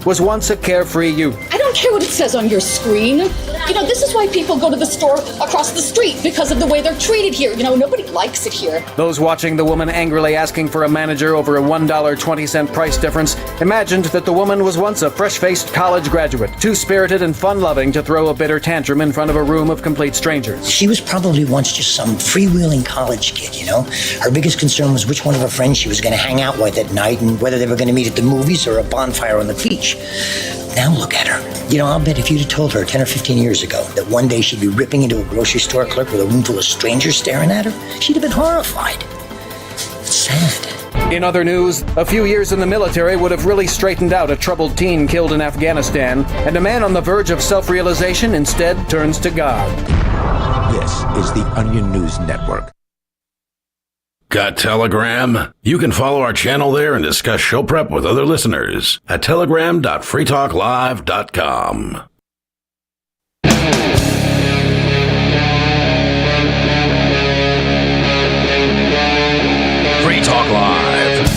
was once a carefree youth. I don't care what it says on your screen. This is why people go to the store across the street, because of the way they're treated here. Nobody likes it here. Those watching the woman angrily asking for a manager over a $1.20 price difference imagined that the woman was once a fresh-faced college graduate, too spirited and fun-loving to throw a bitter tantrum in front of a room of complete strangers. She was probably once just some freewheeling college kid, Her biggest concern was which one of her friends she was going to hang out with at night and whether they were going to meet at the movies or a bonfire on the beach. Now look at her. I'll bet if you'd have told her 10 or 15 years ago that one day she'd be ripping into a grocery store clerk with a room full of strangers staring at her, she'd have been horrified. It's sad. In other news, a few years in the military would have really straightened out a troubled teen killed in Afghanistan, and a man on the verge of self-realization instead turns to God. This is the Onion News Network. Got Telegram? You can follow our channel there and discuss show prep with other listeners at telegram.freetalklive.com. Free Talk Live.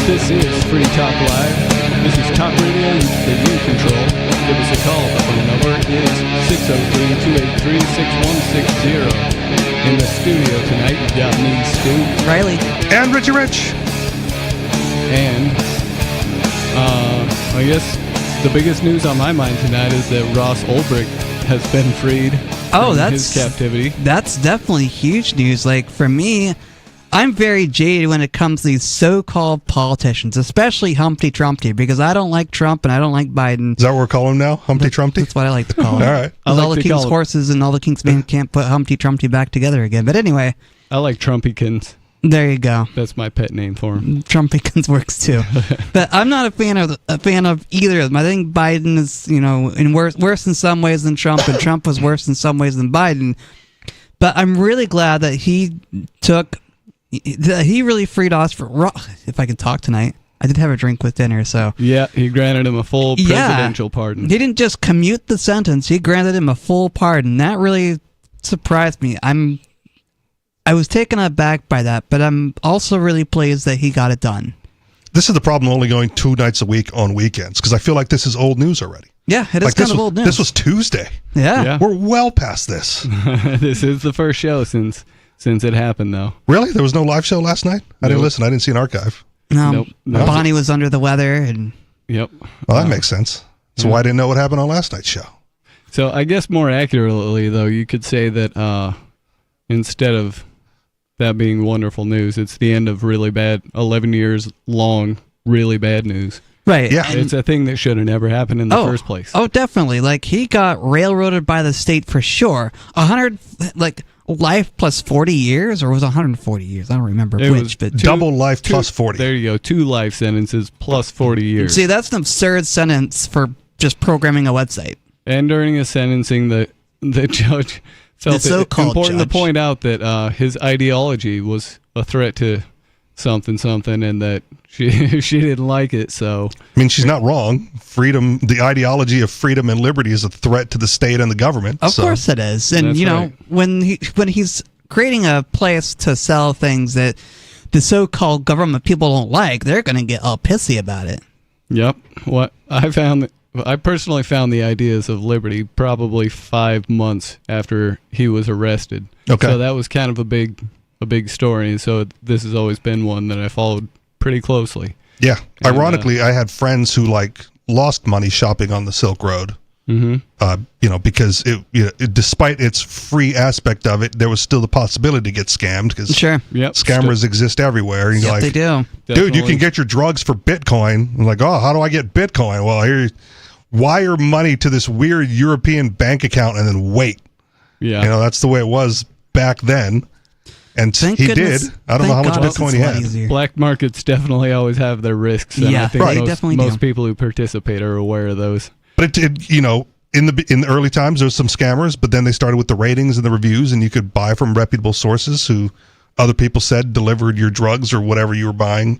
This is Free Talk Live. This is talk radio that you control. Give us a call. The phone number is 603-283-6160. In the studio tonight, we've got me, Stu, Riley, and Richie Rich. And I guess the biggest news on my mind tonight is that Ross Ulbricht has been freed from his captivity. That's definitely huge news. Like, for me, I'm very jaded when it comes to these so-called politicians, especially Humpty Trumpty, because I don't like Trump and I don't like Biden. Is that what we're calling him now? Humpty Trumpty? That's what I like to call him. All right. Because all the king's horses and all the king's men can't put Humpty Trumpty back together again. But anyway. I like Trumpykins. There you go. That's my pet name for him. Trumpykins works too. But I'm not a fan of either of them. I think Biden is, worse in some ways than Trump, and Trump was worse in some ways than Biden. But I'm really glad that he really freed us if I can talk tonight. I did have a drink with dinner, so. Yeah, he granted him a full presidential pardon. He didn't just commute the sentence, he granted him a full pardon. That really surprised me. I was taken aback by that, but I'm also really pleased that he got it done. This is the problem only going 2 nights a week on weekends, because I feel like this is old news already. Yeah, it is kind of old news. This was Tuesday. Yeah. We're well past this. This is the first show since it happened, though. Really? There was no live show last night? I didn't listen. I didn't see an archive. No. Bonnie was under the weather. And Yep. Well, that makes sense. So why didn't know what happened on last night's show? So I guess more accurately, though, you could say that instead of that being wonderful news, it's the end of really bad, 11 years long, really bad news. Right. Yeah. It's a thing that should have never happened in the first place. Oh, definitely. Like, he got railroaded by the state for sure. 100, life plus 40 years, or was it 140 years? I don't remember which. But double life plus 40. There you go. 2 life sentences plus 40 years. See, that's an absurd sentence for just programming a website. And during his sentencing, the judge felt it important to point out that his ideology was a threat to something, and that she didn't like it. So I mean, she's not wrong. Freedom, the ideology of freedom and liberty is a threat to the state and the government. Of course it is. And, when he's creating a place to sell things that the so-called government people don't like, they're going to get all pissy about it. Yep. I personally found the ideas of liberty probably 5 months after he was arrested. Okay. So that was kind of a big story, and so this has always been one that I followed pretty closely. Yeah. And, ironically, I had friends who lost money shopping on the Silk Road. Mm-hmm. Because despite its free aspect of it, there was still the possibility to get scammed because scammers exist everywhere. And they do. Dude, you can get your drugs for Bitcoin. I'm like, oh, how do I get Bitcoin? Well, here, wire money to this weird European bank account and then wait. Yeah. That's the way it was back then. And he did. I don't know how much Bitcoin he had. Easier. Black markets definitely always have their risks. And I think most people who participate are aware of those. But in the early times, there was some scammers, but then they started with the ratings and the reviews, and you could buy from reputable sources who other people said delivered your drugs or whatever you were buying,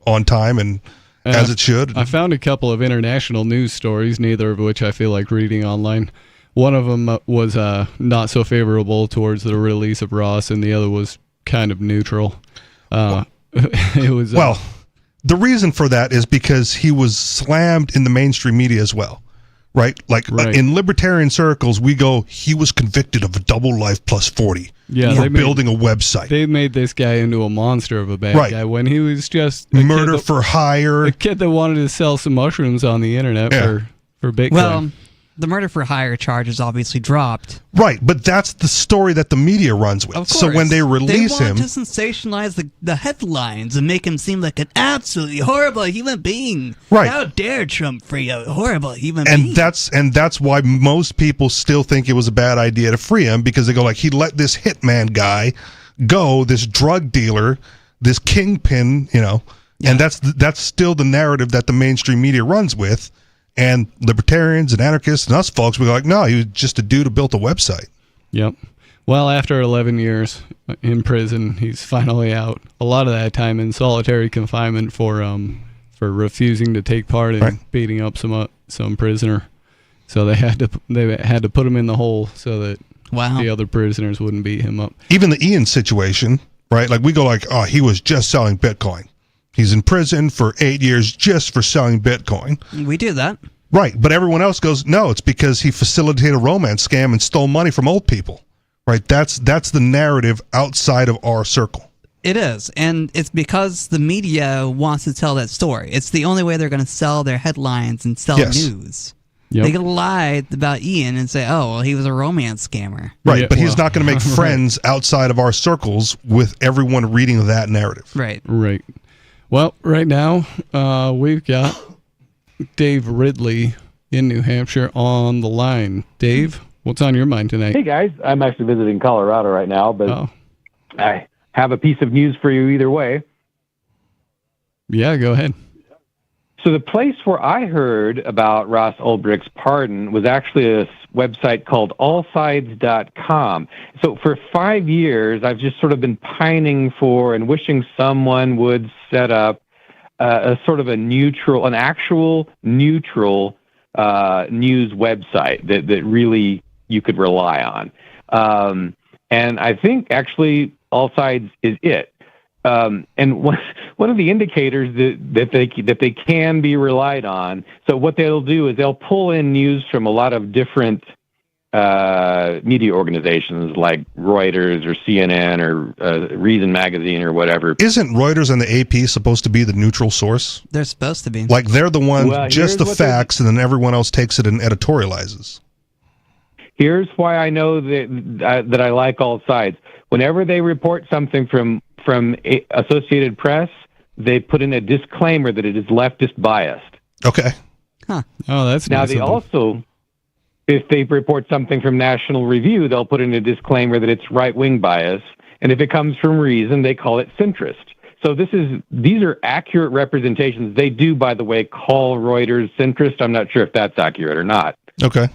on time and as it should. I found a couple of international news stories, neither of which I feel like reading online. One of them was not so favorable towards the release of Ross, and the other was kind of neutral. It was well. The reason for that is because he was slammed in the mainstream media as well, right? Like in libertarian circles, we go, he was convicted of a double life plus 40 for building a website. They made this guy into a monster of a bad guy when he was just murder for hire. A kid that wanted to sell some mushrooms on the internet for Bitcoin. Well, the murder for hire charge is obviously dropped. Right, but that's the story that the media runs with. Of course. So when they release they want him, to sensationalize the headlines and make him seem like an absolutely horrible human being. Right. How dare Trump free a horrible human being? And that's why most people still think it was a bad idea to free him, because they go like, he let this hitman guy go, this drug dealer, this kingpin, and that's still the narrative that the mainstream media runs with. And libertarians and anarchists and us folks, we go like, no, he was just a dude who built a website. Yep. Well, after 11 years in prison, he's finally out. A lot of that time in solitary confinement for refusing to take part in beating up some prisoner. So they had to put him in the hole so that the other prisoners wouldn't beat him up. Even the Ian situation, right? Like we go like, oh, he was just selling Bitcoin. He's in prison for 8 years just for selling Bitcoin. We do that. Right, but everyone else goes, no, it's because he facilitated a romance scam and stole money from old people. Right, that's the narrative outside of our circle. It is, and it's because the media wants to tell that story. It's the only way they're going to sell their headlines and sell news. Yep. They can lie about Ian and say, oh, well, he was a romance scammer. Right, but he's not going to make friends outside of our circles with everyone reading that narrative. Right. Well, right now, we've got Dave Ridley in New Hampshire on the line. Dave, what's on your mind tonight? Hey, guys. I'm actually visiting Colorado right now, but I have a piece of news for you either way. Yeah, go ahead. So the place where I heard about Ross Ulbricht's pardon was actually a website called allsides.com. So for 5 years, I've just sort of been pining for and wishing someone would set up a sort of an actual neutral news website that really you could rely on. And I think actually All Sides is it. And one of the indicators that they can be relied on. So what they'll do is they'll pull in news from a lot of different media organizations like Reuters or CNN or Reason Magazine or whatever. Isn't Reuters and the AP supposed to be the neutral source? They're supposed to be. Like they're the ones, just the facts, and then everyone else takes it and editorializes. Here's why I know that I like All Sides. Whenever they report something from Associated Press, they put in a disclaimer that it is leftist biased. Okay. Huh. Oh, that's now. They also, if they report something from National Review, they'll put in a disclaimer that it's right-wing bias. And if it comes from Reason, they call it centrist. So these are accurate representations. They do, by the way, call Reuters centrist. I'm not sure if that's accurate or not. Okay.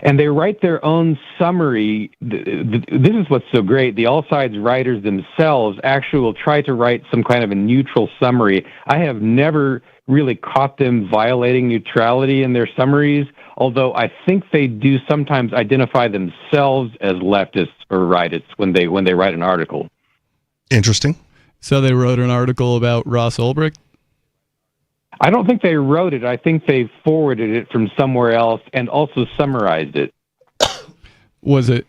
And they write their own summary. This is what's so great. The All Sides writers themselves actually will try to write some kind of a neutral summary. I have never really caught them violating neutrality in their summaries, although I think they do sometimes identify themselves as leftists or rightists when they write an article. Interesting. So they wrote an article about Ross Ulbricht? I don't think they wrote it. I think they forwarded it from somewhere else and also summarized it. Was it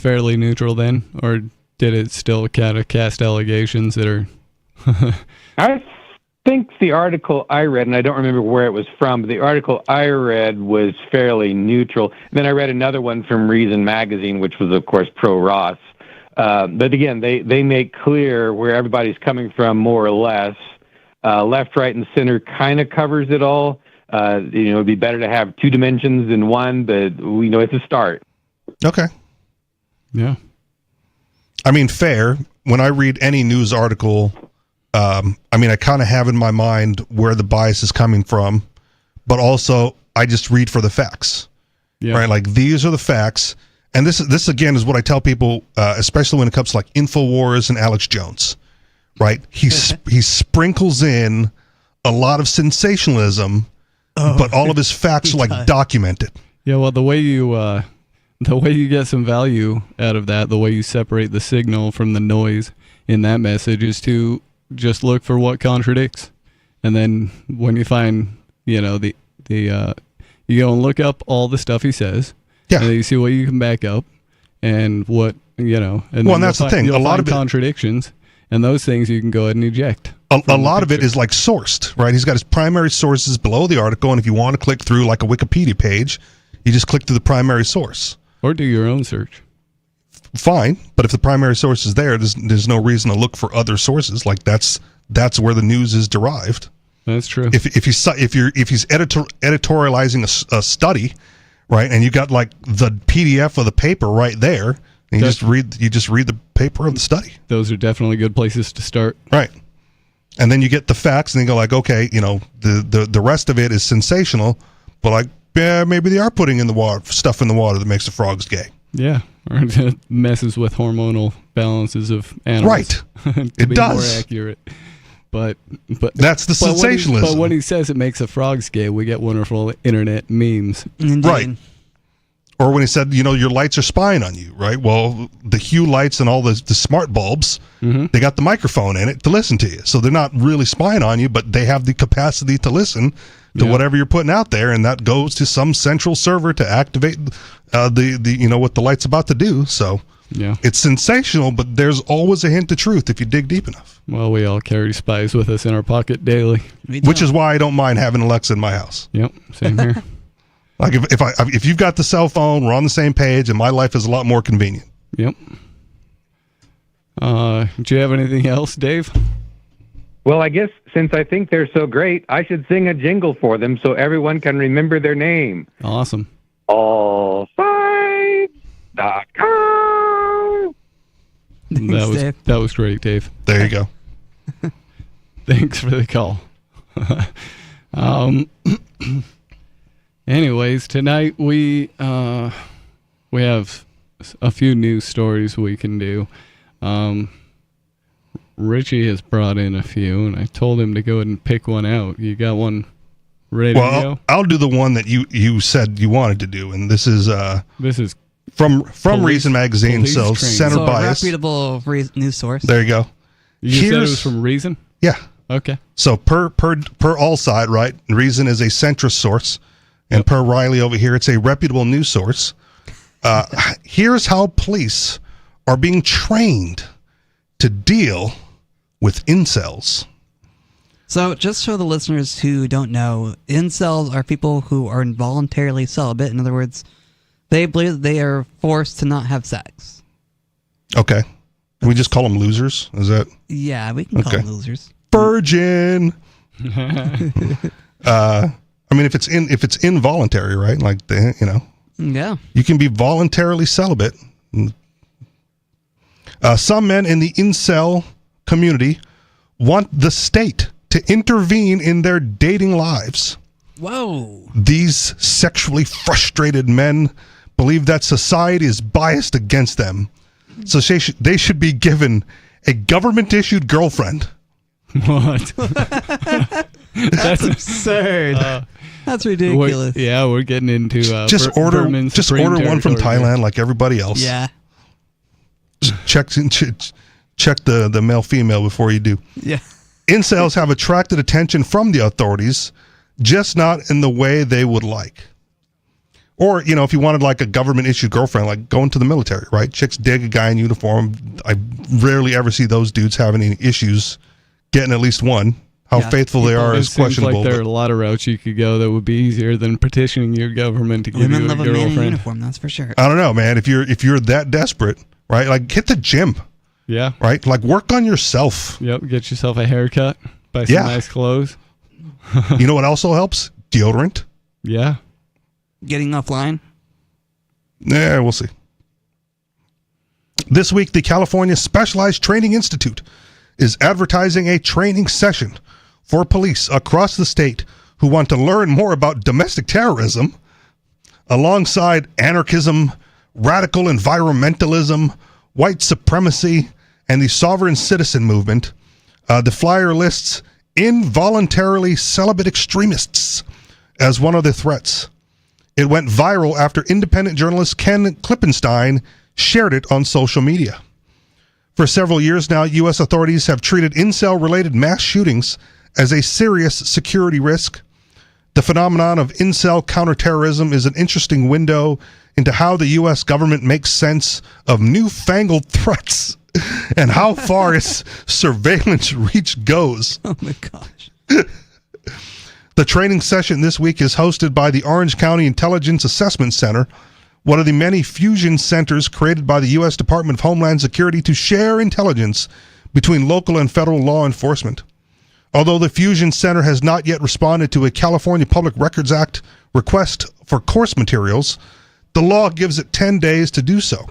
fairly neutral then, or did it still kind of cast allegations that are? I think the article I read, and I don't remember where it was from, but the article I read was fairly neutral. Then I read another one from Reason Magazine, which was, of course, pro-Ross. But again, they make clear where everybody's coming from, more or less. Left, right, and center kind of covers it all. It'd be better to have two dimensions than one, but we know it's a start. Okay. Yeah. I mean, fair. When I read any news article, I kind of have in my mind where the bias is coming from, but also I just read for the facts. Yeah. Right? Like, these are the facts. And this again is what I tell people, especially when it comes to like InfoWars and Alex Jones. Right, he sprinkles in a lot of sensationalism, but all of his facts are like documented. Yeah, well, the way you the way you get some value out of that, the way you separate the signal from the noise in that message is to just look for what contradicts. And then when you find, you know, you go and look up all the stuff he says. Yeah. And then you see what you can back up and what, you know. And and that's the thing. A lot of contradictions, and those things you can go ahead and eject. A lot of it is like sourced, right? He's got his primary sources below the article, and if you want to click through like a Wikipedia page, you just click to the primary source. Or do your own search. Fine, but if the primary source is there, there's no reason to look for other sources. Like that's where the news is derived. That's true. If he's editorializing a study, right, and you got like the PDF of the paper right there, and you just read the paper of the study. Those are definitely good places to start. Right. And then you get the facts, and you go like, okay, you know, the rest of it is sensational, but like, yeah, maybe they are putting in the water stuff in the water that makes the frogs gay. Yeah, or it messes with hormonal balances of animals. Right. It does. More accurate. But that's the sensationalism. But when he says it makes the frogs gay, we get wonderful internet memes. Indeed. Right. Or when he said, you know, your lights are spying on you, right? Well, the Hue lights and all the smart bulbs, they got the microphone in it to listen to you. So they're not really spying on you, but they have the capacity to listen to whatever you're putting out there, and that goes to some central server to activate the you know, what the light's about to do. So it's sensational, but there's always a hint of truth if you dig deep enough. Well, we all carry spies with us in our pocket daily. Which is why I don't mind having Alexa in my house. Yep, same here. Like if you've got the cell phone, we're on the same page, and my life is a lot more convenient. Yep. Do you have anything else, Dave? Well, I guess since I think they're so great, I should sing a jingle for them so everyone can remember their name. Awesome. Allsides.com. That was great, Dave. There you go. Thanks for the call. Anyways, tonight we have a few news stories we can do. Richie has brought in a few, and I told him to go ahead and pick one out. You got one ready to go? I'll do the one that you said you wanted to do, and this is from Reason Magazine, so centered bias. A reputable news source. There you go. You said it was from Reason? Yeah. Okay. So per all side, right? Reason is a centrist source, and per Riley over here, it's a reputable news source. Here's how police are being trained to deal with incels. So just for the listeners who don't know, incels are people who are involuntarily celibate. In other words, they believe that they are forced to not have sex. Okay. Can we just call them losers? Is that? Yeah, we can call them losers. Virgin. I mean, if it's involuntary, right? Like, yeah, you can be voluntarily celibate. Some men in the incel community want the state to intervene in their dating lives. Whoa. These sexually frustrated men believe that society is biased against them, so they should be given a government-issued girlfriend. What? That's absurd. That's ridiculous. We're getting into just order one from Thailand like everybody else. Yeah. Check the male female before you do. Yeah. Incels have attracted attention from the authorities, just not in the way they would like. Or, if you wanted like a government issued girlfriend, like go into the military, right? Chicks dig a guy in uniform. I rarely ever see those dudes having any issues getting at least one. How faithful they are is questionable. Like there are a lot of routes you could go that would be easier than petitioning your government to give you a girlfriend. Women love a man in uniform, that's for sure. I don't know, man. If you're that desperate, right? Like hit the gym. Yeah. Right? Like work on yourself. Yep. Get yourself a haircut. Buy some nice clothes. You know what also helps? Deodorant. Yeah. Getting offline? Yeah, we'll see. This week, the California Specialized Training Institute is advertising a training session for police across the state who want to learn more about domestic terrorism alongside anarchism, radical environmentalism, white supremacy, and the sovereign citizen movement. The flyer lists involuntarily celibate extremists as one of the threats. It went viral after independent journalist Ken Klippenstein shared it on social media. For several years now, U.S. authorities have treated incel-related mass shootings as a serious security risk. The phenomenon of incel counterterrorism is an interesting window into how the U.S. government makes sense of newfangled threats and how far its surveillance reach goes. Oh my gosh. The training session this week is hosted by the Orange County Intelligence Assessment Center, one of the many fusion centers created by the U.S. Department of Homeland Security to share intelligence between local and federal law enforcement. Although the Fusion Center has not yet responded to a California Public Records Act request for course materials, the law gives it 10 days to do so.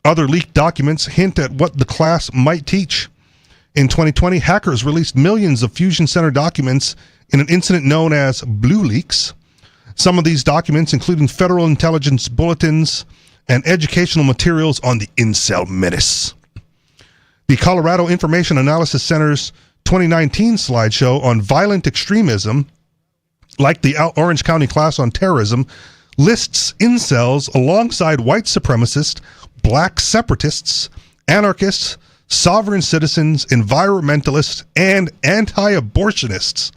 Other leaked documents hint at what the class might teach. In 2020, hackers released millions of Fusion Center documents in an incident known as Blue Leaks. Some of these documents, including federal intelligence bulletins and educational materials on the incel menace. The Colorado Information Analysis Center's 2019 slideshow on violent extremism, like the Orange County class on terrorism, lists incels alongside white supremacists, black separatists, anarchists, sovereign citizens, environmentalists, and anti-abortionists.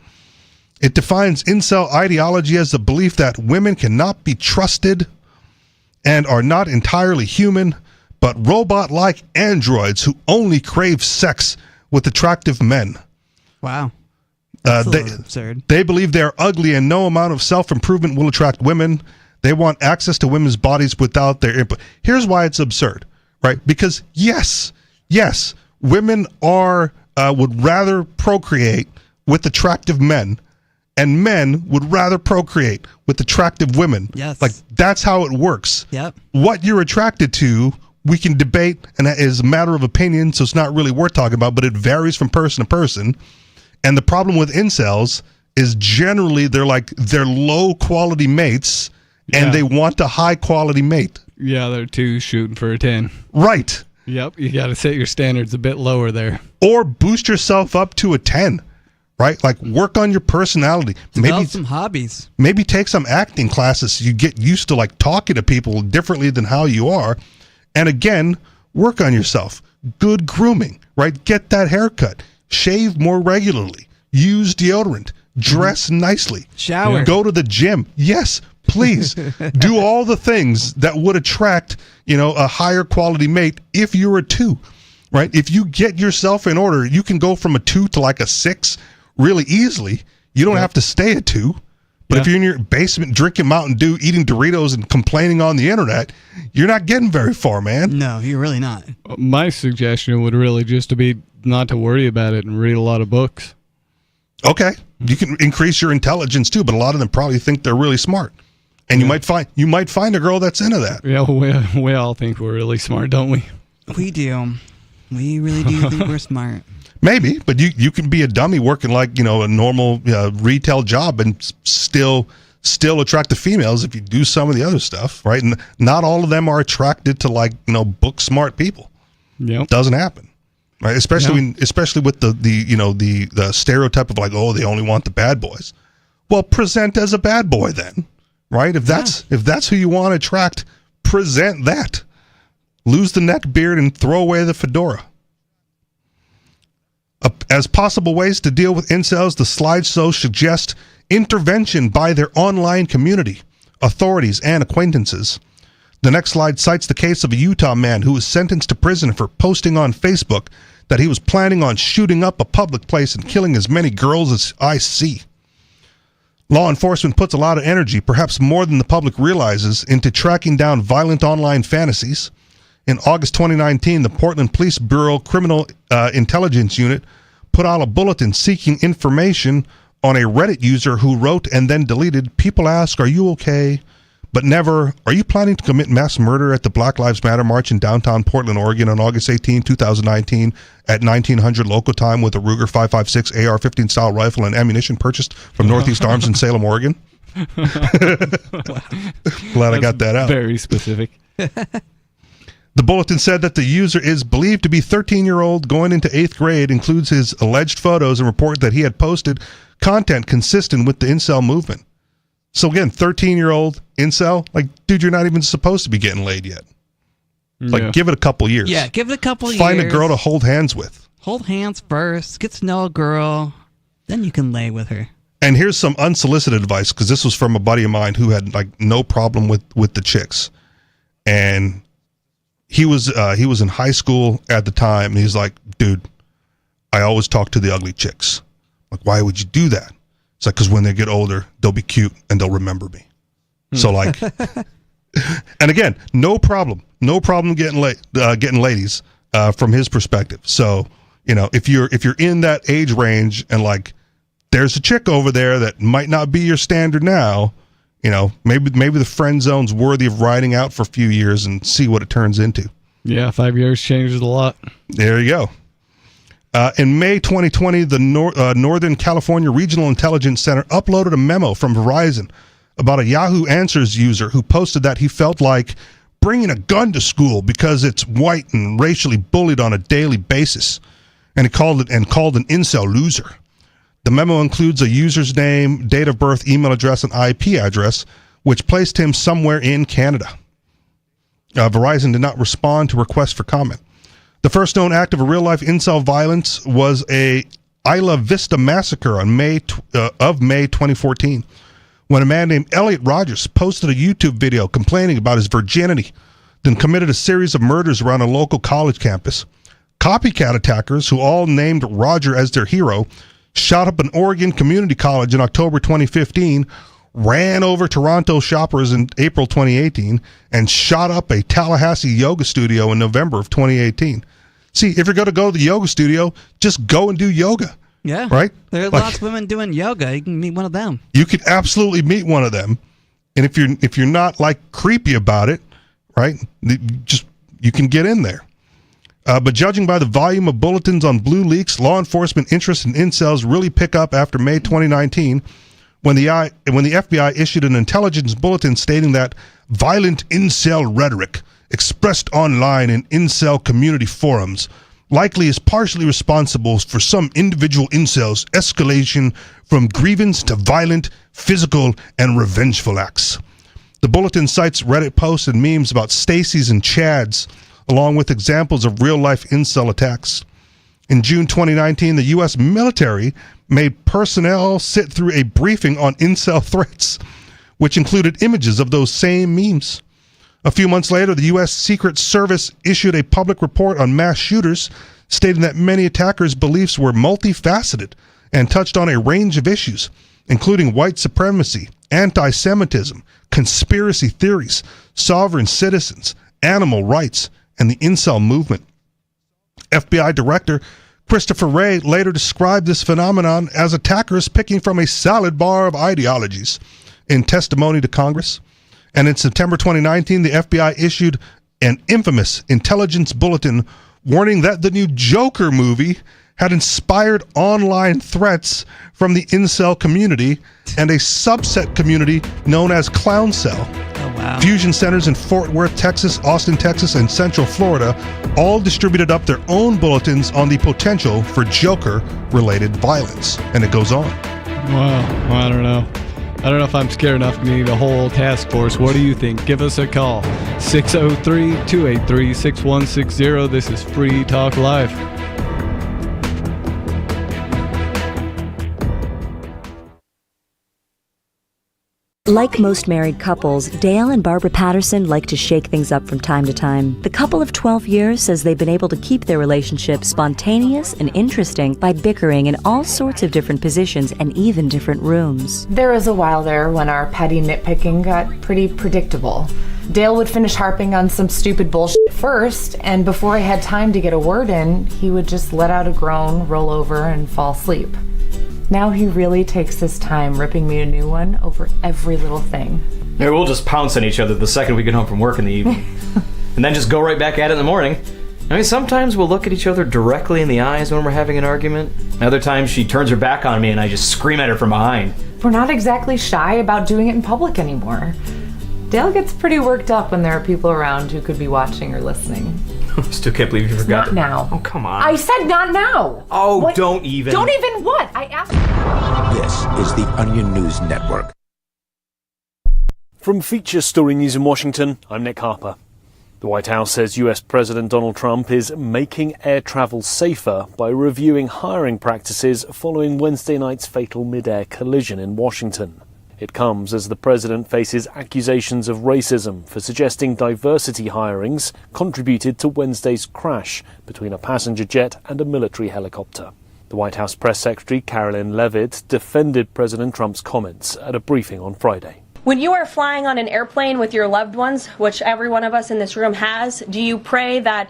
It defines incel ideology as the belief that women cannot be trusted and are not entirely human, but robot-like androids who only crave sex with attractive men. Wow. That's a little absurd. They believe they are ugly and no amount of self-improvement will attract women. They want access to women's bodies without their input. Here's why it's absurd, right? Because yes, women would rather procreate with attractive men, and men would rather procreate with attractive women. Yes. Like, that's how it works. Yep. What you're attracted to, we can debate, and that is a matter of opinion, so it's not really worth talking about, but it varies from person to person. And the problem with incels is generally they're low quality mates, and they want a high quality mate. Yeah, they're 2 shooting for a 10. Right. Yep, you got to set your standards a bit lower there. Or boost yourself up to a 10, right? Like, work on your personality. Develop some hobbies. Maybe take some acting classes so you get used to, like, talking to people differently than how you are. And again, work on yourself. Good grooming, right? Get that haircut. Shave more regularly. Use deodorant. Dress nicely. Shower. Go to the gym. Yes, please. Do all the things that would attract, a higher quality mate if you're a 2, right? If you get yourself in order, you can go from a 2 to like a 6 really easily. You don't have to stay at 2. But if you're in your basement drinking Mountain Dew, eating Doritos, and complaining on the internet, you're not getting very far, man. No, you're really not. My suggestion would really just to be not to worry about it and read a lot of books. Okay. You can increase your intelligence too, but a lot of them probably think they're really smart. And you might find a girl that's into that. Yeah, we all think we're really smart, don't we? We do. We really do think we're smart. Maybe, but you can be a dummy working like, a normal retail job and still attract the females if you do some of the other stuff, right? And not all of them are attracted to book smart people. Yeah, doesn't happen, right? Especially with the stereotype of they only want the bad boys. Well, present as a bad boy then, right? If that's who you want to attract, present that. Lose the neck beard and throw away the fedora. As possible ways to deal with incels, the slideshow suggests intervention by their online community, authorities, and acquaintances. The next slide cites the case of a Utah man who was sentenced to prison for posting on Facebook that he was planning on shooting up a public place and killing as many girls as I see. Law enforcement puts a lot of energy, perhaps more than the public realizes, into tracking down violent online fantasies. In August 2019, the Portland Police Bureau Criminal Intelligence Unit put out a bulletin seeking information on a Reddit user who wrote and then deleted, "People ask, are you okay?" But never, "Are you planning to commit mass murder at the Black Lives Matter march in downtown Portland, Oregon on August 18, 2019 at 1900 local time with a Ruger 5.56 AR-15 style rifle and ammunition purchased from Northeast Arms in Salem, Oregon?" Glad I got that out. Very specific. The bulletin said that the user is believed to be 13-year-old going into 8th grade, includes his alleged photos, and report that he had posted content consistent with the incel movement. So again, 13-year-old incel, like, dude, you're not even supposed to be getting laid yet. Like, give it a couple years. Yeah, give it a couple years. Find a girl to hold hands with. Hold hands first. Get to know a girl. Then you can lay with her. And here's some unsolicited advice, because this was from a buddy of mine who had like no problem with the chicks, and he was in high school at the time, and he's like, dude, I always talk to the ugly chicks. Like, why would you do that? It's like, because when they get older, they'll be cute and they'll remember me. So like, and again, no problem getting ladies from his perspective. So if you're in that age range and like, there's a chick over there that might not be your standard now, maybe the friend zone's worthy of riding out for a few years and see what it turns into. Yeah, 5 years changes a lot. There you go. In May 2020, the Northern California Regional Intelligence Center uploaded a memo from Verizon about a Yahoo Answers user who posted that he felt like bringing a gun to school because it's white and racially bullied on a daily basis, and he called an incel loser. The memo includes a user's name, date of birth, email address, and IP address, which placed him somewhere in Canada. Verizon did not respond to requests for comment. The first known act of a real-life incel violence was a Isla Vista massacre on May 2014, when a man named Elliot Rogers posted a YouTube video complaining about his virginity, then committed a series of murders around a local college campus. Copycat attackers, who all named Roger as their hero, shot up an Oregon community college in October 2015, ran over Toronto shoppers in April 2018, and shot up a Tallahassee yoga studio in November of 2018. See, if you're going to go to the yoga studio, just go and do yoga. Yeah. Right? There are lots of women doing yoga. You can meet one of them. You could absolutely meet one of them. And if you're not like creepy about it, right? You can get in there. But judging by the volume of bulletins on Blue Leaks, law enforcement interest in incels really pick up after May 2019, when the FBI issued an intelligence bulletin stating that violent incel rhetoric expressed online in incel community forums likely is partially responsible for some individual incels' escalation from grievance to violent, physical, and revengeful acts. The bulletin cites Reddit posts and memes about Stacy's and Chad's, along with examples of real-life incel attacks. In June 2019, the U.S. military made personnel sit through a briefing on incel threats, which included images of those same memes. A few months later, the U.S. Secret Service issued a public report on mass shooters, stating that many attackers' beliefs were multifaceted and touched on a range of issues, including white supremacy, anti-Semitism, conspiracy theories, sovereign citizens, animal rights, and the incel movement. FBI Director Christopher Wray later described this phenomenon as attackers picking from a salad bar of ideologies in testimony to Congress. And in September 2019, the FBI issued an infamous intelligence bulletin warning that the new Joker movie had inspired online threats from the incel community and a subset community known as Clown Cell. Oh, wow. Fusion centers in Fort Worth, Texas, Austin, Texas, and Central Florida all distributed up their own bulletins on the potential for Joker-related violence. And it goes on. Wow. Well, I don't know. I don't know if I'm scared enough to need a whole task force. What do you think? Give us a call. 603-283-6160. This is Free Talk Live. Like most married couples, Dale and Barbara Patterson like to shake things up from time to time. The couple of 12 years says they've been able to keep their relationship spontaneous and interesting by bickering in all sorts of different positions and even different rooms. There was a while there when our petty nitpicking got pretty predictable. Dale would finish harping on some stupid bullshit first, and before I had time to get a word in, he would just let out a groan, roll over, and fall asleep. Now he really takes his time ripping me a new one over every little thing. Maybe we'll just pounce on each other the second we get home from work in the evening. And then just go right back at it in the morning. I mean, sometimes we'll look at each other directly in the eyes when we're having an argument. Other times she turns her back on me and I just scream at her from behind. We're not exactly shy about doing it in public anymore. Dale gets pretty worked up when there are people around who could be watching or listening. Still can't believe you forgot. Not now. Oh, come on. I said not now. Oh, what? Don't even. Don't even what? I asked. This is the Onion News Network. From Feature Story News in Washington, I'm Nick Harper. The White House says US President Donald Trump is making air travel safer by reviewing hiring practices following Wednesday night's fatal mid-air collision in Washington. It comes as the president faces accusations of racism for suggesting diversity hirings contributed to Wednesday's crash between a passenger jet and a military helicopter. The White House press secretary Karoline Leavitt defended President Trump's comments at a briefing on Friday. When you are flying on an airplane with your loved ones, which every one of us in this room has, do you pray that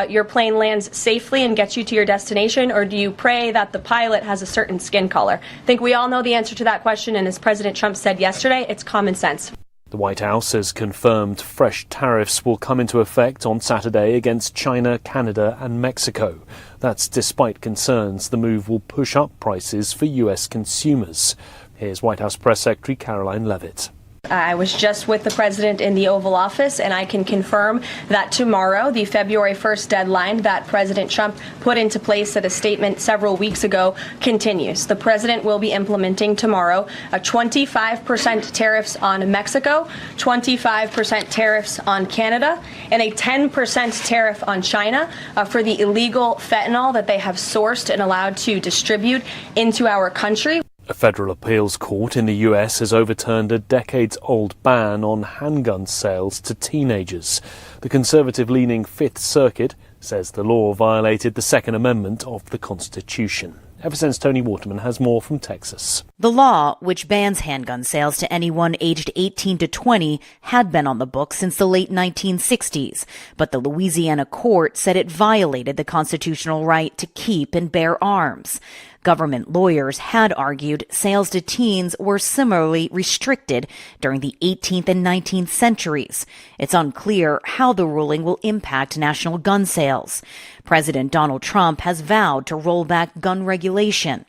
your plane lands safely and gets you to your destination, or do you pray that the pilot has a certain skin color? I think we all know the answer to that question, and as President Trump said yesterday, it's common sense. The White House has confirmed fresh tariffs will come into effect on Saturday against China, Canada and Mexico. That's despite concerns the move will push up prices for US consumers. Here's White House Press Secretary Karoline Leavitt. I was just with the president in the Oval Office, and I can confirm that tomorrow, the February 1st deadline that President Trump put into place at a statement several weeks ago continues. The president will be implementing tomorrow a 25% tariffs on Mexico, 25% tariffs on Canada, and a 10% tariff on China for the illegal fentanyl that they have sourced and allowed to distribute into our country. A federal appeals court in the US has overturned a decades-old ban on handgun sales to teenagers. The conservative-leaning Fifth Circuit says the law violated the Second Amendment of the Constitution. Eversense Tony Waterman has more from Texas. The law, which bans handgun sales to anyone aged 18 to 20, had been on the books since the late 1960s, but the Louisiana court said it violated the constitutional right to keep and bear arms. Government lawyers had argued sales to teens were similarly restricted during the 18th and 19th centuries. It's unclear how the ruling will impact national gun sales. President Donald Trump has vowed to roll back gun regulation.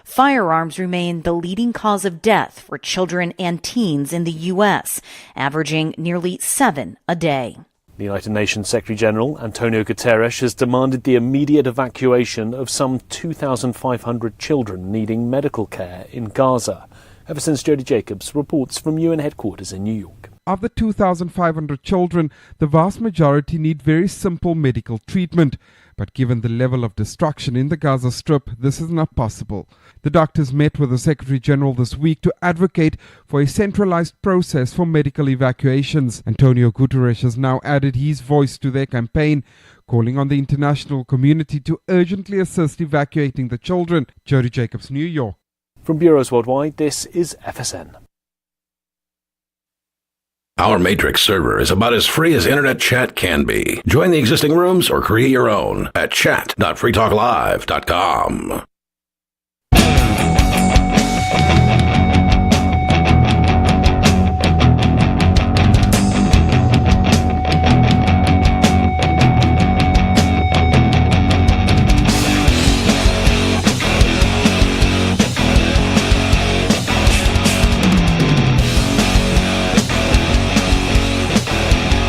Firearms remain the leading cause of death for children and teens in the U.S., averaging nearly 7 a day. The United Nations Secretary-General, Antonio Guterres, has demanded the immediate evacuation of some 2,500 children needing medical care in Gaza. Ever since Jody Jacobs reports from UN headquarters in New York. Of the 2,500 children, the vast majority need very simple medical treatment. But given the level of destruction in the Gaza Strip, this is not possible. The doctors met with the Secretary General this week to advocate for a centralized process for medical evacuations. Antonio Guterres has now added his voice to their campaign, calling on the international community to urgently assist evacuating the children. Jody Jacobs, New York. From Bureaus Worldwide, this is FSN. Our Matrix server is about as free as internet chat can be. Join the existing rooms or create your own at chat.freetalklive.com.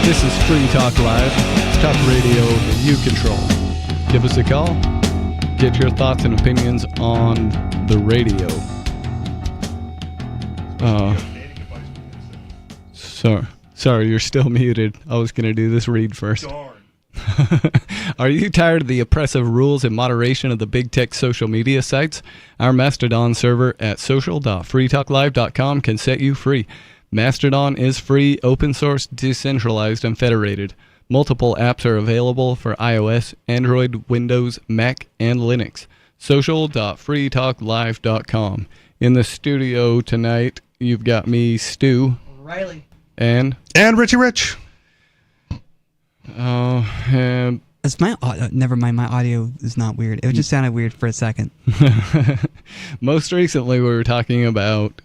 This is Free Talk Live. It's talk radio that you control. Give us a call. Get your thoughts and opinions on the radio. Sorry, you're still muted. I was going to do this read first. Are you tired of the oppressive rules and moderation of the big tech social media sites? Our Mastodon server at social.freetalklive.com can set you free. Mastodon is free, open source, decentralized, and federated. Multiple apps are available for iOS, Android, Windows, Mac, and Linux. Social.freetalklive.com. In the studio tonight, you've got me, Stu. Riley. And Richie Rich. It's my never mind. My audio is not weird. It just sounded weird for a second. Most recently, we were talking about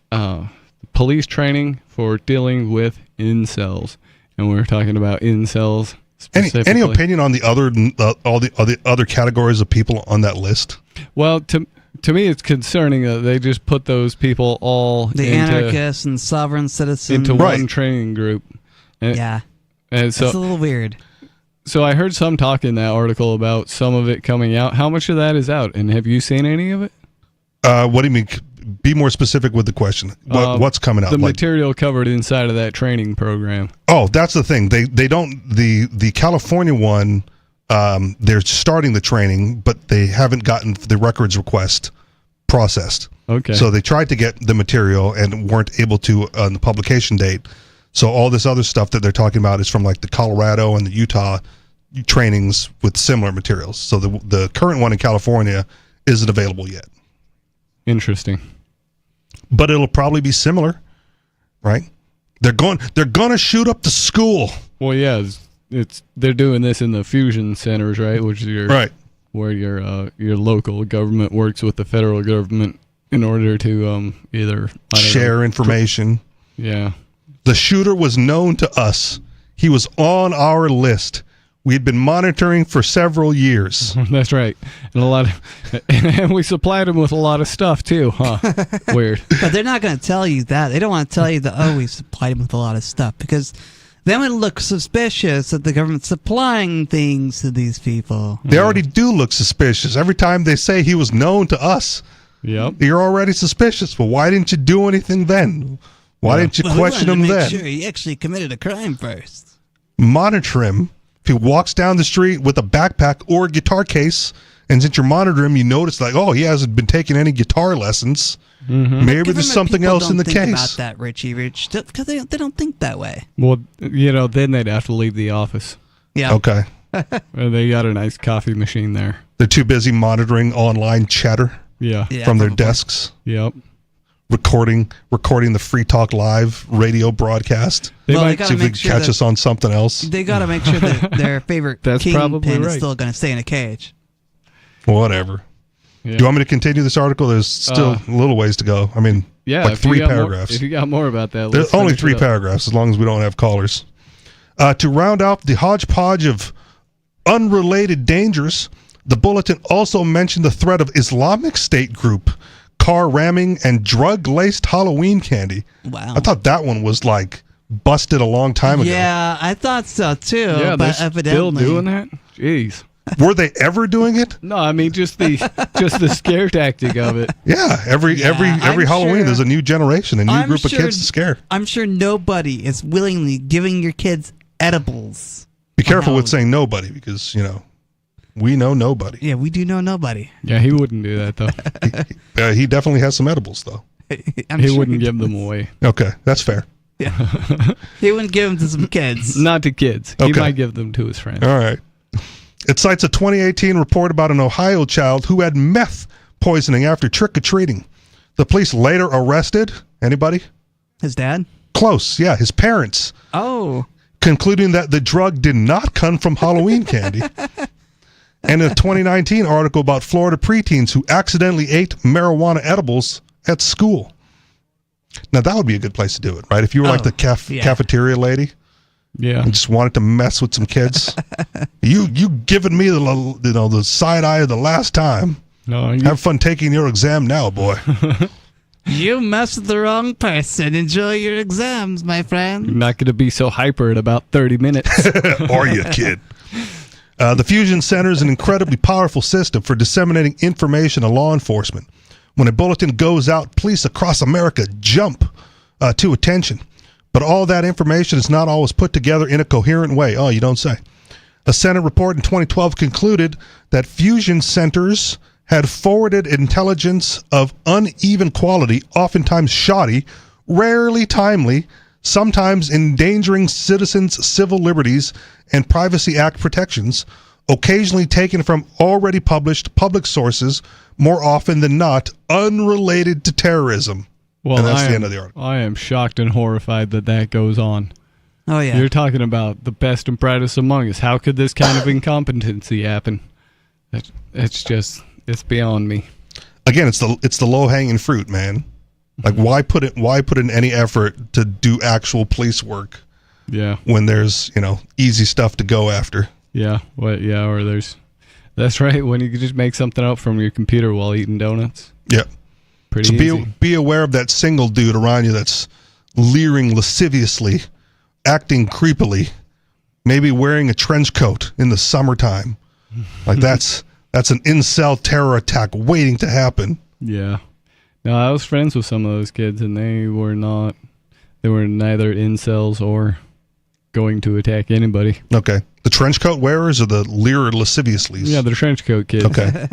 police training for dealing with incels, and we were talking about incels specifically. Any opinion on the other categories of people on that list? Well, to me, it's concerning that they just put those people all anarchists and sovereign citizens into one training group. And so it's a little weird. So I heard some talk in that article about some of it coming out. How much of that is out, and have you seen any of it? What do you mean? be more specific with the question. What's coming out? The material covered inside of that training program. Oh, that's the thing. They don't the California one. They're starting the training, but they haven't gotten the records request processed. Okay. So they tried to get the material and weren't able to on the publication date. So all this other stuff that they're talking about is from like the Colorado and the Utah trainings with similar materials. So the current one in California isn't available yet. Interesting. But it'll probably be similar, right? They're going to shoot up the school. Well, yeah, they're doing this in the fusion centers, right? Which is where your local government works with the federal government in order to either share information. Yeah. The shooter was known to us. He was on our list. We had been monitoring for several years. That's right. And and we supplied him with a lot of stuff too, huh? Weird. But they're not going to tell you that. They don't want to tell you that, we supplied him with a lot of stuff, because then it would look suspicious that the government's supplying things to these people. They already do look suspicious. Every time they say he was known to us, you're already suspicious. Well, why didn't you do anything then? Why didn't you question him then? Sure, he actually committed a crime first. Monitor him. If he walks down the street with a backpack or a guitar case, and since you monitor him, you notice he hasn't been taking any guitar lessons. Mm-hmm. Maybe there's something else in the case. About that, Richie Rich, because they don't think that way. Well, then they'd have to leave the office. Yeah. Okay. They got a nice coffee machine there. They're too busy monitoring online chatter. Yeah. From their desks. Yep. Recording the Free Talk Live radio broadcast. They might see if they can catch us on something else. They got to make sure that their favorite kingpin is still going to stay in a cage. Whatever. Yeah. Do you want me to continue this article? There's still a little ways to go. I mean, like 3 paragraphs. If you got more about that, there's only 3 paragraphs, as long as we don't have callers. To round out the hodgepodge of unrelated dangers, the bulletin also mentioned the threat of Islamic State group, car ramming, and drug-laced Halloween candy. Wow. I thought that one was busted a long time ago. Yeah, I thought so too. Yeah, but they're evidently, still doing that? Jeez. Were they ever doing it? No, I mean just the scare tactic of it. Yeah, every Halloween there's a new generation, a new group of kids to scare. I'm sure nobody is willingly giving your kids edibles. Be careful with saying nobody, because we know nobody. Yeah, we do know nobody. Yeah, he wouldn't do that though. He definitely has some edibles though. He wouldn't give them away. Okay, that's fair. Yeah, he wouldn't give them to some kids. Not to kids. Okay. He might give them to his friends. All right. It cites a 2018 report about an Ohio child who had meth poisoning after trick-or-treating. The police later arrested, anybody? His dad? Close, yeah, his parents. Oh. Concluding that the drug did not come from Halloween candy. And a 2019 article about Florida preteens who accidentally ate marijuana edibles at school. Now, that would be a good place to do it, right? If you were like the cafeteria lady. Yeah, and just wanted to mess with some kids. you giving me the side eye of the last time. No, have fun taking your exam now, boy. You messed with the wrong person. Enjoy your exams, my friend. You're not going to be so hyper in about 30 minutes. Are you, kid? The Fusion Center is an incredibly powerful system for disseminating information to law enforcement. When a bulletin goes out, police across America jump to attention. But all that information is not always put together in a coherent way. Oh, you don't say. A Senate report in 2012 concluded that fusion centers had forwarded intelligence of uneven quality, oftentimes shoddy, rarely timely, sometimes endangering citizens' civil liberties and Privacy Act protections, occasionally taken from already published public sources, more often than not unrelated to terrorism. Well, and that's the end of the article. I am shocked and horrified that goes on. Oh, yeah. You're talking about the best and brightest among us. How could this kind of incompetency happen? It's beyond me. Again, it's the low-hanging fruit, man. Like, why put in any effort to do actual police work? Yeah. When there's, easy stuff to go after. Yeah. Or that's right. When you could just make something up from your computer while eating donuts. Yep. Pretty so easy. be aware of that single dude around you that's leering lasciviously, acting creepily, maybe wearing a trench coat in the summertime. Like that's an incel terror attack waiting to happen. Yeah. No, I was friends with some of those kids, and they were neither incels or going to attack anybody. Okay. The trench coat wearers or the Lear lasciviously? Yeah, the trench coat kids. Okay.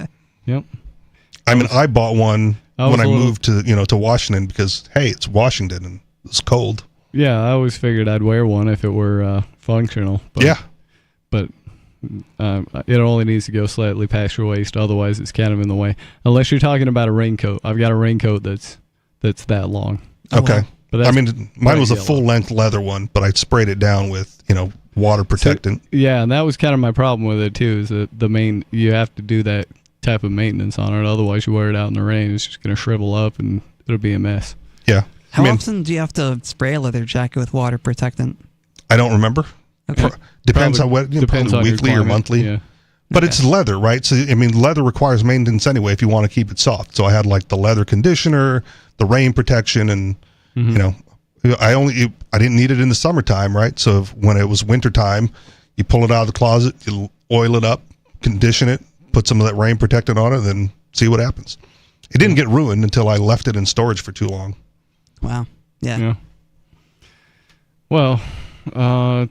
Yep. I mean, I bought one when I moved to Washington because, hey, it's Washington and it's cold. Yeah, I always figured I'd wear one if it were functional. But, yeah. But it only needs to go slightly past your waist. Otherwise, it's kind of in the way. Unless you're talking about a raincoat. I've got a raincoat that's that long. Okay. But I mean, mine was a full-length leather one, but I sprayed it down with, water protectant. So, yeah, and that was kind of my problem with it, too, is that you have to do that type of maintenance on it. Otherwise, you wear it out in the rain, it's just going to shrivel up, and it'll be a mess. Yeah. How often do you have to spray a leather jacket with water protectant? I don't remember. Okay. Depends on what, depends probably on weekly or monthly. Yeah. But it's leather, right? So, I mean, leather requires maintenance anyway if you want to keep it soft. So I had like the leather conditioner, the rain protection, and, I didn't need it in the summertime, right? So when it was wintertime, you pull it out of the closet, you oil it up, condition it, put some of that rain protectant on it, and then see what happens. It didn't get ruined until I left it in storage for too long. Wow. Yeah. Well,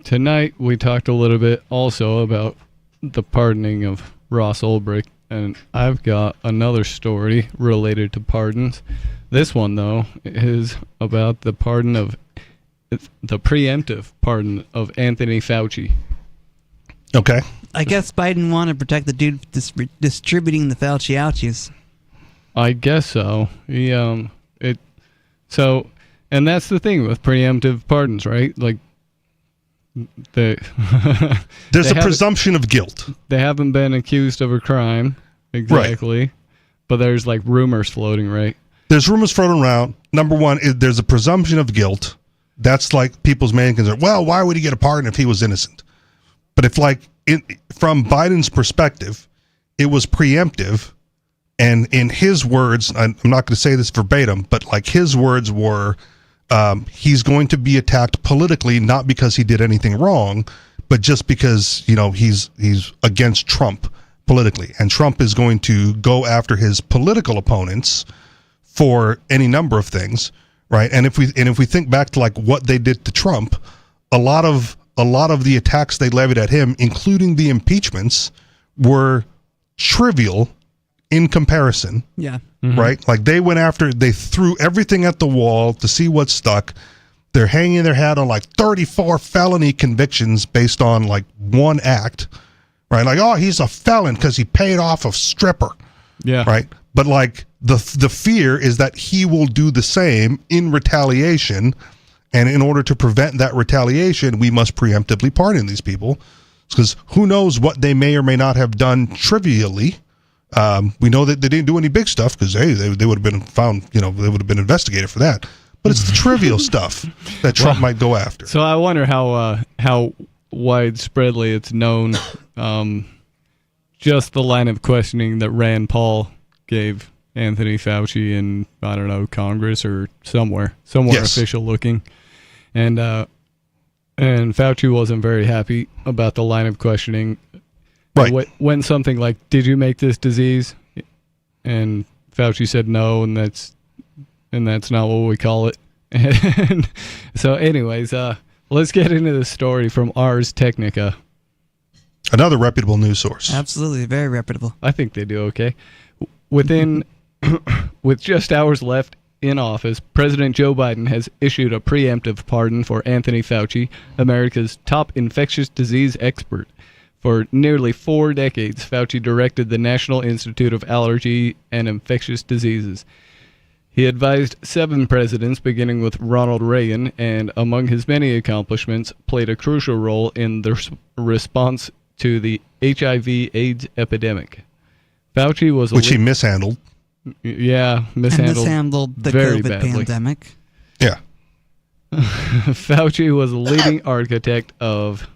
tonight we talked a little bit also about the pardoning of Ross Ulbricht, and I've got another story related to pardons. This one, though, is about the preemptive pardon of Anthony Fauci. Okay. I guess Biden wanted to protect the dude distributing the Fauci ouchies. I guess so. And that's the thing with preemptive pardons, right? Like, there's a presumption of guilt. They haven't been accused of a crime, exactly, right. But there's like rumors floating, right? There's rumors floating around. Number one, there's a presumption of guilt. That's like people's main concern. Well, why would he get a pardon if he was innocent? But if from Biden's perspective, it was preemptive, and in his words, I'm not going to say this verbatim, but like his words were, he's going to be attacked politically, not because he did anything wrong, but just because, he's against Trump politically. And Trump is going to go after his political opponents for any number of things, right? And if we think back to like what they did to Trump, a lot of the attacks they levied at him, including the impeachments, were trivial in comparison. Yeah. Mm-hmm. Right? Like they threw everything at the wall to see what stuck. They're hanging their hat on like 34 felony convictions based on like one act, right? Like, oh, he's a felon because he paid off a stripper. Yeah. Right. But like the fear is that he will do the same in retaliation. And in order to prevent that retaliation, we must preemptively pardon these people, because who knows what they may or may not have done trivially. We know that they didn't do any big stuff because, hey, they would have been found, they would have been investigated for that. But it's the trivial stuff that Trump might go after. So I wonder how widespreadly it's known, just the line of questioning that Rand Paul gave Anthony Fauci in, I don't know, Congress or somewhere Yes. official looking. And Fauci wasn't very happy about the line of questioning. Right. When something like, did you make this disease? And Fauci said no, and that's not what we call it. And so anyways, let's get into the story from Ars Technica. Another reputable news source. Absolutely, very reputable. I think they do okay. With just hours left in office, President Joe Biden has issued a preemptive pardon for Anthony Fauci, America's top infectious disease expert. For nearly 4 decades, Fauci directed the National Institute of Allergy and Infectious Diseases. He advised 7 presidents, beginning with Ronald Reagan, and among his many accomplishments, played a crucial role in the response to the HIV/AIDS epidemic. Fauci was which he mishandled. Yeah, mishandled the very COVID badly. pandemic. Yeah. Fauci was a leading architect of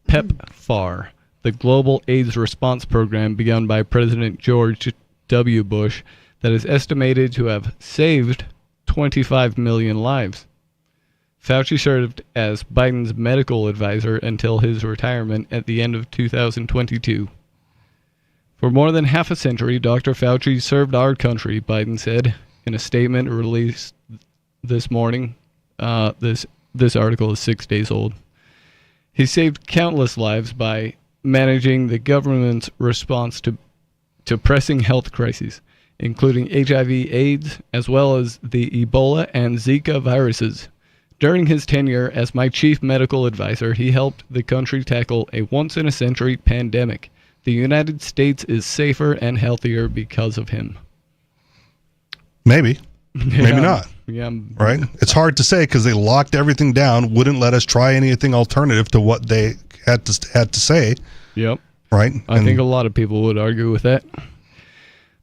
PEPFAR, the global AIDS response program begun by President George W. Bush that is estimated to have saved 25 million lives. Fauci served as Biden's medical advisor until his retirement at the end of 2022. For more than half a century, Dr. Fauci served our country, Biden said in a statement released this morning. This article is 6 days old. He saved countless lives by managing the government's response to pressing health crises, including HIV/AIDS, as well as the Ebola and Zika viruses. During his tenure as my chief medical advisor, he helped the country tackle a once-in-a-century pandemic. The United States is safer and healthier because of him. Maybe. Maybe not. Yeah. Right? It's hard to say because they locked everything down, wouldn't let us try anything alternative to what they had to say. Yep. Right? I think a lot of people would argue with that.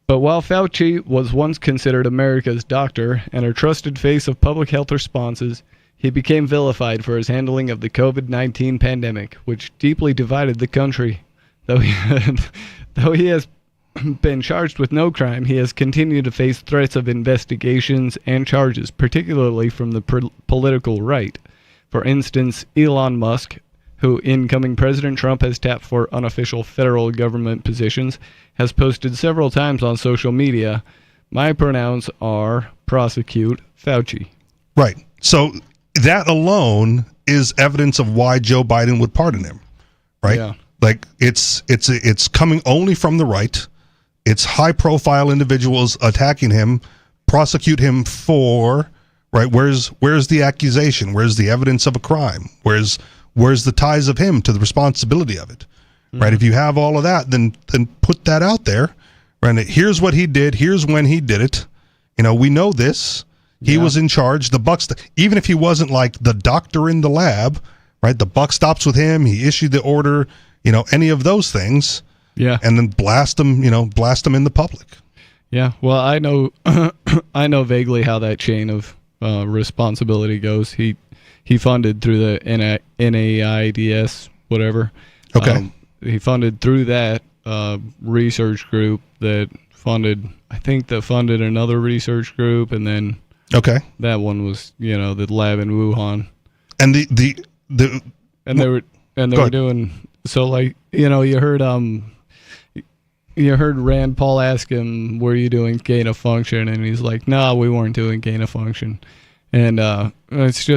But while Fauci was once considered America's doctor and a trusted face of public health responses, he became vilified for his handling of the COVID-19 pandemic, which deeply divided the country. Though he has been charged with no crime, he has continued to face threats of investigations and charges, particularly from the political right. For instance, Elon Musk, who incoming President Trump has tapped for unofficial federal government positions, has posted several times on social media, "My pronouns are prosecute Fauci." Right. So that alone is evidence of why Joe Biden would pardon him. Right? Yeah. Like it's coming only from the right. It's high-profile individuals attacking him, prosecute him for, right? Where's the accusation? Where's the evidence of a crime? Where's the ties of him to the responsibility of it? Right? If you have all of that, then put that out there. Right? Here's what he did. Here's when he did it. You know, we know this. He was in charge. The buck, even if he wasn't like the doctor in the lab, right? The buck stops with him. He issued the order. You know, any of those things. Yeah. And then blast them in the public. Yeah. Well, I know I know vaguely how that chain of responsibility goes. He funded through the NAIDS, whatever. Okay. He funded through that research group that funded another research group, and then that one was, you know, the lab in Wuhan. And they were doing, so, like, you know, you heard Rand Paul ask him, "Were you doing gain of function?" And he's like, "No, we weren't doing gain of function." And it's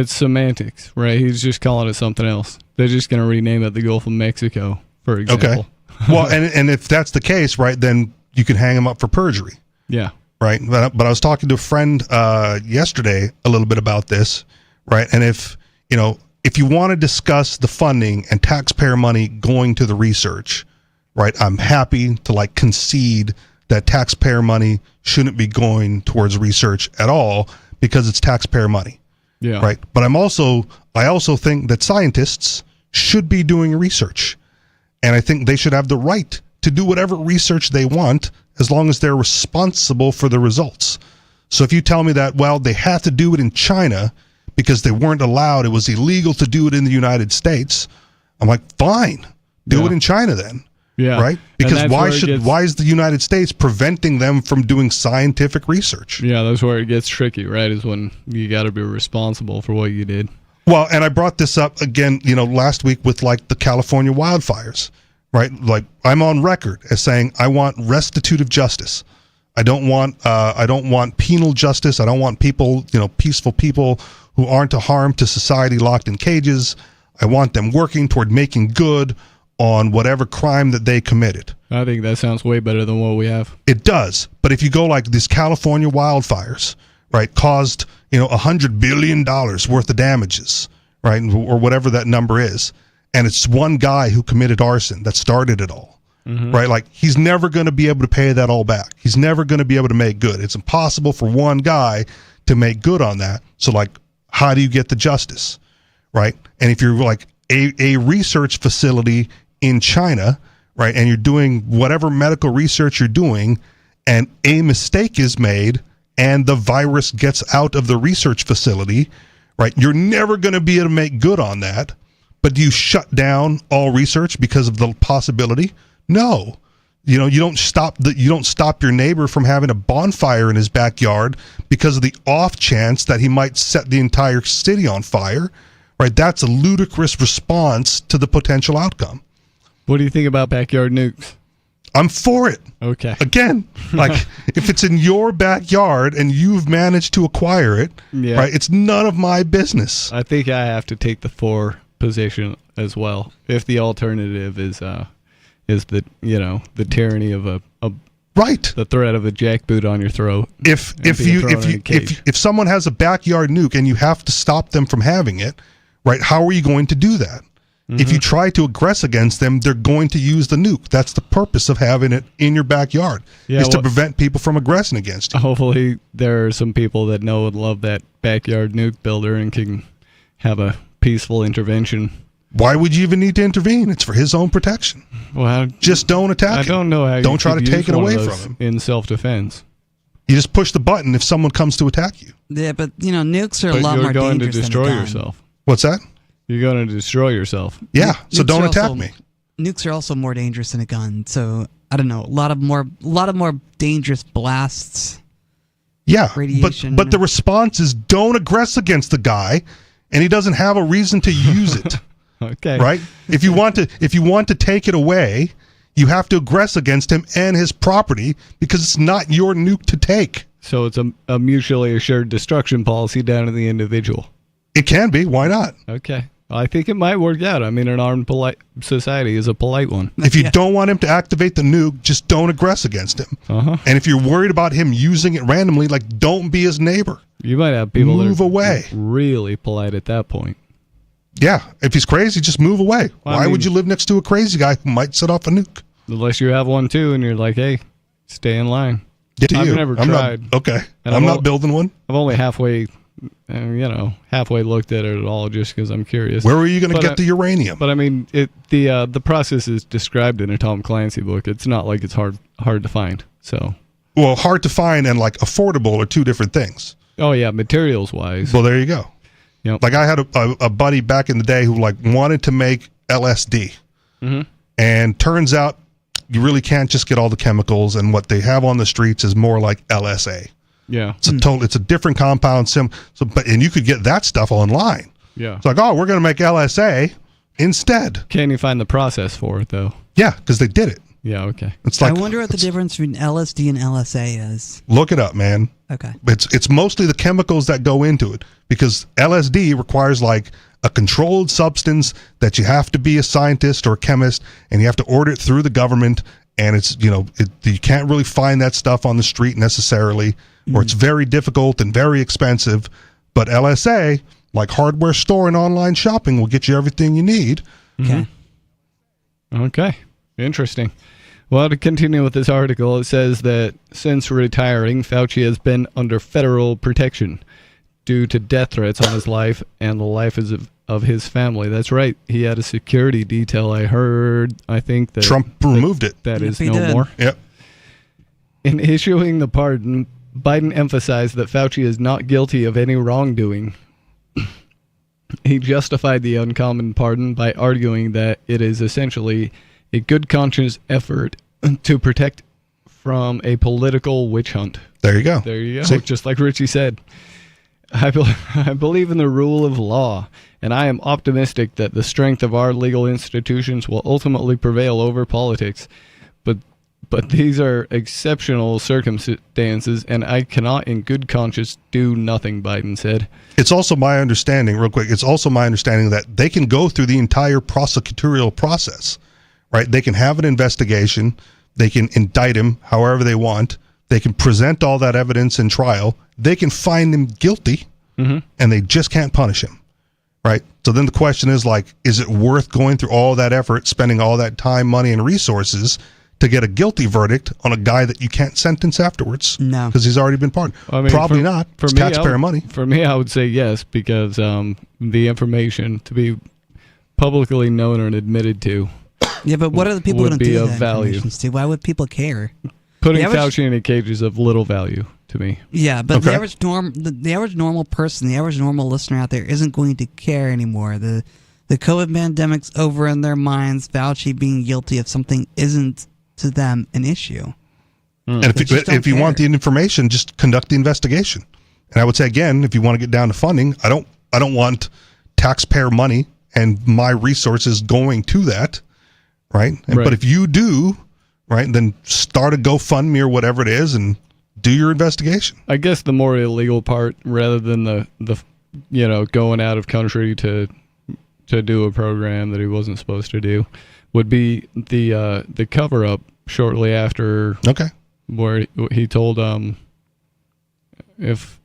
semantics, right? He's just calling it something else. They're just going to rename it the Gulf of Mexico, for example. Okay. Well, and if that's the case, right, then you can hang him up for perjury. Yeah. Right. But I was talking to a friend yesterday a little bit about this, right? And if you want to discuss the funding and taxpayer money going to the research, right, I'm happy to concede that taxpayer money shouldn't be going towards research at all because it's taxpayer money. Yeah. Right. But I also think that scientists should be doing research. And I think they should have the right to do whatever research they want as long as they're responsible for the results. So if you tell me that, well, they have to do it in China because they weren't allowed, it was illegal to do it in the United States, I'm like, fine, do it in China then. Yeah. Right? Because why is the United States preventing them from doing scientific research? Yeah, that's where it gets tricky, right? Is when you got to be responsible for what you did. Well, and I brought this up again, last week with the California wildfires, right? Like, I'm on record as saying I want restitutive justice. I don't want penal justice. I don't want people, peaceful people who aren't a harm to society locked in cages. I want them working toward making good on whatever crime that they committed. I think that sounds way better than what we have. It does. But if you go like these California wildfires, right, caused, $100 billion worth of damages, right, or whatever that number is, and it's one guy who committed arson that started it all, right? Like, he's never going to be able to pay that all back. He's never going to be able to make good. It's impossible for one guy to make good on that. So, how do you get the justice, right? And if you're like a research facility in China, right, and you're doing whatever medical research you're doing, and a mistake is made and the virus gets out of the research facility, right, you're never going to be able to make good on that. But do you shut down all research because of the possibility? No. You don't stop your neighbor from having a bonfire in his backyard because of the off chance that he might set the entire city on fire, right? That's a ludicrous response to the potential outcome. What do you think about backyard nukes? I'm for it. Okay. Again, like if it's in your backyard and you've managed to acquire it, right? It's none of my business. I think I have to take the for position as well. If the alternative is the the tyranny of a right, the threat of a jackboot on your throat. If someone has a backyard nuke and you have to stop them from having it, right? How are you going to do that? If you try to aggress against them, they're going to use the nuke. That's the purpose of having it in your backyard, is to prevent people from aggressing against you. Hopefully there are some people that know and love that backyard nuke builder and can have a peaceful intervention. Why would you even need to intervene? It's for his own protection. Well, just don't attack him. I don't know how don't try to take it away from him. In self-defense. You just push the button if someone comes to attack you. Yeah, but nukes are a lot more dangerous than a gun. You're going to destroy yourself. What's that? You're going to destroy yourself. Yeah, so don't attack me. Nukes are also more dangerous than a gun. So I don't know, a lot of more dangerous blasts. Yeah, radiation. But the response is don't aggress against the guy, and he doesn't have a reason to use it. Okay. Right? If you want to take it away, you have to aggress against him and his property because it's not your nuke to take. So it's a mutually assured destruction policy down to the individual. It can be. Why not? Okay. I think it might work out. I mean, an armed polite society is a polite one. If you don't want him to activate the nuke, just don't aggress against him. And if you're worried about him using it randomly, like, don't be his neighbor. You might have people move away. Really polite at that point. Yeah. If he's crazy, just move away. Why would you live next to a crazy guy who might set off a nuke? Unless you have one too, and you're like, hey, stay in line. I've never tried. I'm not building one. I've only halfway looked at it at all just because I'm curious. Where are you going to get the uranium? But I mean, the process is described in a Tom Clancy book. It's not like it's hard to find. So, well, hard to find and like affordable are two different things. Oh yeah, materials wise. Well, there you go. Yep. Like I had a buddy back in the day who like wanted to make LSD, and turns out you really can't just get all the chemicals, and what they have on the streets is more like LSA. Yeah, it's a different compound and you could get that stuff online. Yeah, it's like, oh, we're going to make LSA instead. Can you find the process for it though? Yeah, because they did it. Yeah, okay. It's like, I wonder what the difference between LSD and LSA is. Look it up, man. Okay. It's mostly the chemicals that go into it, because LSD requires like a controlled substance that you have to be a scientist or a chemist, and you have to order it through the government, and it's you can't really find that stuff on the street necessarily, or it's very difficult and very expensive. But LSA, like hardware store and online shopping, will get you everything you need. Okay. Okay. Interesting. Well, to continue with this article, it says that since retiring, Fauci has been under federal protection due to death threats on his life and the life of his family. That's right. He had a security detail. I think that Trump removed it. That is no more. Yep. In issuing the pardon, Biden emphasized that Fauci is not guilty of any wrongdoing. He justified the uncommon pardon by arguing that it is essentially a good conscience effort to protect from a political witch hunt. There you go. There you go. See? Just like Richie said. I believe in the rule of law, and I am optimistic that the strength of our legal institutions will ultimately prevail over politics. But these are exceptional circumstances, and I cannot in good conscience do nothing, Biden said. It's also my understanding, real quick, that they can go through the entire prosecutorial process, right? They can have an investigation. They can indict him however they want. They can present all that evidence in trial. They can find him guilty, and they just can't punish him, right? So then the question is, like, is it worth going through all that effort, spending all that time, money, and resources to get a guilty verdict on a guy that you can't sentence afterwards? No. Because he's already been pardoned. I mean, Probably not. It's taxpayer money. For me, I would say yes, because the information to be publicly known and admitted to Yeah, but what are the people going to do of that value. information to? Why would people care? Putting Fauci in a cage is of little value to me. Yeah, but the average normal person, the average normal listener out there isn't going to care anymore. The COVID pandemic's over in their minds. Fauci being guilty of something isn't to them an issue. And if you want the information, just conduct the investigation. And I would say again, if you want to get down to funding, I don't want taxpayer money and my resources going to that, right? But if you do, right? Then start a GoFundMe or whatever it is and do your investigation. I guess the more illegal part, rather than the going out of country to do a program that he wasn't supposed to do, would be the cover up shortly after. Okay. Where he told if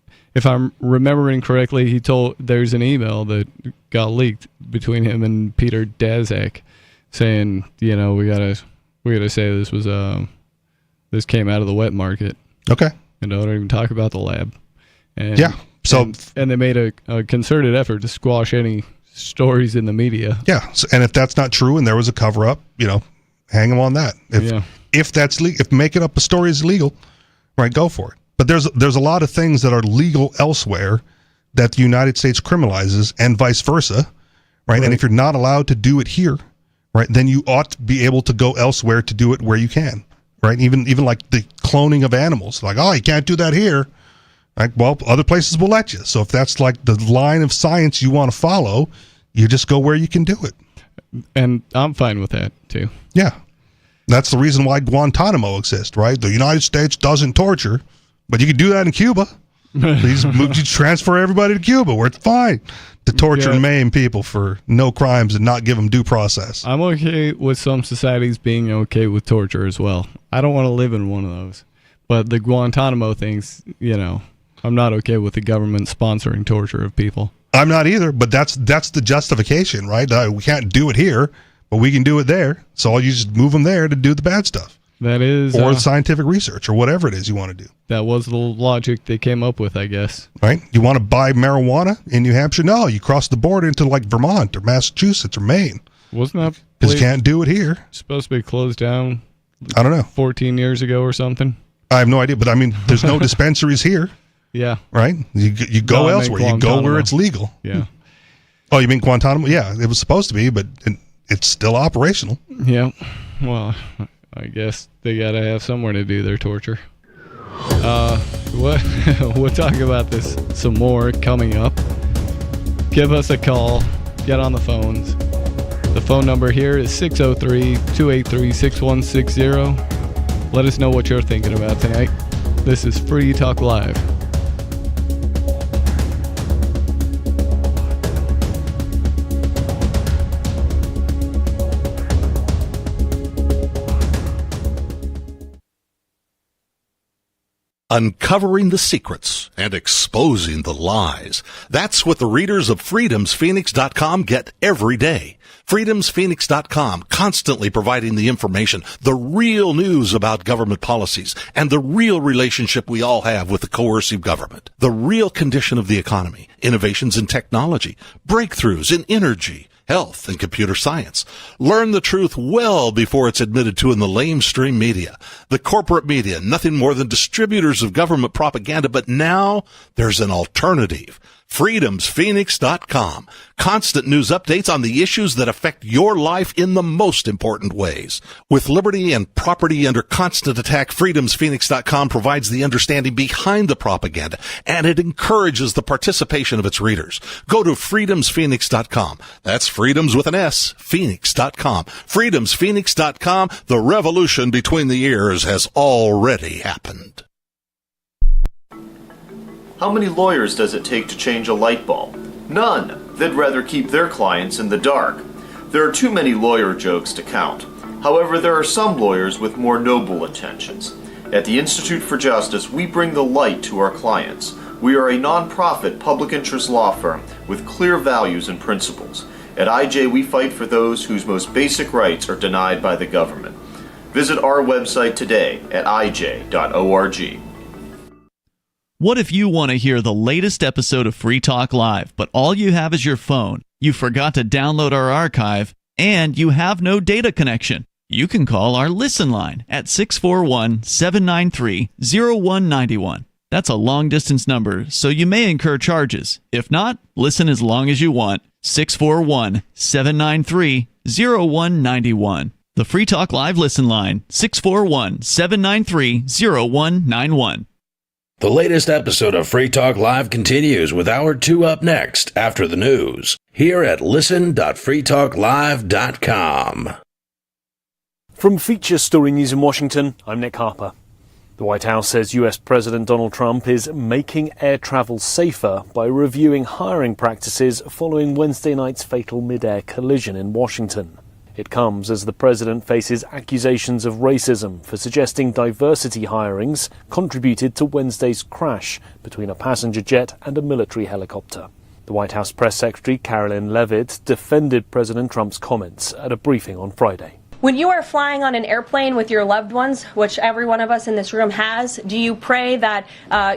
I'm remembering correctly, he told there's an email that got leaked between him and Peter Daszak saying, we gotta say this was this came out of the wet market. Okay. And don't even talk about the lab. And, yeah. So and they made a concerted effort to squash any stories in the media. Yeah. So, and if that's not true and there was a cover up, hang him on that. If that's if making up a story is legal, right, go for it. But there's a lot of things that are legal elsewhere that the United States criminalizes and vice versa, right? And if you're not allowed to do it here, right, then you ought to be able to go elsewhere to do it where you can, right? Even like the cloning of animals, like, oh, you can't do that here. Like, well, other places will let you. So if that's like the line of science you want to follow, you just go where you can do it. And I'm fine with that too. Yeah. That's the reason why Guantanamo exists, right? The United States doesn't torture, but you can do that in Cuba. You transfer everybody to Cuba where it's fine to torture and maim people for no crimes and not give them due process. I'm okay with some societies being okay with torture as well. I don't want to live in one of those. But the Guantanamo things, I'm not okay with the government sponsoring torture of people. I'm not either, but that's the justification, right? We can't do it here, but we can do it there. So you just move them there to do the bad stuff. That is... Or scientific research or whatever it is you want to do. That was the logic they came up with, I guess. Right? You want to buy marijuana in New Hampshire? No, you cross the border into like Vermont or Massachusetts or Maine. Wasn't that... Because you can't do it here. Supposed to be closed down... I don't know. 14 years ago or something? I have no idea, but I mean, there's no dispensaries here. Yeah. Right? You go elsewhere. You go where it's legal. Yeah. Oh, you mean Guantanamo? Yeah, it was supposed to be, but it's still operational. Yeah. Well... I guess they gotta have somewhere to do their torture. We'll talk about this some more coming up. Give us a call. Get on the phones. The phone number here is 603-283-6160. Let us know what you're thinking about tonight. This is Free Talk Live. Uncovering the secrets and exposing the lies. That's what the readers of freedomsphoenix.com get every day. freedomsphoenix.com, constantly providing the information, the real news about government policies, and the real relationship we all have with the coercive government. The real condition of the economy, innovations in technology, breakthroughs in energy, health, and computer science. Learn the truth well before it's admitted to in the lamestream media. The corporate media, nothing more than distributors of government propaganda, but now there's an alternative. freedomsphoenix.com. Constant news updates on the issues that affect your life in the most important ways. With liberty and property under constant attack, freedomsphoenix.com provides the understanding behind the propaganda, and it encourages the participation of its readers. Go to freedomsphoenix.com. That's freedoms with an S, phoenix.com. freedomsphoenix.com. The revolution between the ears has already happened. How many lawyers does it take to change a light bulb? None. They'd rather keep their clients in the dark. There are too many lawyer jokes to count. However, there are some lawyers with more noble intentions. At the Institute for Justice, we bring the light to our clients. We are a non-profit public interest law firm with clear values and principles. At IJ, we fight for those whose most basic rights are denied by the government. Visit our website today at ij.org. What if you want to hear the latest episode of Free Talk Live, but all you have is your phone, you forgot to download our archive, and you have no data connection? You can call our Listen line at 641-793-0191. That's a long-distance number, so you may incur charges. If not, listen as long as you want. 641-793-0191. The Free Talk Live Listen line, 641-793-0191. The latest episode of Free Talk Live continues with Hour 2 up next after the news here at listen.freetalklive.com. From Feature Story News in Washington, I'm Nick Harper. The White House says US President Donald Trump is making air travel safer by reviewing hiring practices following Wednesday night's fatal mid-air collision in Washington. It comes as the president faces accusations of racism for suggesting diversity hirings contributed to Wednesday's crash between a passenger jet and a military helicopter. The White House press secretary Karoline Leavitt defended President Trump's comments at a briefing on Friday. When you are flying on an airplane with your loved ones, which every one of us in this room has, do you pray that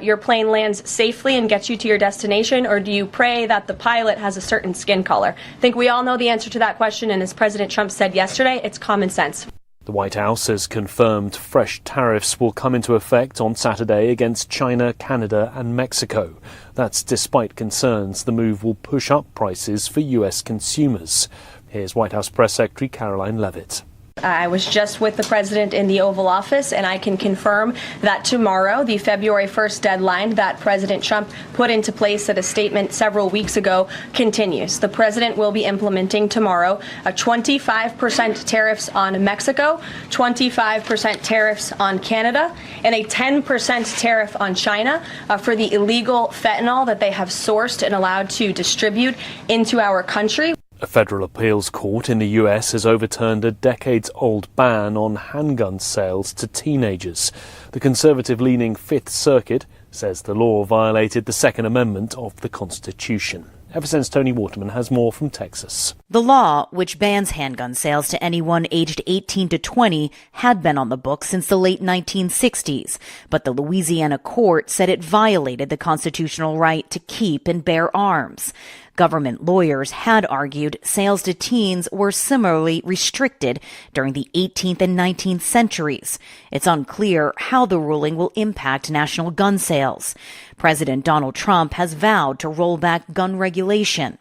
your plane lands safely and gets you to your destination, or do you pray that the pilot has a certain skin color? I think we all know the answer to that question, and as President Trump said yesterday, it's common sense. The White House has confirmed fresh tariffs will come into effect on Saturday against China, Canada and Mexico. That's despite concerns the move will push up prices for US consumers. Here's White House Press Secretary Karoline Leavitt. I was just with the president in the Oval Office, and I can confirm that tomorrow, the February 1st deadline that President Trump put into place at a statement several weeks ago continues. The president will be implementing tomorrow a 25% tariffs on Mexico, 25% tariffs on Canada, and a 10% tariff on China for the illegal fentanyl that they have sourced and allowed to distribute into our country. A federal appeals court in the US has overturned a decades-old ban on handgun sales to teenagers. The conservative-leaning Fifth Circuit says the law violated the Second Amendment of the Constitution. FSN's Tony Waterman has more from Texas. The law, which bans handgun sales to anyone aged 18 to 20, had been on the books since the late 1960s, but the Louisiana court said it violated the constitutional right to keep and bear arms. Government lawyers had argued sales to teens were similarly restricted during the 18th and 19th centuries. It's unclear how the ruling will impact national gun sales. President Donald Trump has vowed to roll back gun regulation.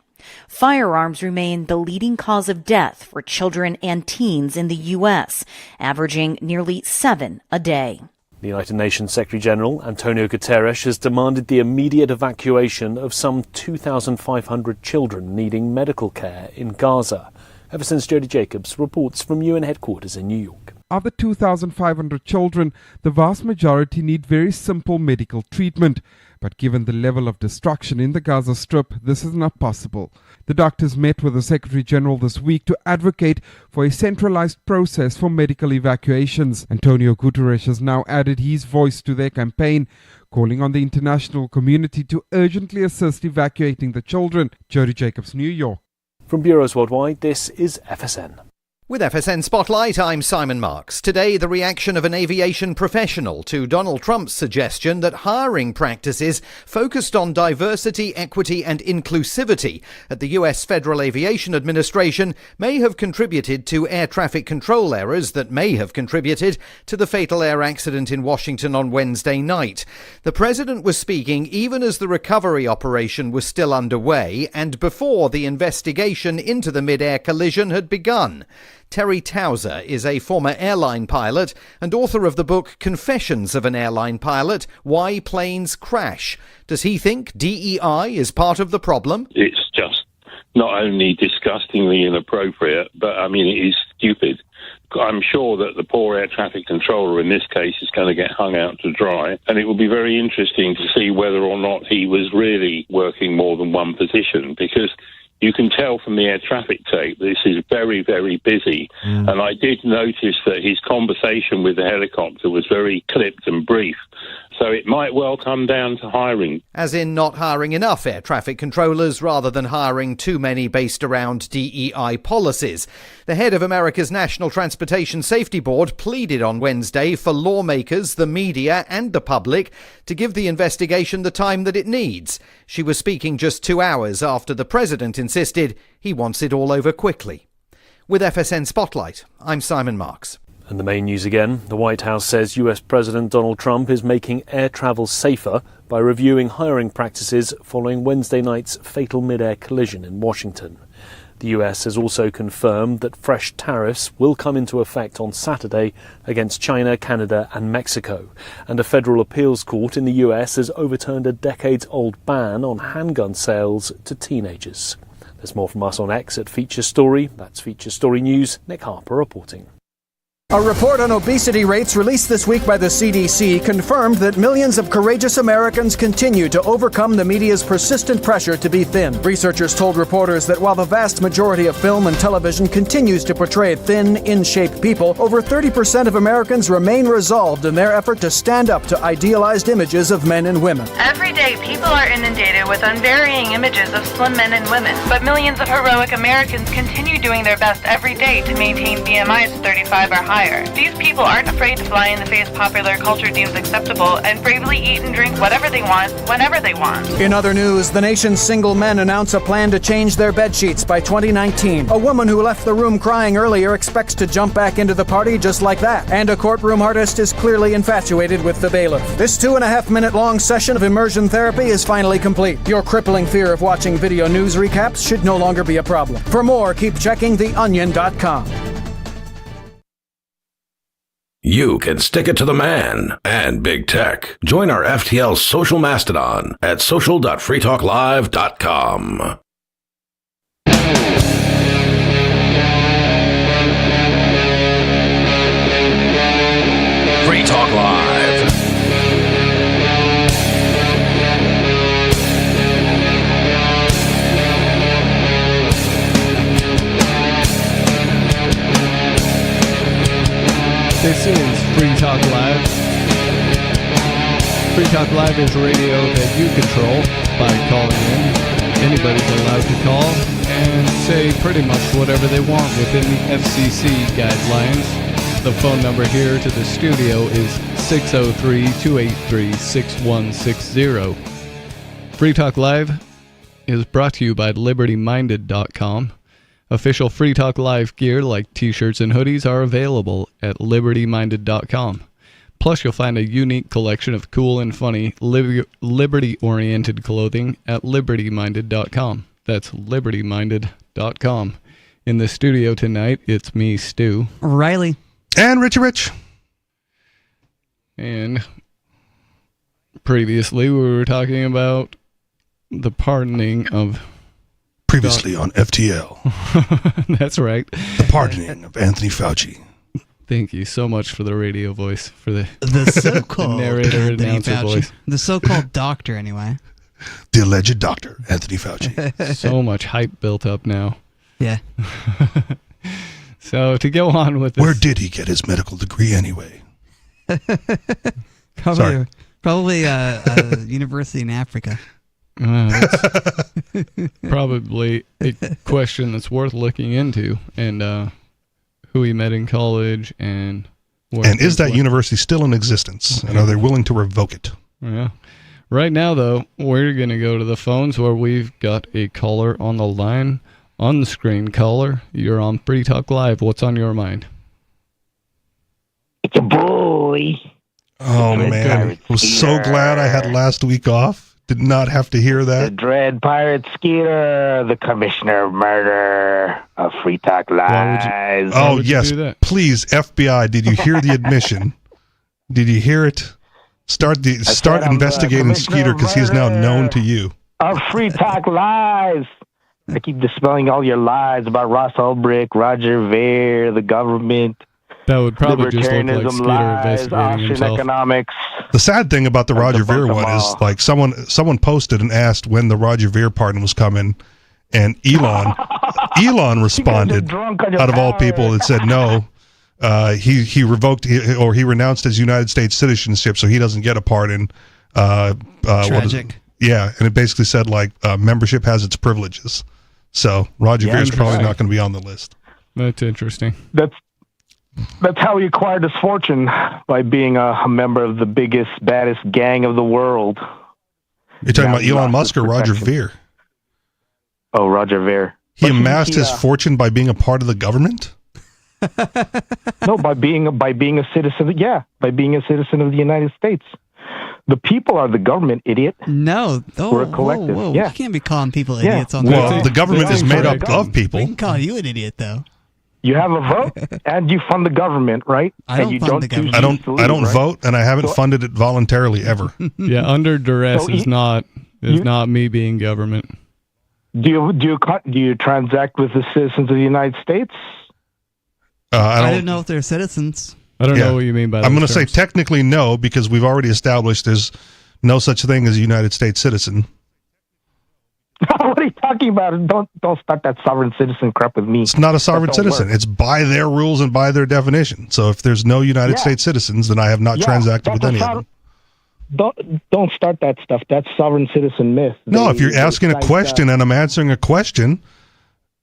Firearms remain the leading cause of death for children and teens in the U.S., averaging nearly 7 a day. The United Nations Secretary-General, Antonio Guterres, has demanded the immediate evacuation of some 2,500 children needing medical care in Gaza. Ever since Jody Jacobs reports from UN headquarters in New York. Of the 2,500 children, the vast majority need very simple medical treatment. But given the level of destruction in the Gaza Strip, this is not possible. The doctors met with the Secretary General this week to advocate for a centralized process for medical evacuations. Antonio Guterres has now added his voice to their campaign, calling on the international community to urgently assist evacuating the children. Jody Jacobs, New York. From bureaus worldwide, this is FSN. With FSN Spotlight, I'm Simon Marks. Today, the reaction of an aviation professional to Donald Trump's suggestion that hiring practices focused on diversity, equity and inclusivity at the U.S. Federal Aviation Administration may have contributed to air traffic control errors that may have contributed to the fatal air accident in Washington on Wednesday night. The president was speaking even as the recovery operation was still underway and before the investigation into the mid-air collision had begun. Terry Towser is a former airline pilot and author of the book Confessions of an Airline Pilot, Why Planes Crash. Does he think DEI is part of the problem? It's just not only disgustingly inappropriate, but I mean, it is stupid. I'm sure that the poor air traffic controller in this case is going to get hung out to dry, and it will be very interesting to see whether or not he was really working more than one position, because you can tell from the air traffic tape this is very, very busy. And I did notice that his conversation with the helicopter was very clipped and brief. So it might well come down to hiring. As in not hiring enough air traffic controllers rather than hiring too many based around DEI policies. The head of America's National Transportation Safety Board pleaded on Wednesday for lawmakers, the media and the public to give the investigation the time that it needs. She was speaking just 2 hours after the president insisted he wants it all over quickly. With FSN Spotlight, I'm Simon Marks. And the main news again, the White House says US President Donald Trump is making air travel safer by reviewing hiring practices following Wednesday night's fatal mid-air collision in Washington. The US has also confirmed that fresh tariffs will come into effect on Saturday against China, Canada and Mexico. And a federal appeals court in the US has overturned a decades-old ban on handgun sales to teenagers. There's more from us on X at Feature Story. That's Feature Story News. Nick Harper reporting. A report on obesity rates released this week by the CDC confirmed that millions of courageous Americans continue to overcome the media's persistent pressure to be thin. Researchers told reporters that while the vast majority of film and television continues to portray thin, in-shape people, over 30% of Americans remain resolved in their effort to stand up to idealized images of men and women. Every day, people are inundated with unvarying images of slim men and women, but millions of heroic Americans continue doing their best every day to maintain BMIs of 35 or higher. These people aren't afraid to fly in the face popular culture deems acceptable and bravely eat and drink whatever they want, whenever they want. In other news, the nation's single men announce a plan to change their bed sheets by 2019. A woman who left the room crying earlier expects to jump back into the party just like that. And a courtroom artist is clearly infatuated with the bailiff. This 2.5-minute long session of immersion therapy is finally complete. Your crippling fear of watching video news recaps should no longer be a problem. For more, keep checking theonion.com. You can stick it to the man and big tech. Join our FTL social mastodon at social.freetalklive.com. Free Talk Live. This is Free Talk Live. Free Talk Live is radio that you control by calling in. Anybody's allowed to call and say pretty much whatever they want within the FCC guidelines. The phone number here to the studio is 603-283-6160. Free Talk Live is brought to you by LibertyMinded.com. Official Free Talk Live gear like t-shirts and hoodies are available at LibertyMinded.com. Plus, you'll find a unique collection of cool and funny liberty-oriented clothing at LibertyMinded.com. That's LibertyMinded.com. In the studio tonight, it's me, Stu. Riley. And Richie Rich. And previously, we were talking about the pardoning of... Previously on FTL. That's right. The pardoning of Anthony Fauci. Thank you so much for the radio voice, for the so-called narrator Anthony announcer Fauci. voice. The so-called doctor, anyway. The alleged doctor, Anthony Fauci. So much hype built up now. Yeah. So to go on with this, where did he get his medical degree anyway? Probably a university in Africa. Probably a question that's worth looking into, and who he met in college, and is that university still in existence, and are they willing to revoke it? Yeah. Right now, though, we're going to go to the phones where we've got a caller on the line. On the screen, caller, you're on Free Talk Live. What's on your mind? It's a boy. Oh, man. I was so glad I had last week off. Did not have to hear that. The Dread Pirate Skeeter, the Commissioner of Murder of Free Talk Live. Oh, yes. Please, FBI, did you hear the admission? Did you hear it? Start investigating Skeeter because he's now known to you. Of Free Talk Live. I keep dispelling all your lies about Ross Ulbricht, Roger Ver, the government. That would probably just look like Skeeter investigating himself. Economics. The sad thing about the Roger Ver one is, like, someone posted and asked when the Roger Ver pardon was coming, and Elon responded out of all people and said no. He revoked or he renounced his United States citizenship, so he doesn't get a pardon. Tragic. And it basically said like membership has its privileges. So Roger Ver is probably not going to be on the list. That's interesting. That's how he acquired his fortune, by being a member of the biggest, baddest gang of the world. You're talking about Elon Musk or Roger Ver? Oh, Roger Ver. He amassed his fortune by being a part of the government? No, by being a citizen. Yeah, by being a citizen of the United States. The people are the government, idiot. No, we're a collective. Whoa. Yeah. You can't be calling people idiots on Well, the government is made up of people. We can call you an idiot, though. You have a vote, and you fund the government, right? I don't fund the government. I don't vote, and I haven't funded it voluntarily ever. Yeah, under duress is not me being government. Do you transact with the citizens of the United States? I don't know if they're citizens. I don't know what you mean by that. I'm going to say technically no, because we've already established there's no such thing as a United States citizen. What are you talking about? Don't start that sovereign citizen crap with me. It's not a sovereign citizen. It's by their rules and by their definition. So if there's no United States citizens, then I have not transacted with any of them. Don't start that stuff. That's sovereign citizen myth. No, if you're asking a question and I'm answering a question,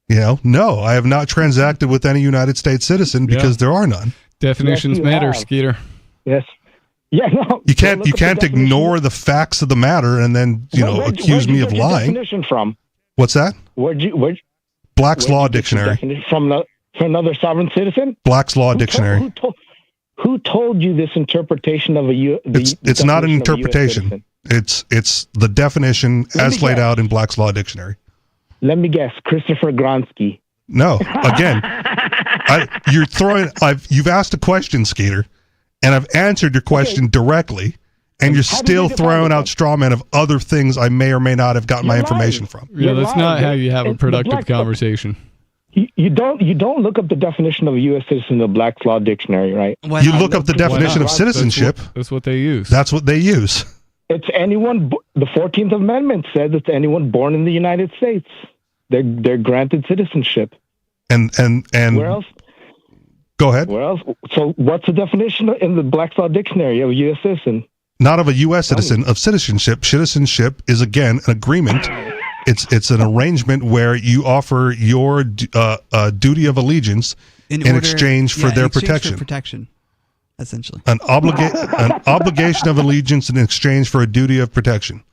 no, I have not transacted with any United States citizen because there are none. Definitions matter, Skeeter. Yes. Yeah, no. You can't ignore the facts of the matter and then accuse me of lying. Definition from? What's that? Black's Law Dictionary. From another sovereign citizen? Black's Law Dictionary. Who told you this interpretation of It's not an interpretation. It's the definition as laid out in Black's Law Dictionary. Let me guess. Christopher Gronsky. No. Again, you've asked a question, Skeeter, and I've answered your question directly, and you're still throwing out straw men of other things I may or may not have gotten my information from. Yeah, that's not how you have a productive conversation. You don't look up the definition of a U.S. citizen in the Black's Law Dictionary, right? You look up the definition of citizenship. That's what they use. That's what they use. It's anyone. The 14th Amendment says it's anyone born in the United States. They're granted citizenship. And where else? Go ahead. Where else? So what's the definition in the Black's Law Dictionary of a U.S. citizen? Not of a U.S. citizen, of citizenship. Citizenship is, again, an agreement. It's an arrangement where you offer your duty of allegiance in exchange for their protection. Protection, essentially. An obligation of allegiance in exchange for a duty of protection.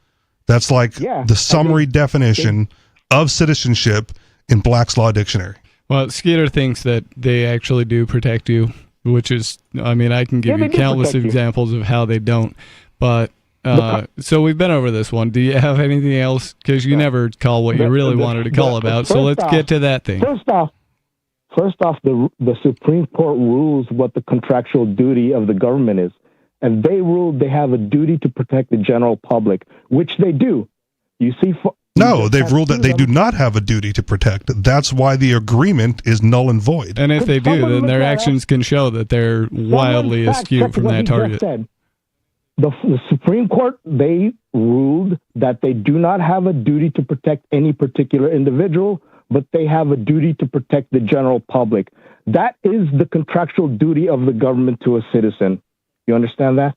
That's like the summary definition of citizenship in Black's Law Dictionary. Well, Skeeter thinks that they actually do protect you, which is, I can give you countless examples of how they don't. But so we've been over this one. Do you have anything else? Because you never call what you really wanted to call about. So let's get to that thing. First off, the Supreme Court rules what the contractual duty of the government is. And they ruled they have a duty to protect the general public, which they do. You see... No, they've ruled that they do not have a duty to protect. That's why the agreement is null and void. And if they do, then their actions can show that they're wildly askew from that target. The Supreme Court, they ruled that they do not have a duty to protect any particular individual, but they have a duty to protect the general public. That is the contractual duty of the government to a citizen. You understand that?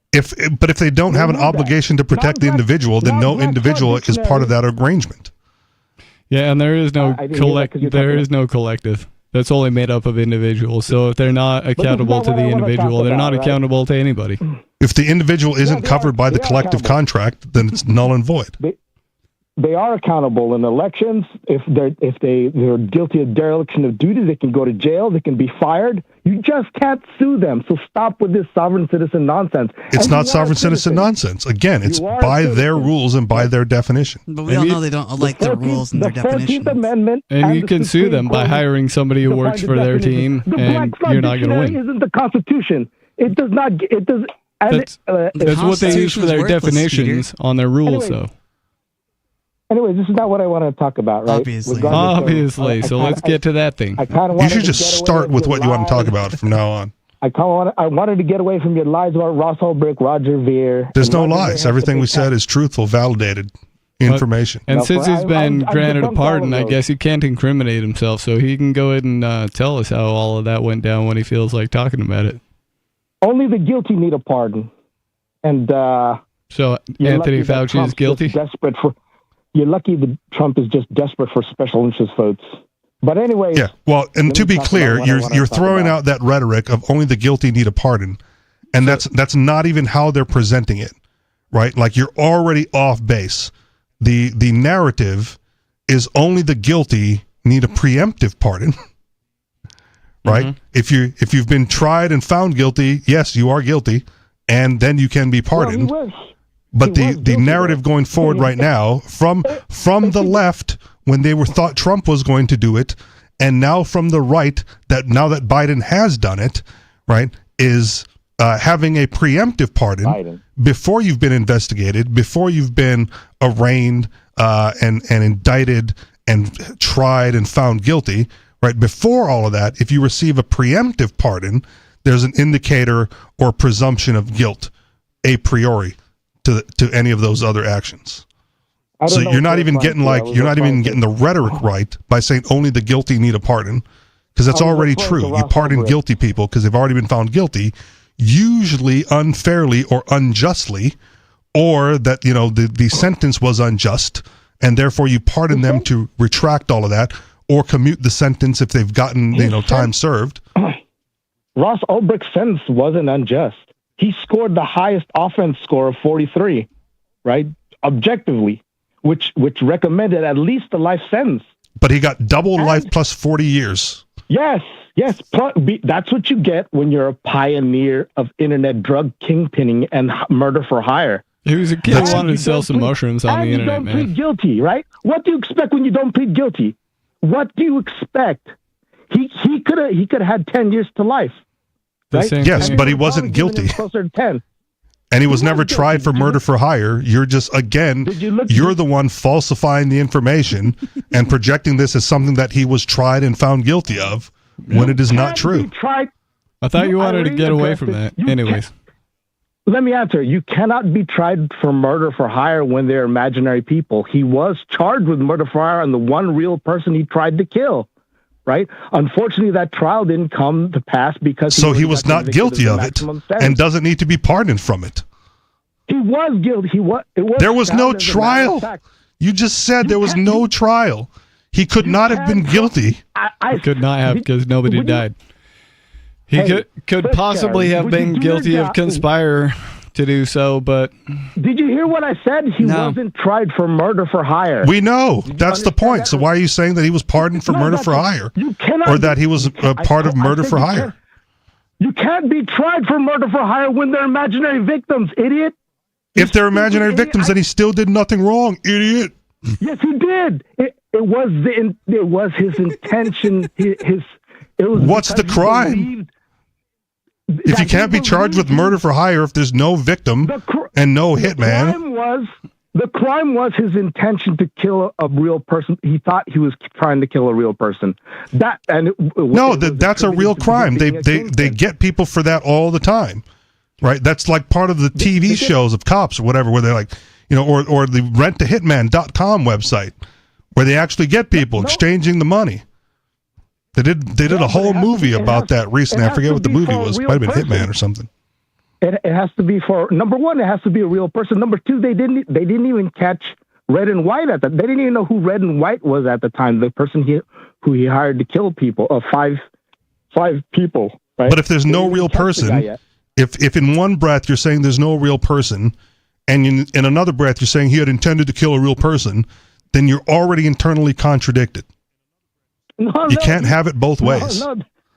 But if they don't have an obligation to protect the individual, then no individual is part of that arrangement. Yeah, and there is no collective. That's only made up of individuals. So if they're not accountable to the individual, they're not accountable to anybody. If the individual isn't covered by the collective contract, then it's null and void. They are accountable in elections. If they're guilty of dereliction of duty, they can go to jail. They can be fired. You just can't sue them. So stop with this sovereign citizen nonsense. It's not sovereign citizen nonsense. Again, it's by their rules and by their definition. But we all know they don't like their rules and their definitions. 14th Amendment and you can sue them by hiring somebody who works for their team, and you're not going to win. Isn't the Constitution? It does not. It does. That's what they use for their definitions on their rules, though. Anyway, this is not what I want to talk about, right? Obviously. So let's get to that thing. You should just start with what you want to talk about from now on. I wanted to get away from your lies about Ross Ulbricht, Roger Ver. There's no lies. Everything we said is truthful, validated information. And since he's been granted a pardon, I guess he can't incriminate himself, so he can go ahead and tell us how all of that went down when he feels like talking about it. Only the guilty need a pardon. And so Anthony Fauci is guilty? You're lucky that Trump is just desperate for special interest votes. But anyway, yeah. Well, and to be clear, you're throwing out that rhetoric of only the guilty need a pardon, and that's not even how they're presenting it, right? Like you're already off base. The narrative is only the guilty need a preemptive pardon, right? Mm-hmm. If you've been tried and found guilty, yes, you are guilty, and then you can be pardoned. But the narrative going forward right now from the left when they thought Trump was going to do it, and now from the right that now that Biden has done it, right, is having a preemptive pardon before you've been investigated, before you've been arraigned and indicted and tried and found guilty, right? Before all of that, if you receive a preemptive pardon, there's an indicator or presumption of guilt a priori to any of those other actions. So you're not even getting the rhetoric right by saying only the guilty need a pardon, because that's already true. You pardon guilty people because they've already been found guilty, usually unfairly or unjustly, or that, you know, the sentence was unjust, and therefore you pardon them to retract all of that or commute the sentence if they've gotten, you know, time served. Ross Ulbricht's sentence wasn't unjust. He scored the highest offense score of 43, right? Objectively, which recommended at least a life sentence. But he got double life plus 40 years. Yes. That's what you get when you're a pioneer of internet drug kingpinning and murder for hire. He was a kid who wanted to sell some mushrooms on the internet, man. You don't plead guilty, right? What do you expect when you don't plead guilty? What do you expect? He could have had 10 years to life. Right? Yes, but he wasn't guilty. Closer to 10. And he was never tried for murder for hire. You're just, again, you're the one falsifying the information and projecting this as something that he was tried and found guilty of when it is not true. I thought you wanted to get away from that. Anyways. Let me answer. You cannot be tried for murder for hire when they're imaginary people. He was charged with murder for hire on the one real person he tried to kill. Right? Unfortunately, that trial didn't come to pass because he was not guilty of it and doesn't need to be pardoned from it. He was guilty. There was no trial. You just said there was no trial. He could not have been guilty. He could not have because nobody died. He could possibly have been guilty of conspire to do so, but... Did you hear what I said? He wasn't tried for murder for hire. We know. That's the point. So why are you saying that he was pardoned for murder for hire? Or that he was a part of murder for hire? You can't be tried for murder for hire when they're imaginary victims, idiot. If they're imaginary victims, then he still did nothing wrong, idiot. Yes, he did. It was his intention. What's the crime? If you can't be charged with murder for hire, if there's no victim and no hitman. The crime was his intention to kill a real person. He thought he was trying to kill a real person. That's a real crime. They get people for that all the time, right? That's like part of the TV shows of cops or whatever, where they're like, you know, or the rentahitman.com website, where they actually get people exchanging the money. They did a whole movie about that recently. I forget what the movie was. It might have been Hitman or something. It has to be for number one. It has to be a real person. Number two, they didn't even catch Red and White at that. They didn't even know who Red and White was at the time. The person who he hired to kill people, five people. Right? But if there's no real person, if in one breath you're saying there's no real person, and in another breath you're saying he had intended to kill a real person, then you're already internally contradicted. You can't have it both ways.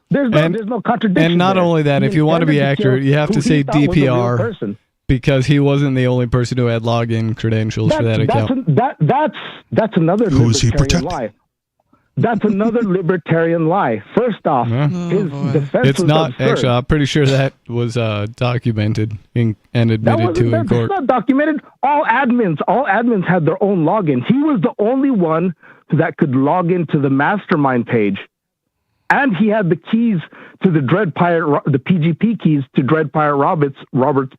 There's no contradiction. And not only that, if you want to be accurate, you have to say DPR because he wasn't the only person who had login credentials for that account. That's another libertarian lie. That's another libertarian lie. First off, his defense it's was not absurd. actually. I'm pretty sure that was documented and admitted to in court. That's not documented. All admins had their own login. He was the only one that could log into the mastermind page, and he had the keys to the the PGP keys to Dread Pirate Robert's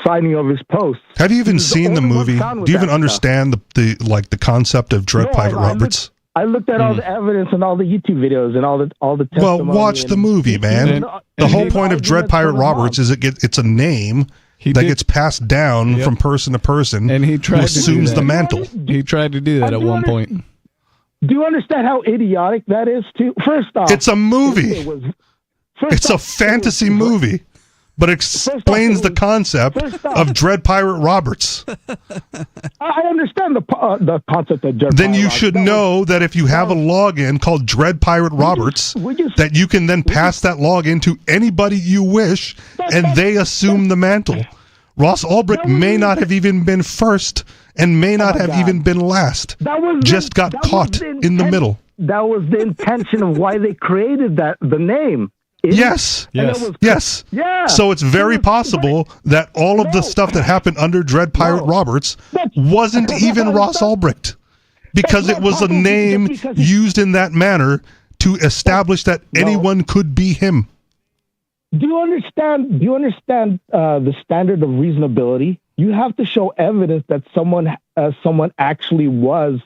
signing of his posts. Have you even seen the movie? Do you even understand the concept of Dread Pirate Roberts? I looked at all the evidence and all the YouTube videos and all the testimony. Well, watch the movie, man. The whole point of Dread Pirate Roberts is it's a name that gets passed down from person to person, and he who assumes the mantle. He tried to do that at one point. Do you understand how idiotic that is? Too. First off, it's a movie. It's a fantasy movie, but explains the concept of Dread Pirate Roberts. I understand the concept of Dread. Then you should know that if you have a login called Dread Pirate Roberts, that you can then pass that login to anybody you wish, and they assume the mantle. Ross Ulbricht may not have even been first, and may not have even been last. Just got caught in the middle. That was the intention of why they created the name. Yes. Yeah. So it's very possible that all of the stuff that happened under Dread Pirate Roberts wasn't even Ross Ulbricht. because it was a name used in that manner to establish that anyone could be him. Do you understand the standard of reasonability? You have to show evidence that someone actually was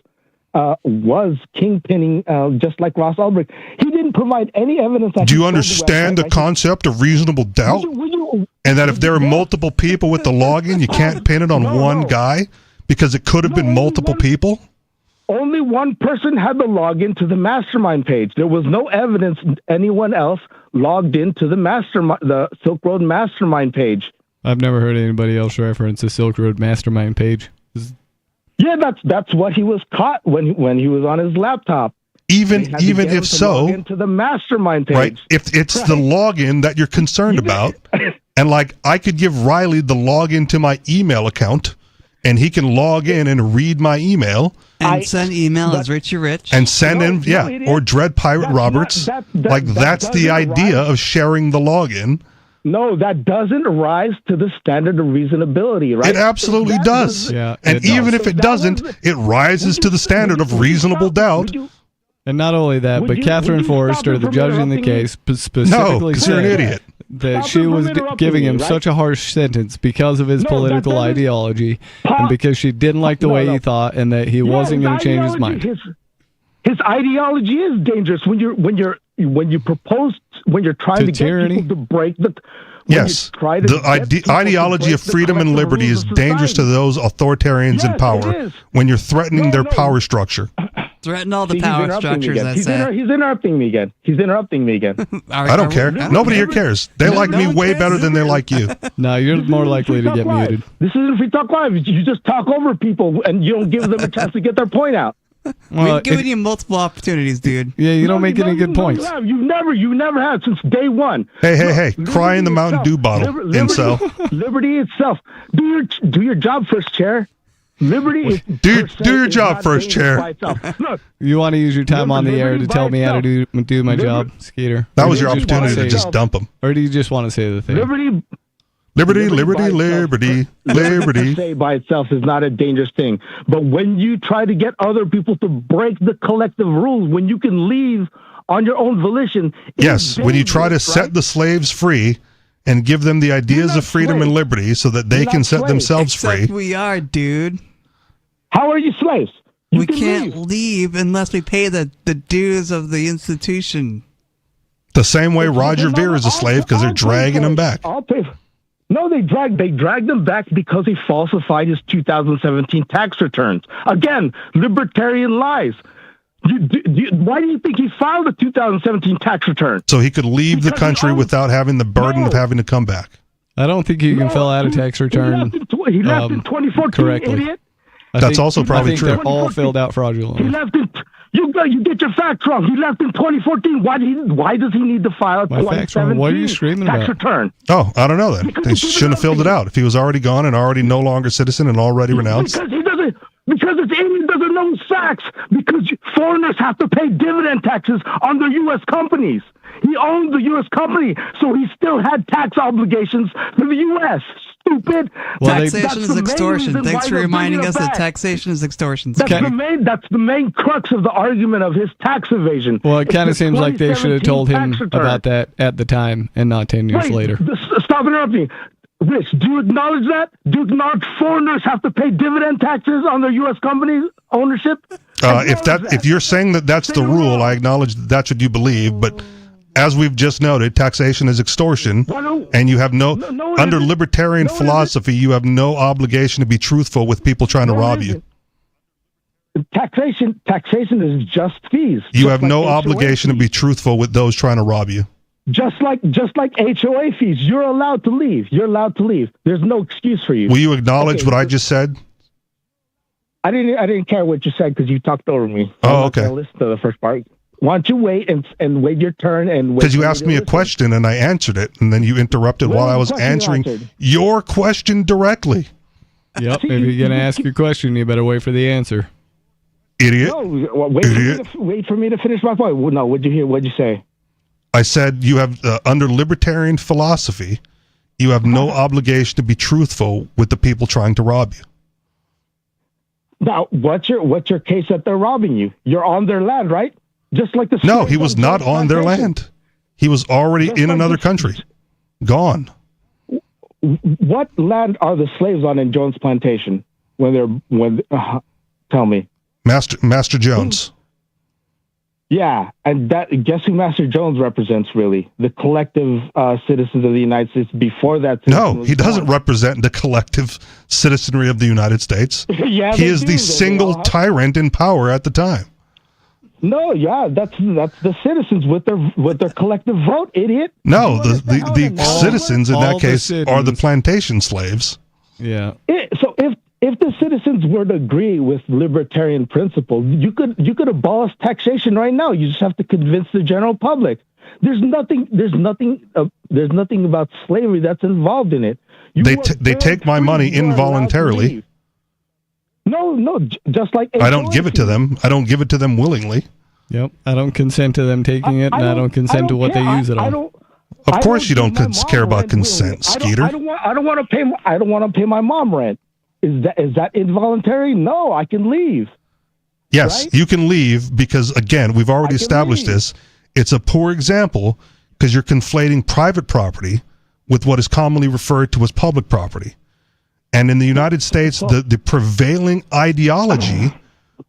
kingpinning, just like Ross Ulbricht. He didn't provide any evidence. Do you understand the concept of reasonable doubt? And that if there are multiple people with the login, you can't pin it on one guy because it could have been multiple people? Only one person had the login to the mastermind page. There was no evidence anyone else logged into the Silk Road mastermind page. I've never heard anybody else reference the Silk Road mastermind page. Yeah, that's what he was caught when he was on his laptop. Even if so, into the mastermind page. Right? If it's the login that you're concerned about, and like I could give Riley the login to my email account, and he can log in and read my email. And send email as Richie Rich. And send or Dread Pirate Roberts. That's the idea of sharing the login. No, that doesn't rise to the standard of reasonability, right? It absolutely does. Yeah, and even if it doesn't, it rises to the standard of reasonable doubt. And not only that, but Catherine Forrester, the judge in the case, specifically said you're an idiot. That she was giving him such a harsh sentence because of his political ideology and because she didn't like the way he thought and that he wasn't going to change his mind. His ideology is dangerous when you're trying to get people to break the. Yes, the ideology of freedom and liberty is dangerous to those authoritarians in power when you're threatening their power structure. Threaten all the power structures. He's interrupting me again. I don't care. Nobody here cares. They like me way better than they like you. No, you're more likely to get muted. This isn't Free Talk Live. You just talk over people and you don't give them a chance to get their point out. We've given you multiple opportunities, dude. Yeah, you don't make any good points. You never have since day one. Hey! Cry in the Mountain Dew bottle, incel. Liberty itself. Do your job first, Chair. Liberty. Do your job first, Chair. You want to use your time on the air to tell me how to do my job, Skeeter? That was your opportunity to just dump them. Or do you just want to say the thing? Liberty Liberty. Say by itself is not a dangerous thing. But when you try to get other people to break the collective rules, when you can leave on your own volition. Yes, when you try to set the slaves free and give them the ideas of freedom and liberty so that they can set themselves free. We are, dude. How are you slaves? We can't leave unless we pay the dues of the institution. The same way Roger Ver is a slave because they're dragging him back. I'll pay. No, they dragged him back because he falsified his 2017 tax returns. Again, libertarian lies. Why do you think he filed a 2017 tax return? So he could leave the country without having the burden of having to come back. I don't think you can fill out a tax return he left in 2014, correctly. idiot. That's also probably true. They're all filled out fraudulently. He left in, you get your facts wrong. He left in 2014. Why does he need to file a 2017 what are you screaming tax about? return? Oh, I don't know then. They shouldn't have filled it out. If he was already gone and already no longer citizen and already renounced. Because it's alien doesn't know facts. Because foreigners have to pay dividend taxes on their U.S. companies. He owned the U.S. company, so he still had tax obligations to the U.S. Stupid. Taxation is extortion. Thanks for reminding us that taxation is extortion. That's the main crux of the argument of his tax evasion. Well, it kind of seems like they should have told him about that at the time and not 10 years later. Stop interrupting. Rich, do you acknowledge that? Do you acknowledge foreigners have to pay dividend taxes on their U.S. company ownership? If you're saying that that's the rule, I acknowledge that that's what you believe, but as we've just noted, taxation is extortion, and you have under libertarian philosophy, you have no obligation to be truthful with people trying to rob you. Taxation is just fees. You have no obligation to be truthful with those trying to rob you. Just like HOA fees, you're allowed to leave. There's no excuse for you. Will you acknowledge what I just said? I didn't care what you said because you talked over me. Oh, okay. Listen to the first part. Why don't you wait and wait your turn and wait? Because you asked me a question and I answered it, and then you interrupted while I was answering your question directly. Yep. If you're gonna ask your question, you better wait for the answer. Idiot. No, wait for me to finish my point. No, what'd you hear? What'd you say? I said you have under libertarian philosophy, you have no obligation to be truthful with the people trying to rob you. Now, what's your case that they're robbing you? You're on their land, right? Just like the No, he was not on their land. He was already in another country. Gone. What land are the slaves on in Jones Plantation? Tell me. Master Jones. Yeah, and guess who Master Jones represents? Really, the collective citizens of the United States. Before that, no, he doesn't represent the collective citizenry of the United States. Yeah, he is the single tyrant in power at the time. No, yeah, that's the citizens with their collective vote, idiot. No, the citizens in that case are the plantation slaves. Yeah. So if the citizens were to agree with libertarian principles, you could abolish taxation right now. You just have to convince the general public. There's nothing about slavery that's involved in it. They take my money involuntarily. No, just like I don't give it to them. I don't give it to them willingly. Yep, I don't consent to them taking it, and I don't consent to what they use it on. Of course, you don't care about consent, Skeeter. I don't want to pay my mom rent. Is that involuntary? No, I can leave. Yes, right? You can leave because, again, we've already established this. It's a poor example because you're conflating private property with what is commonly referred to as public property. And in the United States, the prevailing ideology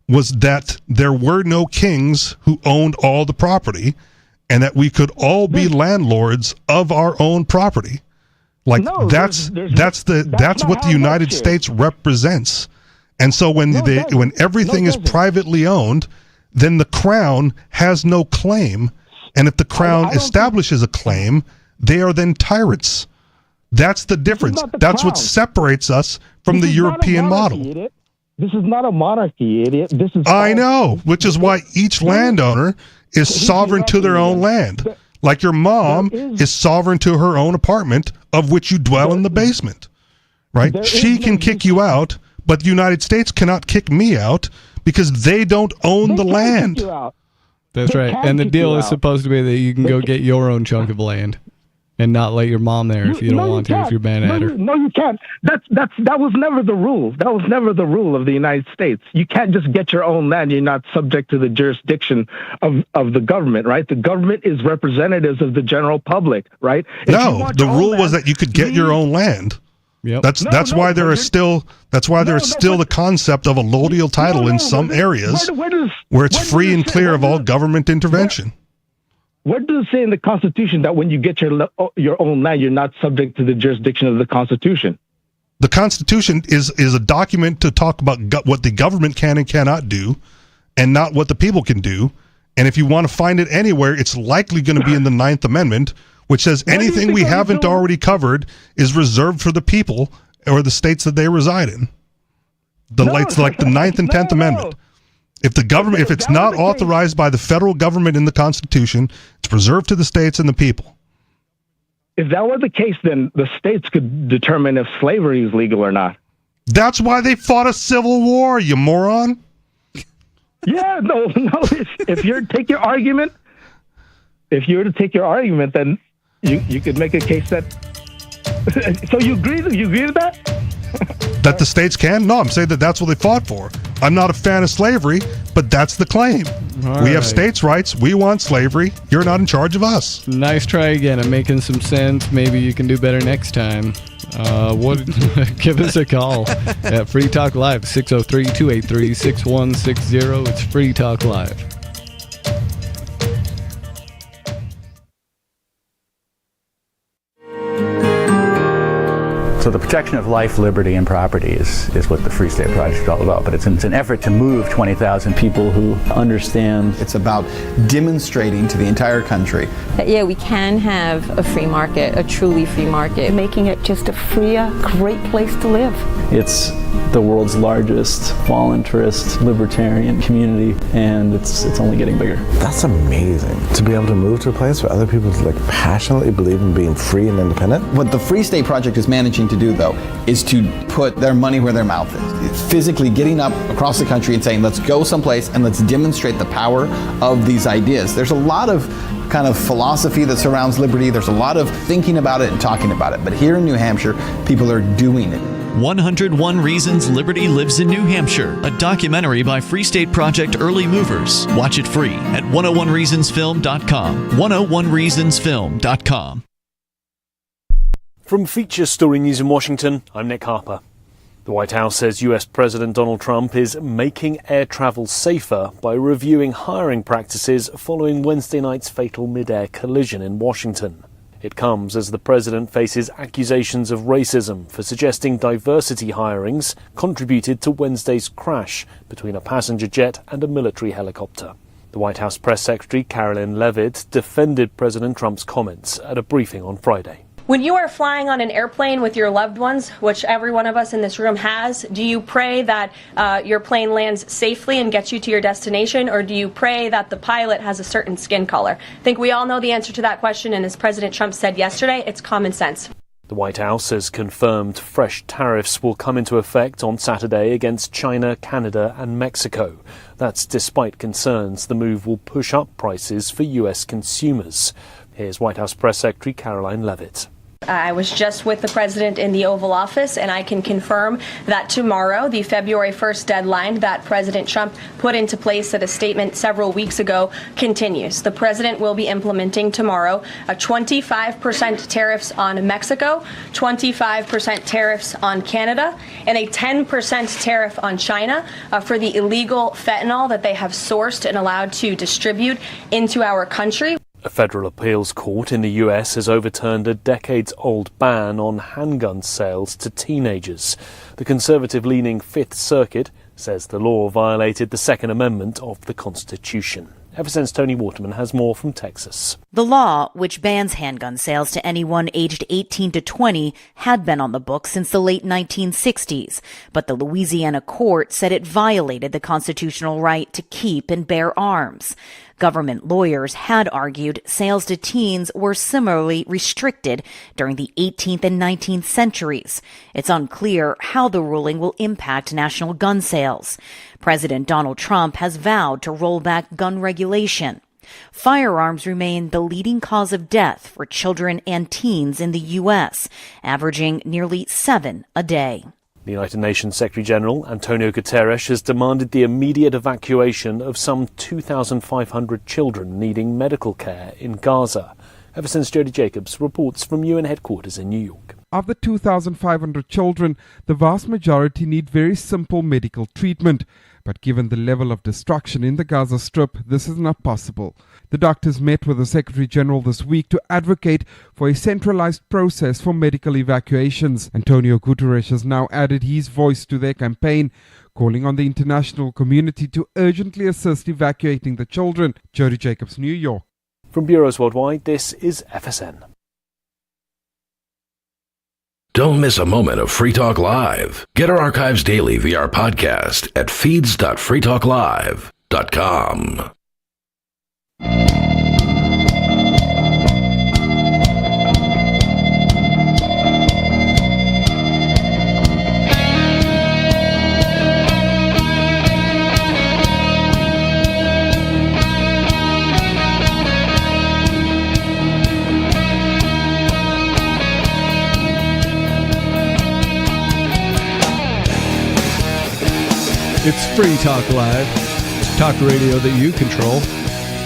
was that there were no kings who owned all the property and that we could all be landlords of our own property. Like that's what the United States represents. And so when everything is privately owned, then the crown has no claim. And if the crown establishes a claim, they are then tyrants. That's the difference. That's what separates us from the European model. Idiot. This is not a monarchy, idiot. I know, which is why each landowner is sovereign to their own land. Like your mom is sovereign to her own apartment, of which you dwell in the basement, right? She can kick you out, but the United States cannot kick me out because they don't own the land. That's right. And the deal is supposed to be that you can go get your own chunk of land and not let your mom there if you don't want to, if you're mad at her. No, you can't. That was never the rule. That was never the rule of the United States. You can't just get your own land. You're not subject to the jurisdiction of the government, right? The government is representatives of the general public, right? No, the rule was that you could get your own land. Yep. That's why there is still the concept of a allodial title in some areas where it's free and clear of all government intervention. Where does it say in the Constitution that when you get your own land, you're not subject to the jurisdiction of the Constitution? The Constitution is a document to talk about what the government can and cannot do, and not what the people can do. And if you want to find it anywhere, it's likely going to be in the 9th Amendment, which says anything we haven't already covered is reserved for the people or the states that they reside in. Like the 9th and 10th Amendment. If it's not authorized by the federal government in the Constitution, it's reserved to the states and the people. If that were the case, then the states could determine if slavery is legal or not. That's why they fought a civil war, you moron. Yeah, no. If you were to take your argument, then you could make a case that. So you agree with that? That the states can? No, I'm saying that's what they fought for. I'm not a fan of slavery, but that's the claim. We have states' rights. We want slavery. You're not in charge of us. Nice try again. I'm making some sense. Maybe you can do better next time. Give us a call at Free Talk Live, 603-283-6160. It's Free Talk Live. So the protection of life, liberty, and property is what the Free State Project is all about. But it's an effort to move 20,000 people who understand. It's about demonstrating to the entire country. Yeah, we can have a free market, a truly free market. Making it just a freer, great place to live. It's the world's largest voluntarist libertarian community, and it's only getting bigger. That's amazing, to be able to move to a place where other people passionately believe in being free and independent. What the Free State Project is managing to do, though, is to put their money where their mouth is. It's physically getting up across the country and saying, let's go someplace and let's demonstrate the power of these ideas. There's a lot of kind of philosophy that surrounds liberty. There's a lot of thinking about it and talking about it. But here in New Hampshire, people are doing it. 101 Reasons Liberty Lives in New Hampshire, a documentary by Free State Project Early Movers. Watch it free at 101reasonsfilm.com. 101reasonsfilm.com. From Feature Story News in Washington, I'm Nick Harper. The White House says US President Donald Trump is making air travel safer by reviewing hiring practices following Wednesday night's fatal mid-air collision in Washington. It comes as the president faces accusations of racism for suggesting diversity hirings contributed to Wednesday's crash between a passenger jet and a military helicopter. The White House press secretary Karoline Leavitt defended President Trump's comments at a briefing on Friday. When you are flying on an airplane with your loved ones, which every one of us in this room has, do you pray that your plane lands safely and gets you to your destination, or do you pray that the pilot has a certain skin color? I think we all know the answer to that question, and as President Trump said yesterday, it's common sense. The White House has confirmed fresh tariffs will come into effect on Saturday against China, Canada and Mexico. That's despite concerns the move will push up prices for US consumers. Here's White House Press Secretary Karoline Leavitt. I was just with the president in the Oval Office, and I can confirm that tomorrow, the February 1st deadline that President Trump put into place at a statement several weeks ago continues. The president will be implementing tomorrow a 25% tariffs on Mexico, 25% tariffs on Canada, and a 10% tariff on China for the illegal fentanyl that they have sourced and allowed to distribute into our country. A federal appeals court in the US has overturned a decades-old ban on handgun sales to teenagers. The conservative-leaning Fifth Circuit says the law violated the Second Amendment of the Constitution. FSN's Tony Waterman has more from Texas. The law, which bans handgun sales to anyone aged 18 to 20, had been on the books since the late 1960s, but the Louisiana court said it violated the constitutional right to keep and bear arms. Government lawyers had argued sales to teens were similarly restricted during the 18th and 19th centuries. It's unclear how the ruling will impact national gun sales. President Donald Trump has vowed to roll back gun regulation. Firearms remain the leading cause of death for children and teens in the U.S., averaging nearly 7 a day. The United Nations Secretary-General Antonio Guterres has demanded the immediate evacuation of some 2,500 children needing medical care in Gaza. Ever since Jody Jacobs reports from UN headquarters in New York. Of the 2,500 children, the vast majority need very simple medical treatment. But given the level of destruction in the Gaza Strip, this is not possible. The doctors met with the Secretary General this week to advocate for a centralized process for medical evacuations. Antonio Guterres has now added his voice to their campaign, calling on the international community to urgently assist evacuating the children. Jody Jacobs, New York. From Bureaus Worldwide, this is FSN. Don't miss a moment of Free Talk Live. Get our archives daily via our podcast at feeds.freetalklive.com. It's Free Talk Live. Talk radio that you control.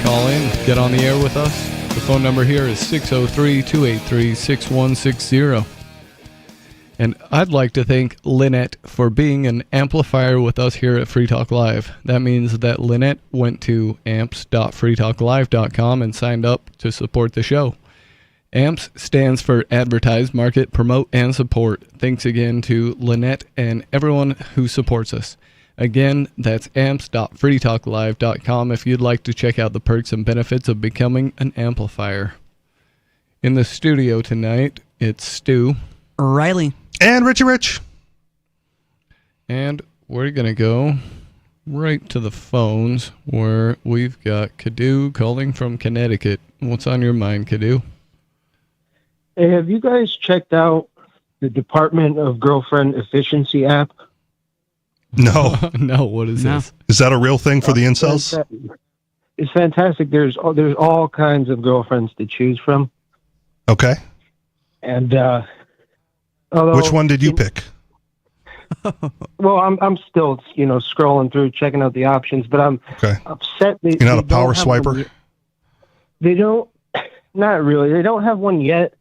Call in, get on the air with us. The phone number here is 603-283-6160. And I'd like to thank Lynette for being an amplifier with us here at Free Talk Live. That means that Lynette went to amps.freetalklive.com and signed up to support the show. AMPS stands for Advertise, Market, Promote, and Support. Thanks again to Lynette and everyone who supports us. Again, that's amps.freetalklive.com if you'd like to check out the perks and benefits of becoming an amplifier. In the studio tonight, it's Stu, Riley, and Richie Rich. And we're going to go right to the phones where we've got Kadu calling from Connecticut. What's on your mind, Kadu? Hey, have you guys checked out the Department of Girlfriend Efficiency app? No. No, what is this? Is that a real thing for the incels? It's fantastic. There's all kinds of girlfriends to choose from. Okay. And which one did you pick? Well, I'm still, scrolling through, checking out the options, but I'm upset. You're not a power swiper? They don't, not really. They don't have one yet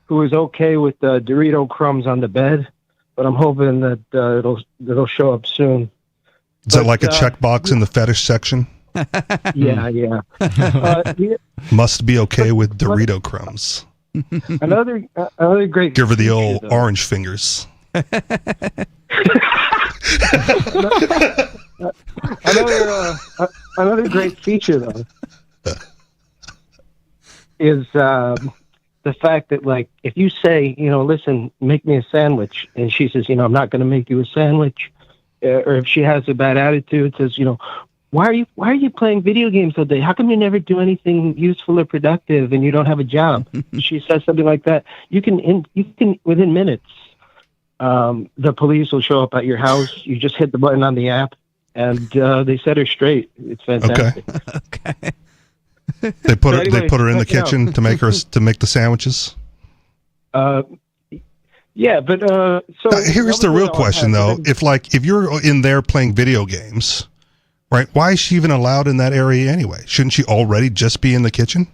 who is okay with the Dorito crumbs on the bed, but I'm hoping that it'll show up soon. Is that like a checkbox in the fetish section? Yeah. Must be okay with Dorito crumbs. Another great. Give her the old orange fingers. Another great feature though is the fact that, like, if you say, listen, make me a sandwich, and she says, I'm not going to make you a sandwich, or if she has a bad attitude, says, why are you playing video games all day? How come you never do anything useful or productive, and you don't have a job? She says something like that. You can within minutes, the police will show up at your house. You just hit the button on the app, and they set her straight. It's fantastic. Okay. They put her in the kitchen to make the sandwiches. Yeah, but so here's the real question though: if you're in there playing video games, right? Why is she even allowed in that area anyway? Shouldn't she already just be in the kitchen?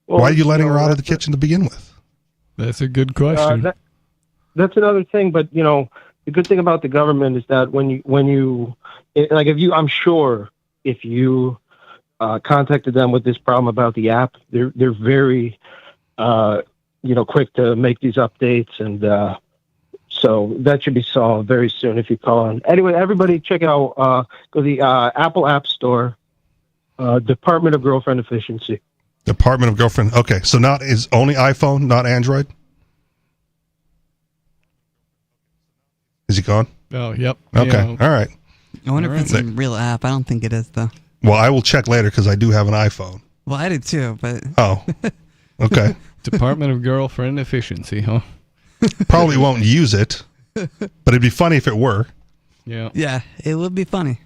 Well, why are you letting her out of the kitchen to begin with? That's a good question. That's another thing, but the good thing about the government is that when you I'm sure if you contacted them with this problem about the app, they're very quick to make these updates, and so that should be solved very soon if you call on. Anyway, everybody check out go to the Apple App Store, Department of Girlfriend Efficiency. Department of Girlfriend. Okay, so is only iPhone, not Android? Is he gone? Oh, yep. Okay, all right. I wonder if it's a real app. I don't think it is, though. Well, I will check later because I do have an iPhone. Well, I did too, but... Oh, okay. Department of Girlfriend Efficiency, huh? Probably won't use it, but it'd be funny if it were. Yeah. Yeah, it would be funny.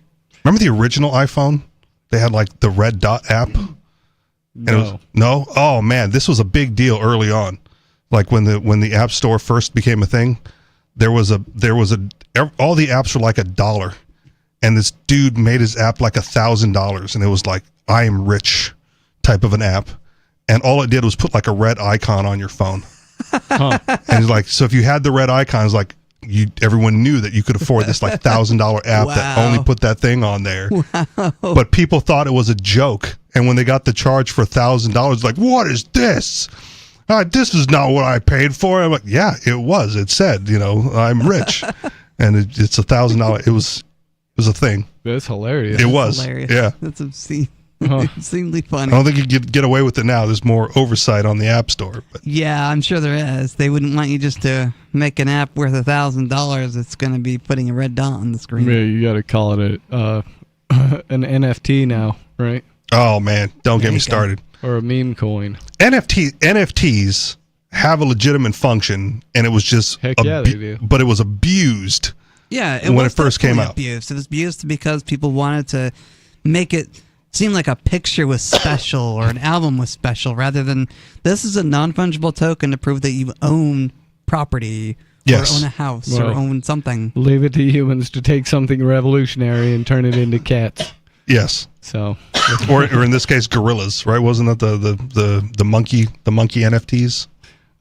Remember the original iPhone? They had like the red dot app? No. No? Oh man, this was a big deal early on. Like when the App Store first became a thing, there was all the apps were like $1. And this dude made his app like $1,000, and it was like, I am rich type of an app. And all it did was put like a red icon on your phone. Huh. And it's like, so if you had the red icon, it's like everyone knew that you could afford this like $1,000 app that only put that thing on there. Wow. But people thought it was a joke. And when they got the charge for $1,000, like, what is this? This is not what I paid for. I'm like, yeah, it was. It said, I'm rich. And it's $1,000. It was a thing. That's hilarious. It was. Hilarious. Yeah. That's obscene. Obscenely funny. I don't think you could get away with it now. There's more oversight on the App Store. But. Yeah, I'm sure there is. They wouldn't want you just to make an app worth $1,000. It's going to be putting a red dot on the screen. Yeah, you got to call it an NFT now, right? Oh man, don't get me started. Or a meme coin. NFTs have a legitimate function, and it was just they do. But it was abused. Yeah, when it first came out. Abused. It was abused because people wanted to make it seem like a picture was special or an album was special, rather than this is a non-fungible token to prove that you own property. Or own a house or own something. Leave it to humans to take something revolutionary and turn it into cats. Yes. So, or in this case, gorillas, right? Wasn't that the monkey NFTs?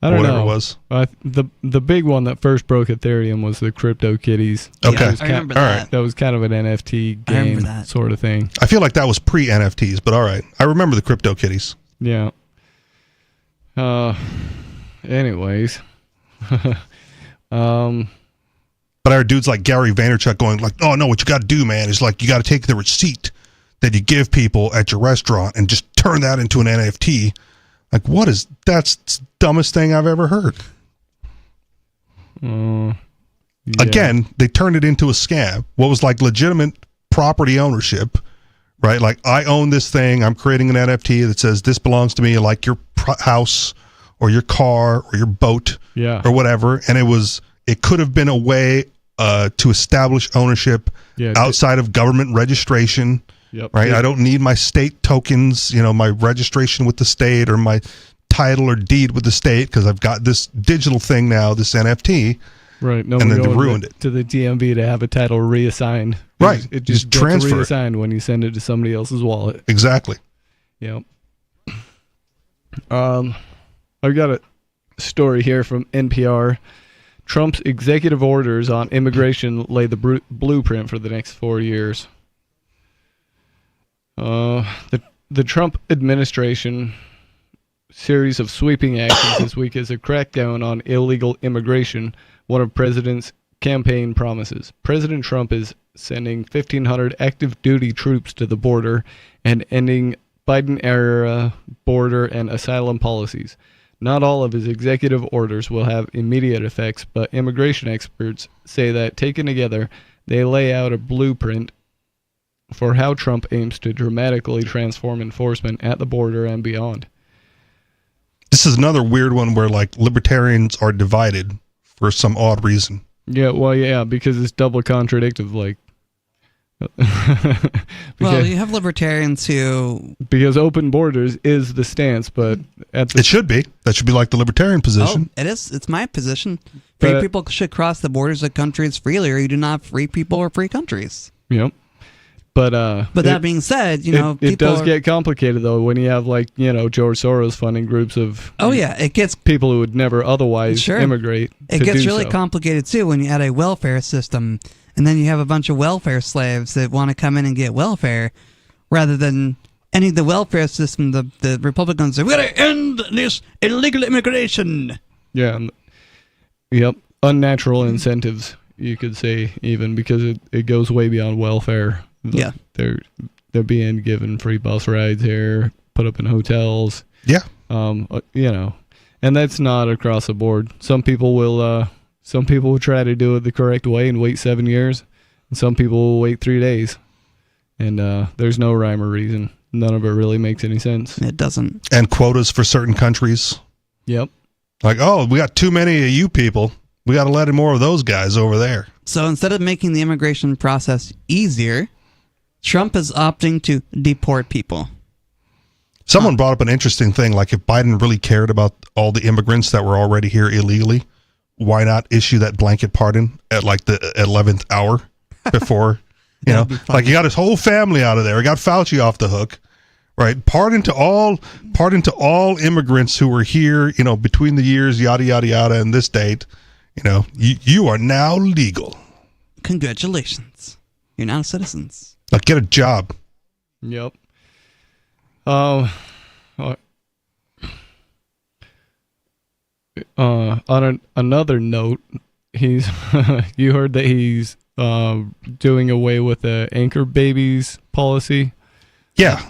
I don't know. It was. The big one that first broke Ethereum was the CryptoKitties. Okay, I remember that. All right. That was kind of an NFT game sort of thing. I feel like that was pre-NFTs, but all right. I remember the CryptoKitties. Yeah. Anyways. But our dudes like Gary Vaynerchuk going like, oh no, what you got to do, man, is like you got to take the receipt that you give people at your restaurant and just turn that into an NFT. Like, that's the dumbest thing I've ever heard. Yeah. Again, they turned it into a scam. What was like legitimate property ownership, right? Like, I own this thing. I'm creating an NFT that says this belongs to me, like your house or your car or your boat or whatever. And it could have been a way to establish ownership outside of government registration. Yep. Right. I don't need my state tokens, my registration with the state or my title or deed with the state, because I've got this digital thing now, this NFT. Right. No, and then they ruined it. To the DMV to have a title reassigned. Right. It just gets transfer reassigned when you send it to somebody else's wallet. Exactly. Yep. I've got a story here from NPR. Trump's executive orders on immigration lay the blueprint for the next 4 years. The Trump administration series of sweeping actions this week is a crackdown on illegal immigration, one of President's campaign promises. President Trump is sending 1,500 active duty troops to the border and ending Biden-era border and asylum policies. Not all of his executive orders will have immediate effects, but immigration experts say that taken together, they lay out a blueprint for how Trump aims to dramatically transform enforcement at the border and beyond. This is another weird one where like libertarians are divided for some odd reason. Yeah, well, yeah, because it's double contradictive. Like, well, you have libertarians who because open borders is the stance, but it should be that should be like the libertarian position. Oh, it is. It's my position. Free people should cross the borders of countries freely, or you do not have free people or free countries. Yep. But that being said, you know, it does get complicated though when you have like, you know, George Soros funding groups of it gets people who would never otherwise immigrate. It gets really complicated too when you add a welfare system, and then you have a bunch of welfare slaves that want to come in and get welfare, rather than ending the welfare system. The Republicans say, "We're going to end this illegal immigration." Yeah. Yep. Unnatural incentives, you could say, even because it goes way beyond welfare. Yeah, they're being given free bus rides here, put up in hotels. Yeah, you know, and that's not across the board. Some people will try to do it the correct way and wait 7 years, and some people will wait 3 days. And there's no rhyme or reason. None of it really makes any sense. It doesn't. And quotas for certain countries. Yep. Like, oh, we got too many of you people. We got to let in more of those guys over there. So instead of making the immigration process easier, Trump is opting to deport people. Someone brought up an interesting thing, like if Biden really cared about all the immigrants that were already here illegally, why not issue that blanket pardon at like the 11th hour before, you know, like you got his whole family out of there. He got Fauci off the hook, right? Pardon to all immigrants who were here, you know, between the years, yada, yada, yada, and this date, you know, you are now legal. Congratulations. You're now citizens. Like, get a job. Yep. On another note, he's you heard that he's doing away with the anchor babies policy. Yeah.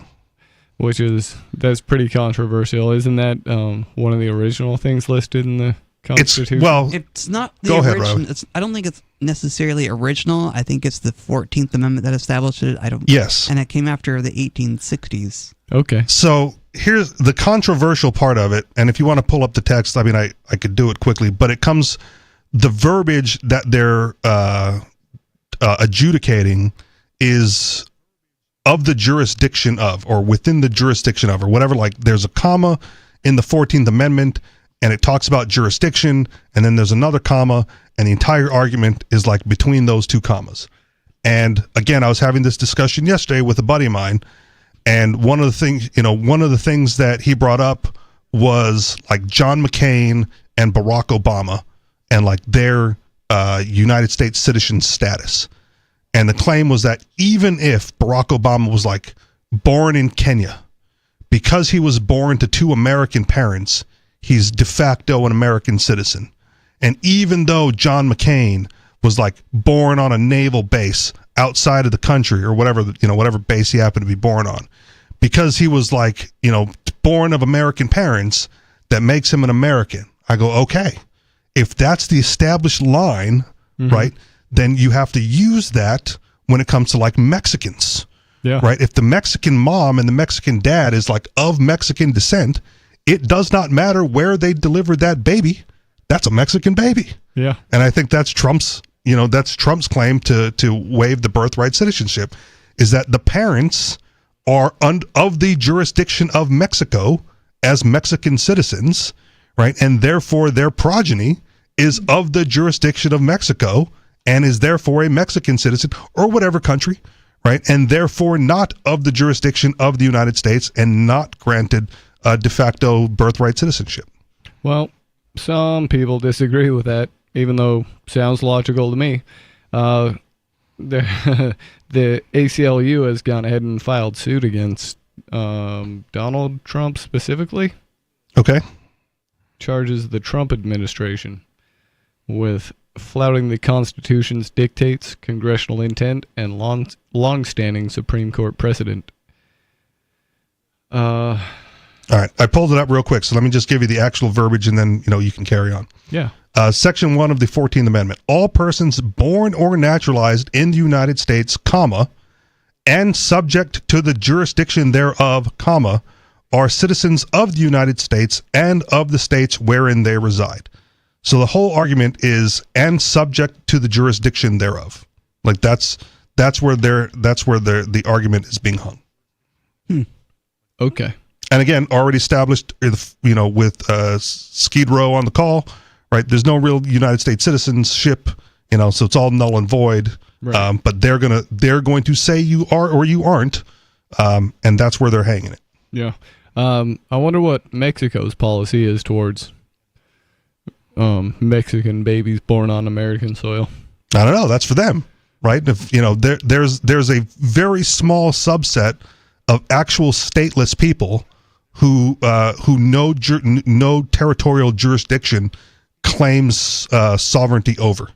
That's pretty controversial, isn't that one of the original things listed in the Constitution? It's not the original. I don't think it's necessarily original. I think it's the 14th Amendment that established it. Yes. And it came after the 1860s. Okay. So here's the controversial part of it. And if you want to pull up the text, I mean, I could do it quickly, but the verbiage that they're adjudicating is of the jurisdiction of, or within the jurisdiction of, or whatever. Like there's a comma in the 14th Amendment, and it talks about jurisdiction, and then there's another comma, and the entire argument is like between those two commas. And again, I was having this discussion yesterday with a buddy of mine, and one of the things that he brought up was like John McCain and Barack Obama and like their United States citizen status. And the claim was that even if Barack Obama was like born in Kenya, because he was born to two American parents, he's de facto an American citizen. And even though John McCain was like born on a naval base outside of the country or whatever base he happened to be born on, because he was like, born of American parents, that makes him an American. I go, okay, if that's the established line, right, then you have to use that when it comes to like Mexicans. Yeah. Right. If the Mexican mom and the Mexican dad is like of Mexican descent, it does not matter where they delivered that baby. That's a Mexican baby. Yeah. And I think that's Trump's claim to waive the birthright citizenship, is that the parents are of the jurisdiction of Mexico as Mexican citizens, right? And therefore their progeny is of the jurisdiction of Mexico and is therefore a Mexican citizen or whatever country, right? And therefore not of the jurisdiction of the United States and not granted de facto birthright citizenship. Well, some people disagree with that, even though sounds logical to me. The ACLU has gone ahead and filed suit against Donald Trump specifically. Okay. Charges the Trump administration with flouting the Constitution's dictates, congressional intent, and long-standing Supreme Court precedent. All right, I pulled it up real quick, so let me just give you the actual verbiage, and then you can carry on. Yeah. Section 1 of the 14th Amendment. All persons born or naturalized in the United States, comma, and subject to the jurisdiction thereof, comma, are citizens of the United States and of the states wherein they reside. So the whole argument is and subject to the jurisdiction thereof. Like that's where the argument is being hung. Okay. And again, already established, with Skid Row on the call, right? There's no real United States citizenship, so it's all null and void. Right. But they're going to say you are or you aren't, and that's where they're hanging it. Yeah. I wonder what Mexico's policy is towards Mexican babies born on American soil. I don't know. That's for them, right? If there's a very small subset of actual stateless people who no territorial jurisdiction claims sovereignty over,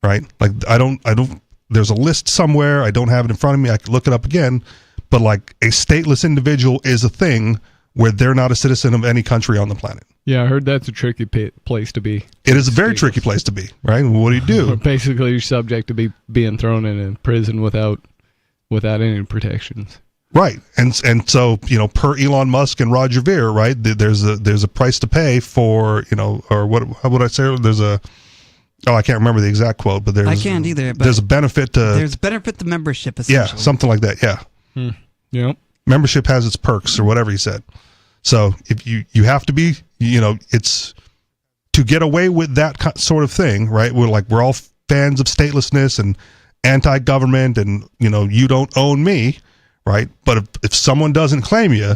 right? Like I don't. There's a list somewhere. I don't have it in front of me. I could look it up again. But like a stateless individual is a thing where they're not a citizen of any country on the planet. Yeah, I heard that's a tricky place to be. It is a very tricky place to be, right? What do you do? Basically, you're subject to being thrown in a prison without any protections. Right, and so per Elon Musk and Roger Ver, right? There's a price to pay for or what? How would I say? There's a I can't remember the exact quote, but I can't either. But there's a benefit to membership. Essentially. Yeah, something like that. Yeah. Yeah. Membership has its perks, or whatever he said. So if you have to be, it's to get away with that sort of thing, right? We're all fans of statelessness and anti-government, and you don't own me, right? But if someone doesn't claim you,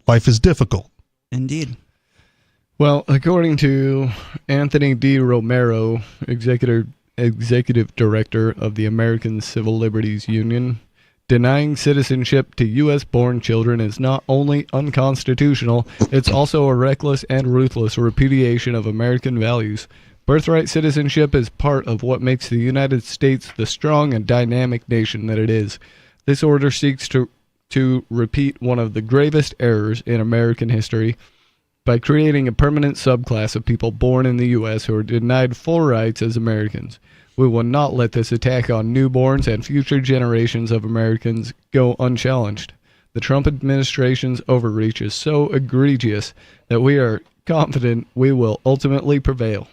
life is difficult. Indeed. Well, according to Anthony D. Romero, executive director of the American Civil Liberties Union, denying citizenship to U.S.-born children is not only unconstitutional, it's also a reckless and ruthless repudiation of American values. Birthright citizenship is part of what makes the United States the strong and dynamic nation that it is. This order seeks to repeat one of the gravest errors in American history by creating a permanent subclass of people born in the U.S. who are denied full rights as Americans. We will not let this attack on newborns and future generations of Americans go unchallenged. The Trump administration's overreach is so egregious that we are confident we will ultimately prevail.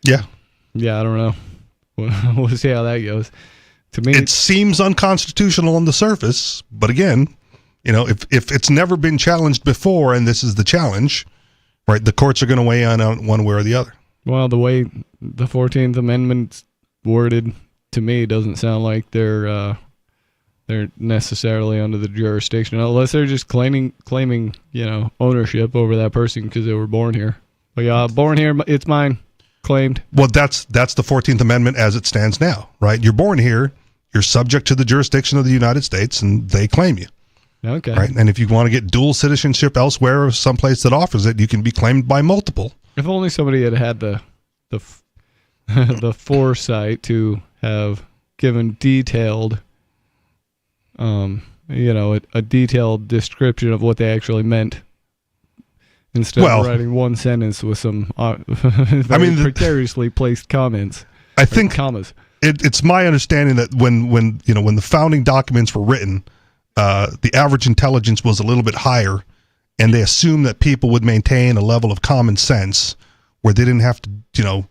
Yeah. Yeah, I don't know. We'll see how that goes. To me, it seems unconstitutional on the surface, but again, if it's never been challenged before and this is the challenge, right, the courts are going to weigh in on one way or the other. Well, the way the 14th Amendment's worded, to me, doesn't sound like they're necessarily under the jurisdiction, unless they're just claiming ownership over that person because they were born here. But yeah, born here, it's mine, claimed. Well, that's the 14th Amendment as it stands now, right? You're born here, you're subject to the jurisdiction of the United States, and they claim you. Okay. Right, and if you want to get dual citizenship elsewhere or someplace that offers it, you can be claimed by multiple. If only somebody had the the foresight to have given detailed, a detailed description of what they actually meant, instead of writing one sentence with some precariously placed comments. I think commas. It's my understanding that when the founding documents were written, the average intelligence was a little bit higher, and they assumed that people would maintain a level of common sense where they didn't have to,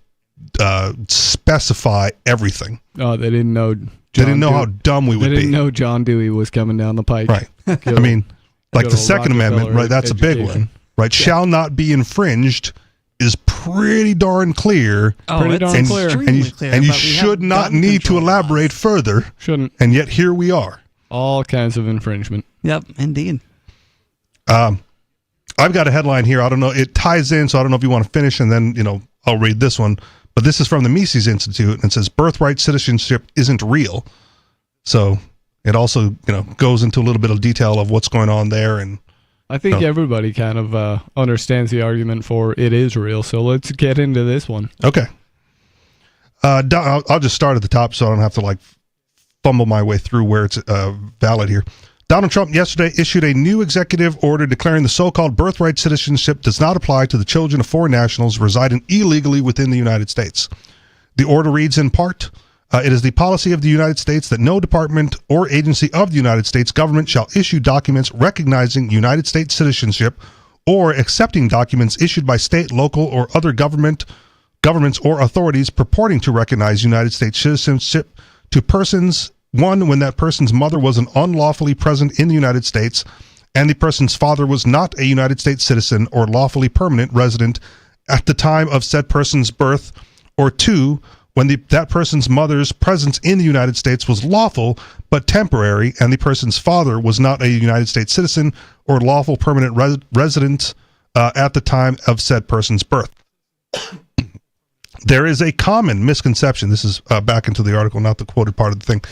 specify everything. Oh, they didn't know. They didn't know how dumb we would be. They didn't know John Dewey was coming down the pike. Right. Like the Second Amendment, right? That's a big one, right? Shall not be infringed is pretty darn clear. Pretty darn clear. And you should not need to elaborate further. Shouldn't. And yet here we are. All kinds of infringement. Yep, indeed. I've got a headline here. I don't know. It ties in, so I don't know if you want to finish, and then, I'll read this one. But this is from the Mises Institute, and it says birthright citizenship isn't real. So it also, goes into a little bit of detail of what's going on there. And I think everybody kind of understands the argument for it is real. So let's get into this one. Okay. I'll just start at the top so I don't have to fumble my way through where it's valid here. Donald Trump yesterday issued a new executive order declaring the so-called birthright citizenship does not apply to the children of foreign nationals residing illegally within the United States. The order reads in part, it is the policy of the United States that no department or agency of the United States government shall issue documents recognizing United States citizenship or accepting documents issued by state, local, or other governments or authorities purporting to recognize United States citizenship to persons, one, when that person's mother was unlawfully present in the United States and the person's father was not a United States citizen or lawfully permanent resident at the time of said person's birth, or two, when that person's mother's presence in the United States was lawful but temporary and the person's father was not a United States citizen or lawful permanent resident at the time of said person's birth. There is a common misconception. This is back into the article, not the quoted part of the thing.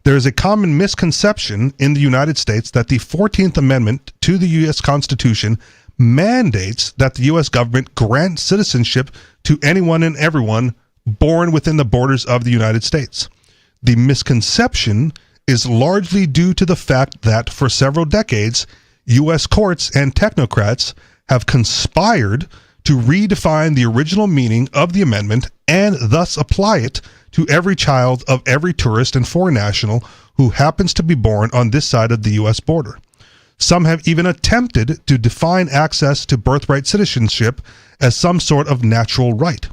There is a common misconception in the United States that the 14th Amendment to the U.S. Constitution mandates that the U.S. government grant citizenship to anyone and everyone born within the borders of the United States. The misconception is largely due to the fact that for several decades, U.S. courts and technocrats have conspired to redefine the original meaning of the amendment and thus apply it to every child of every tourist and foreign national who happens to be born on this side of the U.S. border. Some have even attempted to define access to birthright citizenship as some sort of natural right.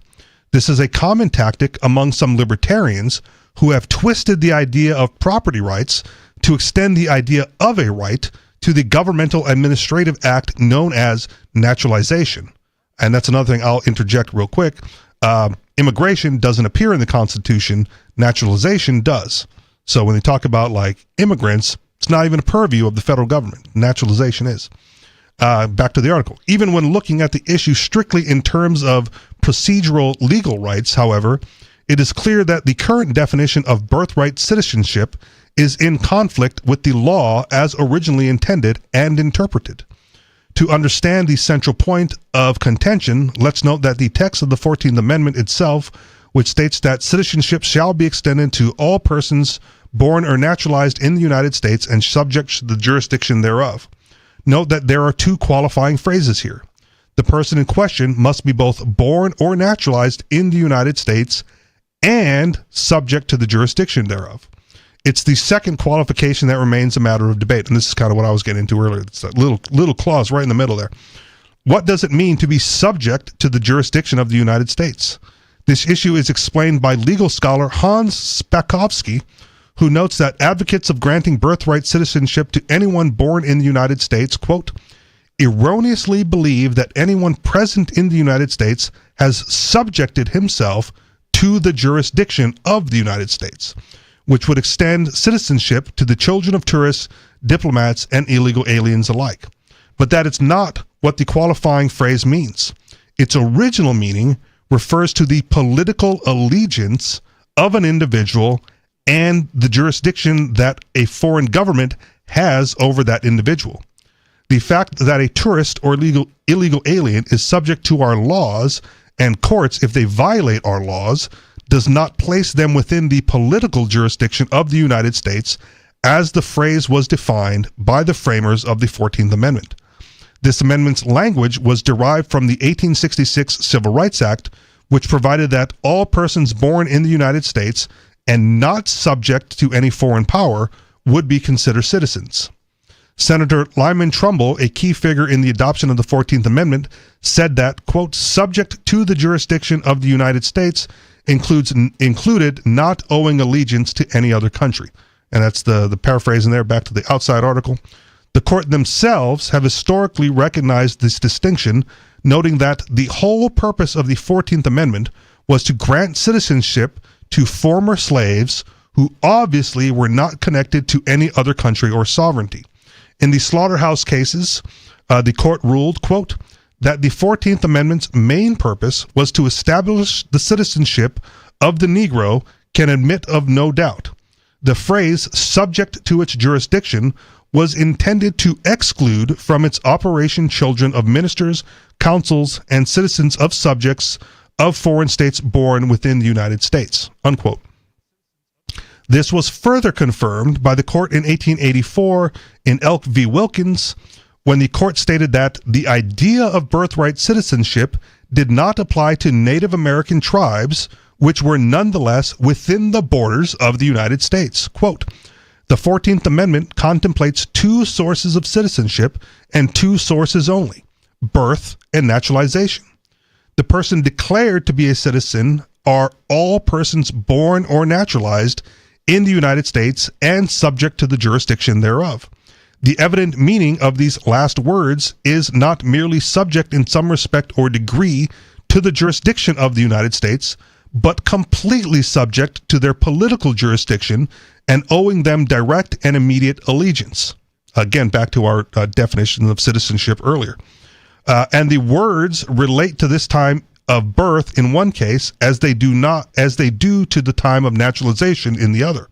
This is a common tactic among some libertarians who have twisted the idea of property rights to extend the idea of a right to the governmental administrative act known as naturalization. And that's another thing I'll interject real quick. Immigration doesn't appear in the Constitution. Naturalization does. So when they talk about immigrants, it's not even a purview of the federal government. Naturalization is. Back to the article. Even when looking at the issue strictly in terms of procedural legal rights, however, it is clear that the current definition of birthright citizenship is in conflict with the law as originally intended and interpreted. To understand the central point of contention, let's note that the text of the 14th Amendment itself, which states that citizenship shall be extended to all persons born or naturalized in the United States and subject to the jurisdiction thereof. Note that there are two qualifying phrases here. The person in question must be both born or naturalized in the United States and subject to the jurisdiction thereof. It's the second qualification that remains a matter of debate, and this is kind of what I was getting into earlier. It's that little clause right in the middle there. What does it mean to be subject to the jurisdiction of the United States? This issue is explained by legal scholar Hans Spakovsky, who notes that advocates of granting birthright citizenship to anyone born in the United States, quote, erroneously believe that anyone present in the United States has subjected himself to the jurisdiction of the United States, which would extend citizenship to the children of tourists, diplomats, and illegal aliens alike. But that is not what the qualifying phrase means. Its original meaning refers to the political allegiance of an individual and the jurisdiction that a foreign government has over that individual. The fact that a tourist or illegal alien is subject to our laws and courts if they violate our laws does not place them within the political jurisdiction of the United States as the phrase was defined by the framers of the 14th Amendment. This amendment's language was derived from the 1866 Civil Rights Act, which provided that all persons born in the United States and not subject to any foreign power would be considered citizens. Senator Lyman Trumbull, a key figure in the adoption of the 14th Amendment, said that, quote, subject to the jurisdiction of the United States included not owing allegiance to any other country. And that's the paraphrase in there, back to the outside article. The court themselves have historically recognized this distinction, noting that the whole purpose of the 14th Amendment was to grant citizenship to former slaves who obviously were not connected to any other country or sovereignty. In the slaughterhouse cases, the court ruled, quote, that the 14th Amendment's main purpose was to establish the citizenship of the Negro can admit of no doubt. The phrase subject to its jurisdiction was intended to exclude from its operation children of ministers, consuls, and citizens of subjects of foreign states born within the United States, unquote. This was further confirmed by the court in 1884 in Elk v. Wilkins, when the court stated that the idea of birthright citizenship did not apply to Native American tribes, which were nonetheless within the borders of the United States. Quote, the 14th Amendment contemplates two sources of citizenship and two sources only, birth and naturalization. The person declared to be a citizen are all persons born or naturalized in the United States and subject to the jurisdiction thereof. The evident meaning of these last words is not merely subject in some respect or degree to the jurisdiction of the United States, but completely subject to their political jurisdiction and owing them direct and immediate allegiance. Again, back to our definition of citizenship earlier. And the words relate to this time of birth in one case as they do to the time of naturalization in the other.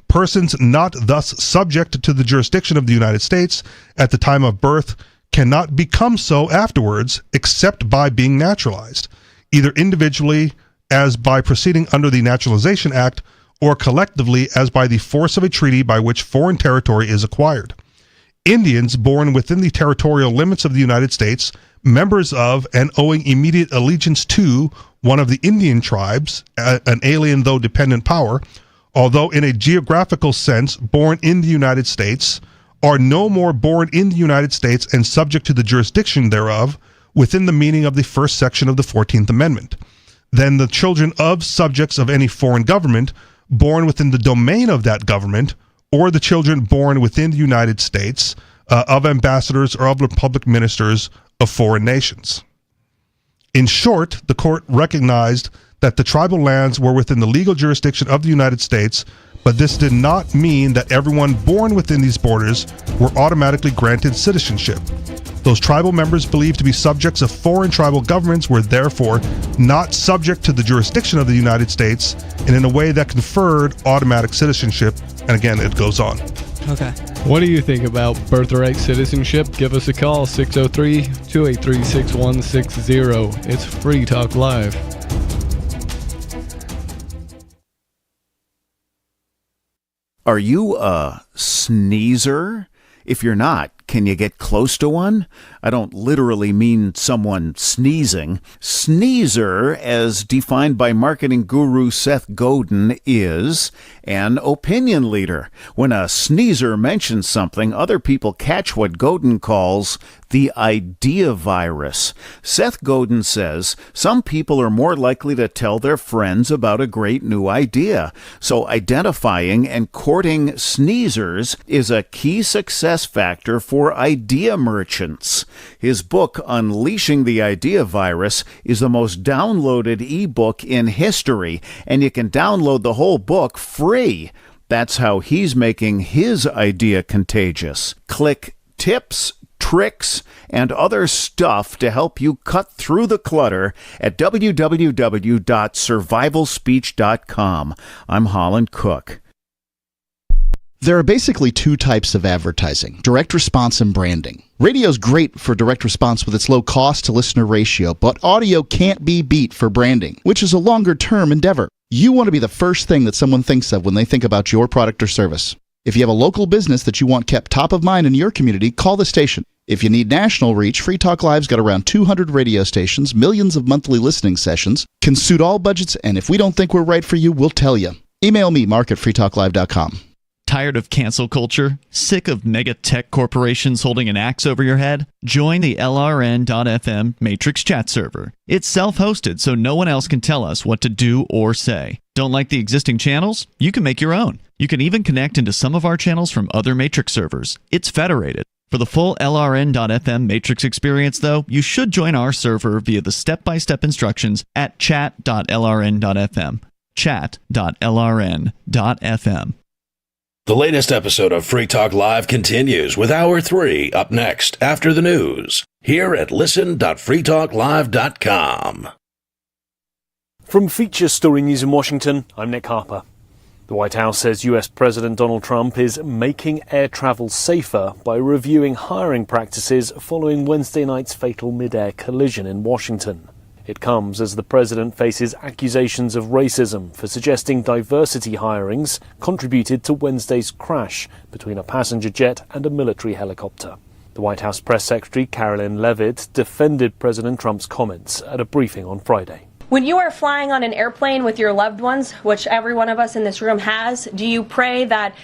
Persons not thus subject to the jurisdiction of the United States at the time of birth cannot become so afterwards except by being naturalized, either individually as by proceeding under the Naturalization Act or collectively as by the force of a treaty by which foreign territory is acquired. Indians born within the territorial limits of the United States, members of and owing immediate allegiance to one of the Indian tribes, an alien though dependent power, although in a geographical sense born in the United States, are no more born in the United States and subject to the jurisdiction thereof within the meaning of the first section of the 14th Amendment than the children of subjects of any foreign government born within the domain of that government, or the children born within the United States of ambassadors or of public ministers of foreign nations. In short, the court recognized that the tribal lands were within the legal jurisdiction of the United States, but this did not mean that everyone born within these borders were automatically granted citizenship. Those tribal members believed to be subjects of foreign tribal governments were therefore not subject to the jurisdiction of the United States and in a way that conferred automatic citizenship. And again, it goes on. Okay. What do you think about birthright citizenship? Give us a call, 603-283-6160. It's Free Talk Live. Are you a sneezer? If you're not, can you get close to one? I don't literally mean someone sneezing. Sneezer, as defined by marketing guru Seth Godin, is an opinion leader. When a sneezer mentions something, other people catch what Godin calls the idea virus. Seth Godin says some people are more likely to tell their friends about a great new idea. So identifying and courting sneezers is a key success factor for idea merchants. His book, Unleashing the Idea Virus, is the most downloaded ebook in history, and you can download the whole book free. That's how he's making his idea contagious. Click tips, tricks, and other stuff to help you cut through the clutter at www.survivalspeech.com. I'm Holland Cook. There are basically two types of advertising, direct response and branding. Radio's great for direct response with its low cost to listener ratio, but audio can't be beat for branding, which is a longer-term endeavor. You want to be the first thing that someone thinks of when they think about your product or service. If you have a local business that you want kept top of mind in your community, call the station. If you need national reach, Free Talk Live's got around 200 radio stations, millions of monthly listening sessions, can suit all budgets, and if we don't think we're right for you, we'll tell you. Email me, mark@freetalklive.com. Tired of cancel culture? Sick of mega tech corporations holding an axe over your head? Join the LRN.FM Matrix chat server. It's self-hosted, so no one else can tell us what to do or say. Don't like the existing channels? You can make your own. You can even connect into some of our channels from other Matrix servers. It's federated. For the full LRN.FM Matrix experience, though, you should join our server via the step-by-step instructions at chat.lrn.fm. Chat.lrn.fm. The latest episode of Free Talk Live continues with Hour 3 up next after the news here at listen.freetalklive.com. From Feature Story News in Washington, I'm Nick Harper. The White House says US President Donald Trump is making air travel safer by reviewing hiring practices following Wednesday night's fatal mid-air collision in Washington. It comes as the president faces accusations of racism for suggesting diversity hirings contributed to Wednesday's crash between a passenger jet and a military helicopter. The White House press secretary Karoline Leavitt defended President Trump's comments at a briefing on Friday. When you are flying on an airplane with your loved ones, which every one of us in this room has, do you pray that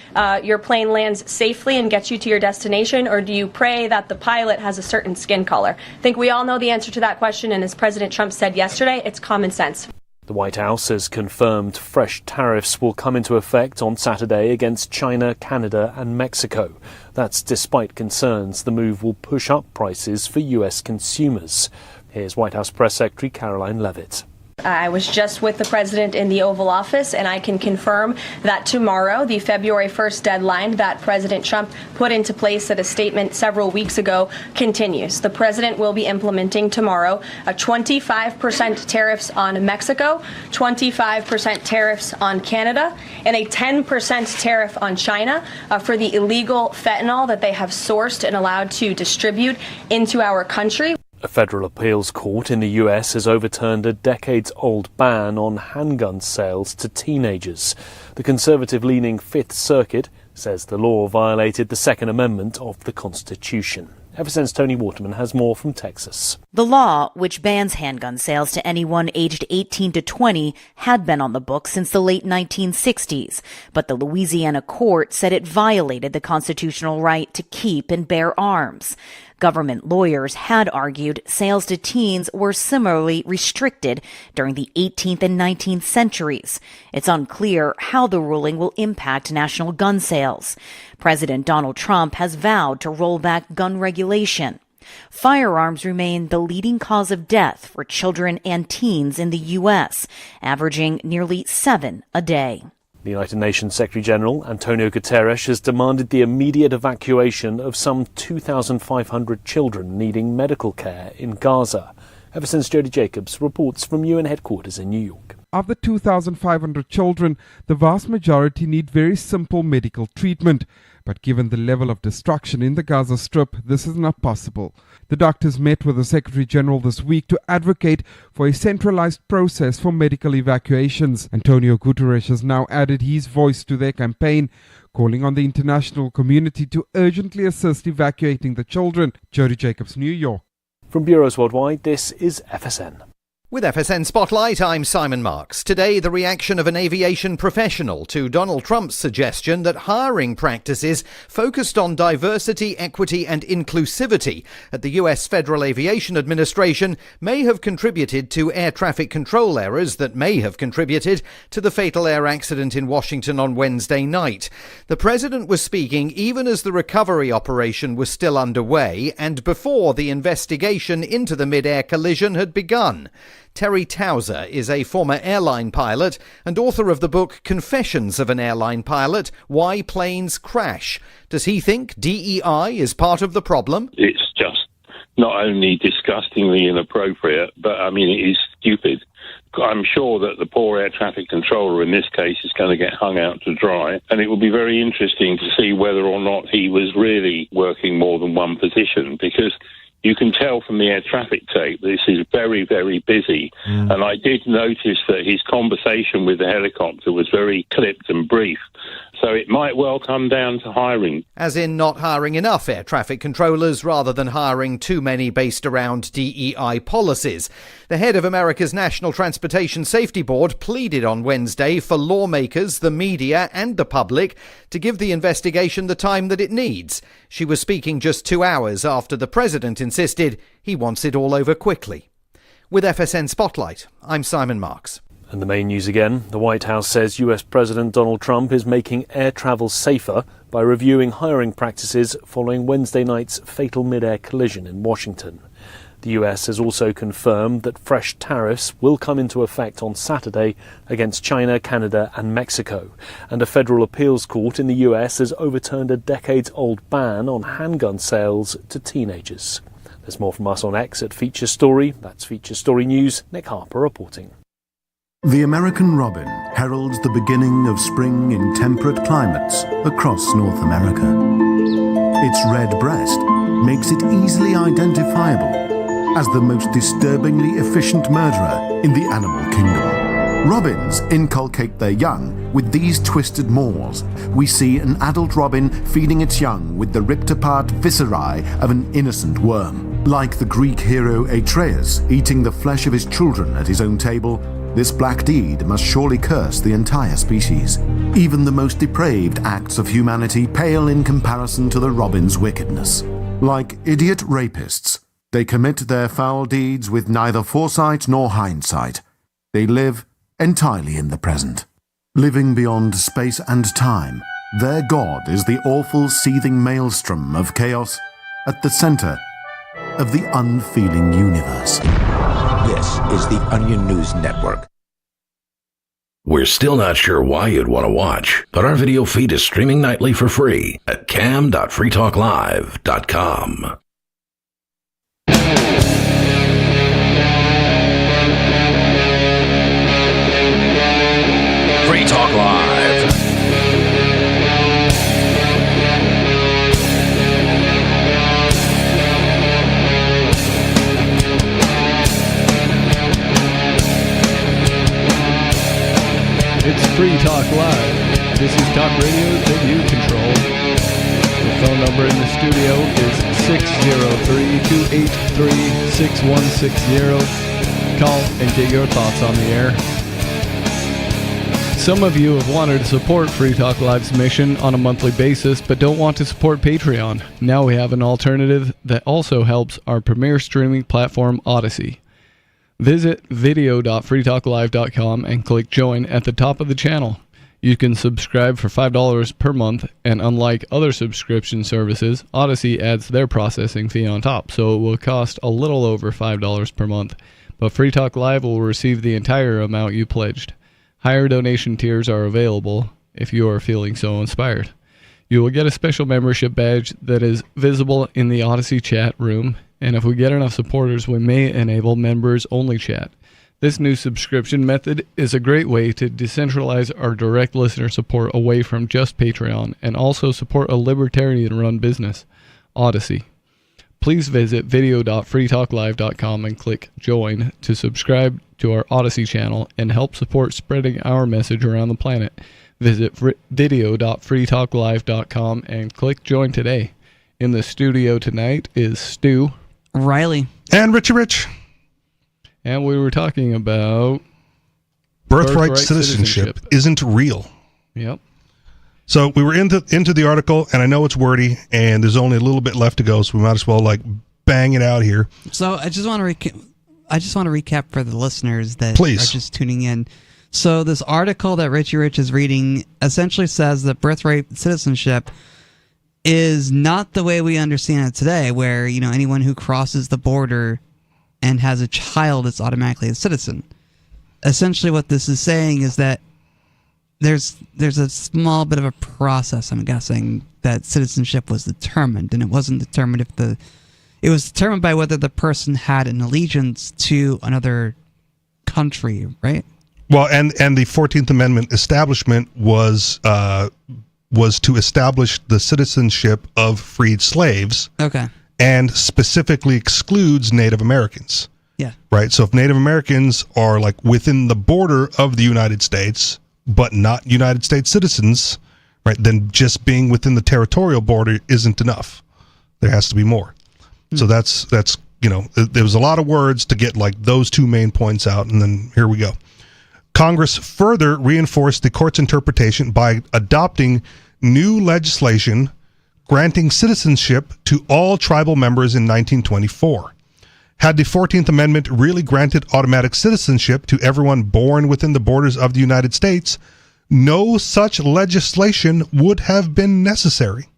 your plane lands safely and gets you to your destination, or do you pray that the pilot has a certain skin color? I think we all know the answer to that question, and as President Trump said yesterday, it's common sense. The White House has confirmed fresh tariffs will come into effect on Saturday against China, Canada and Mexico. That's despite concerns the move will push up prices for US consumers. Here's White House Press Secretary Karoline Leavitt. I was just with the president in the Oval Office, and I can confirm that tomorrow, the February 1st deadline that President Trump put into place at a statement several weeks ago continues. The president will be implementing tomorrow a 25% tariffs on Mexico, 25% tariffs on Canada, and a 10% tariff on China for the illegal fentanyl that they have sourced and allowed to distribute into our country. A federal appeals court in the US has overturned a decades-old ban on handgun sales to teenagers. The conservative-leaning Fifth Circuit says the law violated the Second Amendment of the Constitution. FSN's Tony Waterman has more from Texas. The law, which bans handgun sales to anyone aged 18 to 20, had been on the books since the late 1960s, but the Louisiana court said it violated the constitutional right to keep and bear arms. Government lawyers had argued sales to teens were similarly restricted during the 18th and 19th centuries. It's unclear how the ruling will impact national gun sales. President Donald Trump has vowed to roll back gun regulation. Firearms remain the leading cause of death for children and teens in the U.S., averaging nearly 7 a day. The United Nations Secretary-General, Antonio Guterres, has demanded the immediate evacuation of some 2,500 children needing medical care in Gaza. FSN's Jody Jacobs reports from UN headquarters in New York. Of the 2,500 children, the vast majority need very simple medical treatment. But given the level of destruction in the Gaza Strip, this is not possible. The doctors met with the Secretary General this week to advocate for a centralized process for medical evacuations. Antonio Guterres has now added his voice to their campaign, calling on the international community to urgently assist evacuating the children. Jody Jacobs, New York. From Bureaus Worldwide, this is FSN. With FSN Spotlight, I'm Simon Marks. Today, the reaction of an aviation professional to Donald Trump's suggestion that hiring practices focused on diversity, equity and inclusivity at the U.S. Federal Aviation Administration may have contributed to air traffic control errors that may have contributed to the fatal air accident in Washington on Wednesday night. The president was speaking even as the recovery operation was still underway and before the investigation into the mid-air collision had begun. Terry Towser is a former airline pilot and author of the book Confessions of an Airline Pilot, Why Planes Crash. Does he think DEI is part of the problem? It's just not only disgustingly inappropriate, but I mean, it is stupid. I'm sure that the poor air traffic controller in this case is going to get hung out to dry, and it will be very interesting to see whether or not he was really working more than one position, because you can tell from the air traffic tape this is very, very busy. And I did notice that his conversation with the helicopter was very clipped and brief. So it might well come down to hiring. As in not hiring enough air traffic controllers rather than hiring too many based around DEI policies. The head of America's National Transportation Safety Board pleaded on Wednesday for lawmakers, the media and the public to give the investigation the time that it needs. She was speaking just 2 hours after the president insisted he wants it all over quickly. With FSN Spotlight, I'm Simon Marks. And the main news again, the White House says US President Donald Trump is making air travel safer by reviewing hiring practices following Wednesday night's fatal mid-air collision in Washington. The US has also confirmed that fresh tariffs will come into effect on Saturday against China, Canada and Mexico. And a federal appeals court in the US has overturned a decades-old ban on handgun sales to teenagers. There's more from us on X at Feature Story. That's Feature Story News. Nick Harper reporting. The American robin heralds the beginning of spring in temperate climates across North America. Its red breast makes it easily identifiable as the most disturbingly efficient murderer in the animal kingdom. Robins inculcate their young with these twisted maws. We see an adult robin feeding its young with the ripped-apart viscerae of an innocent worm. Like the Greek hero Atreus eating the flesh of his children at his own table, this black deed must surely curse the entire species. Even the most depraved acts of humanity pale in comparison to the robin's wickedness. Like idiot rapists, they commit their foul deeds with neither foresight nor hindsight. They live entirely in the present. Living beyond space and time, their god is the awful seething maelstrom of chaos at the center of the unfeeling universe. This is the Onion News Network. We're still not sure why you'd want to watch, but our video feed is streaming nightly for free at cam.freetalklive.com. Free Talk Live. It's Free Talk Live. This is talk radio that you control. The phone number in the studio is 603-283-6160. Call and get your thoughts on the air. Some of you have wanted to support Free Talk Live's mission on a monthly basis, but don't want to support Patreon. Now we have an alternative that also helps our premier streaming platform, Odyssey. Visit video.freetalklive.com and click join at the top of the channel. You can subscribe for $5 per month, and unlike other subscription services, Odyssey adds their processing fee on top, so it will cost a little over $5 per month. But Free Talk Live will receive the entire amount you pledged. Higher donation tiers are available if you are feeling so inspired. You will get a special membership badge that is visible in the Odyssey chat room, and if we get enough supporters, we may enable members-only chat. This new subscription method is a great way to decentralize our direct listener support away from just Patreon and also support a libertarian-run business, Odyssey. Please visit video.freetalklive.com and click join to subscribe to our Odyssey channel and help support spreading our message around the planet. Visit video.freetalklive.com and click join today. In the studio tonight is Stu, Riley, and Richie Rich. And we were talking about birthright citizenship isn't real. Yep. So we were into the article, and I know it's wordy, and there's only a little bit left to go, so we might as well bang it out here. So I just want to recap for the listeners that Please. are just tuning in. So this article that Richie Rich is reading essentially says that birthright citizenship is not the way we understand it today, where anyone who crosses the border and has a child is automatically a citizen. Essentially what this is saying is that there's a small bit of a process, I'm guessing, that citizenship was determined, and it wasn't determined it was determined by whether the person had an allegiance to another country, right? Well, and the 14th Amendment establishment was to establish the citizenship of freed slaves. Okay. And specifically excludes Native Americans. Yeah. Right? So if Native Americans are within the border of the United States, but not United States citizens, right, then just being within the territorial border isn't enough. There has to be more. So that's there was a lot of words to get those two main points out, and then here we go. Congress further reinforced the court's interpretation by adopting new legislation granting citizenship to all tribal members in 1924. Had the 14th Amendment really granted automatic citizenship to everyone born within the borders of the United States, no such legislation would have been necessary.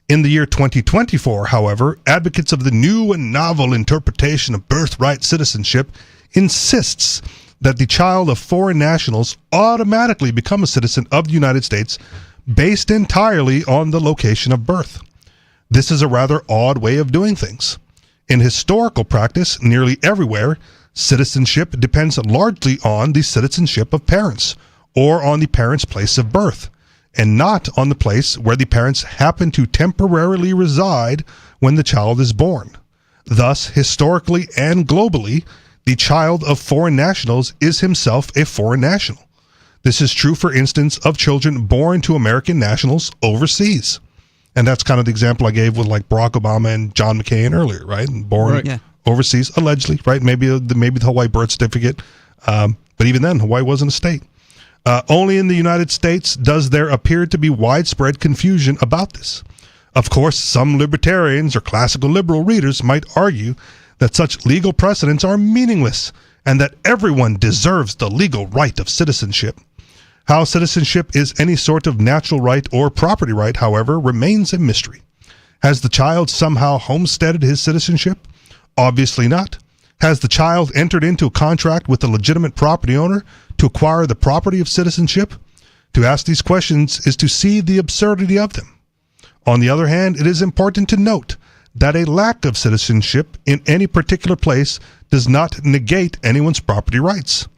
In the year 2024, however, advocates of the new and novel interpretation of birthright citizenship insists that the child of foreign nationals automatically become a citizen of the United States based entirely on the location of birth. This is a rather odd way of doing things. In historical practice, nearly everywhere, citizenship depends largely on the citizenship of parents, or on the parents' place of birth, and not on the place where the parents happen to temporarily reside when the child is born. Thus, historically and globally, the child of foreign nationals is himself a foreign national. This is true, for instance, of children born to American nationals overseas. And that's kind of the example I gave with like Barack Obama and John McCain earlier, right? And born overseas, allegedly, right? Maybe the Hawaii birth certificate. But even then, Hawaii wasn't a state. Only in the United States does there appear to be widespread confusion about this. Of course, some libertarians or classical liberal readers might argue that such legal precedents are meaningless and that everyone deserves the legal right of citizenship. How citizenship is any sort of natural right or property right, however, remains a mystery. Has the child somehow homesteaded his citizenship? Obviously not. Has the child entered into a contract with a legitimate property owner to acquire the property of citizenship? To ask these questions is to see the absurdity of them. On the other hand, it is important to note that a lack of citizenship in any particular place does not negate anyone's property rights.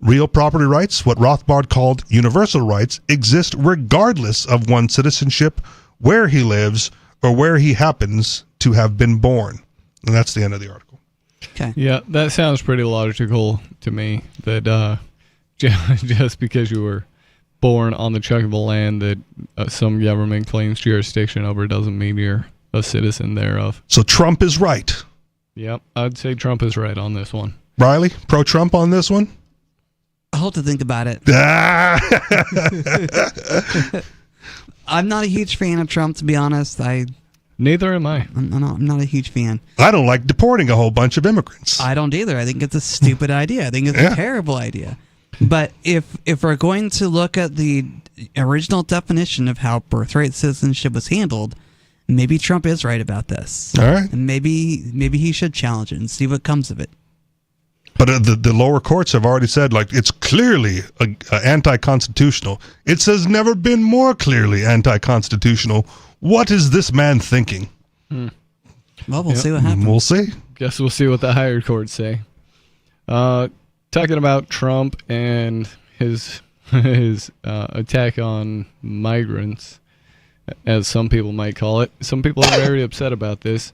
Real property rights, what Rothbard called universal rights, exist regardless of one's citizenship, where he lives, or where he happens to have been born. And that's the end of the article. Okay. Yeah, that sounds pretty logical to me, that just because you were born on the chunk of the land that some government claims jurisdiction over doesn't mean you're a citizen thereof. So Trump is right. Yep, I'd say Trump is right on this one. Riley, pro-Trump on this one? I'll have to think about it. I'm not a huge fan of Trump, to be honest. Neither am I. I'm not a huge fan. I don't like deporting a whole bunch of immigrants. I don't either. I think it's a stupid idea. I think it's a terrible idea. But if we're going to look at the original definition of how birthright citizenship was handled, maybe Trump is right about this. All right. And maybe he should challenge it and see what comes of it. But the lower courts have already said, like, it's clearly anti-constitutional. It says never been more clearly anti-constitutional. What is this man thinking? Well, we'll see what happens. We'll see. Guess we'll see what the higher courts say. Talking about Trump and his attack on migrants, as some people might call it. Some people are very upset about this.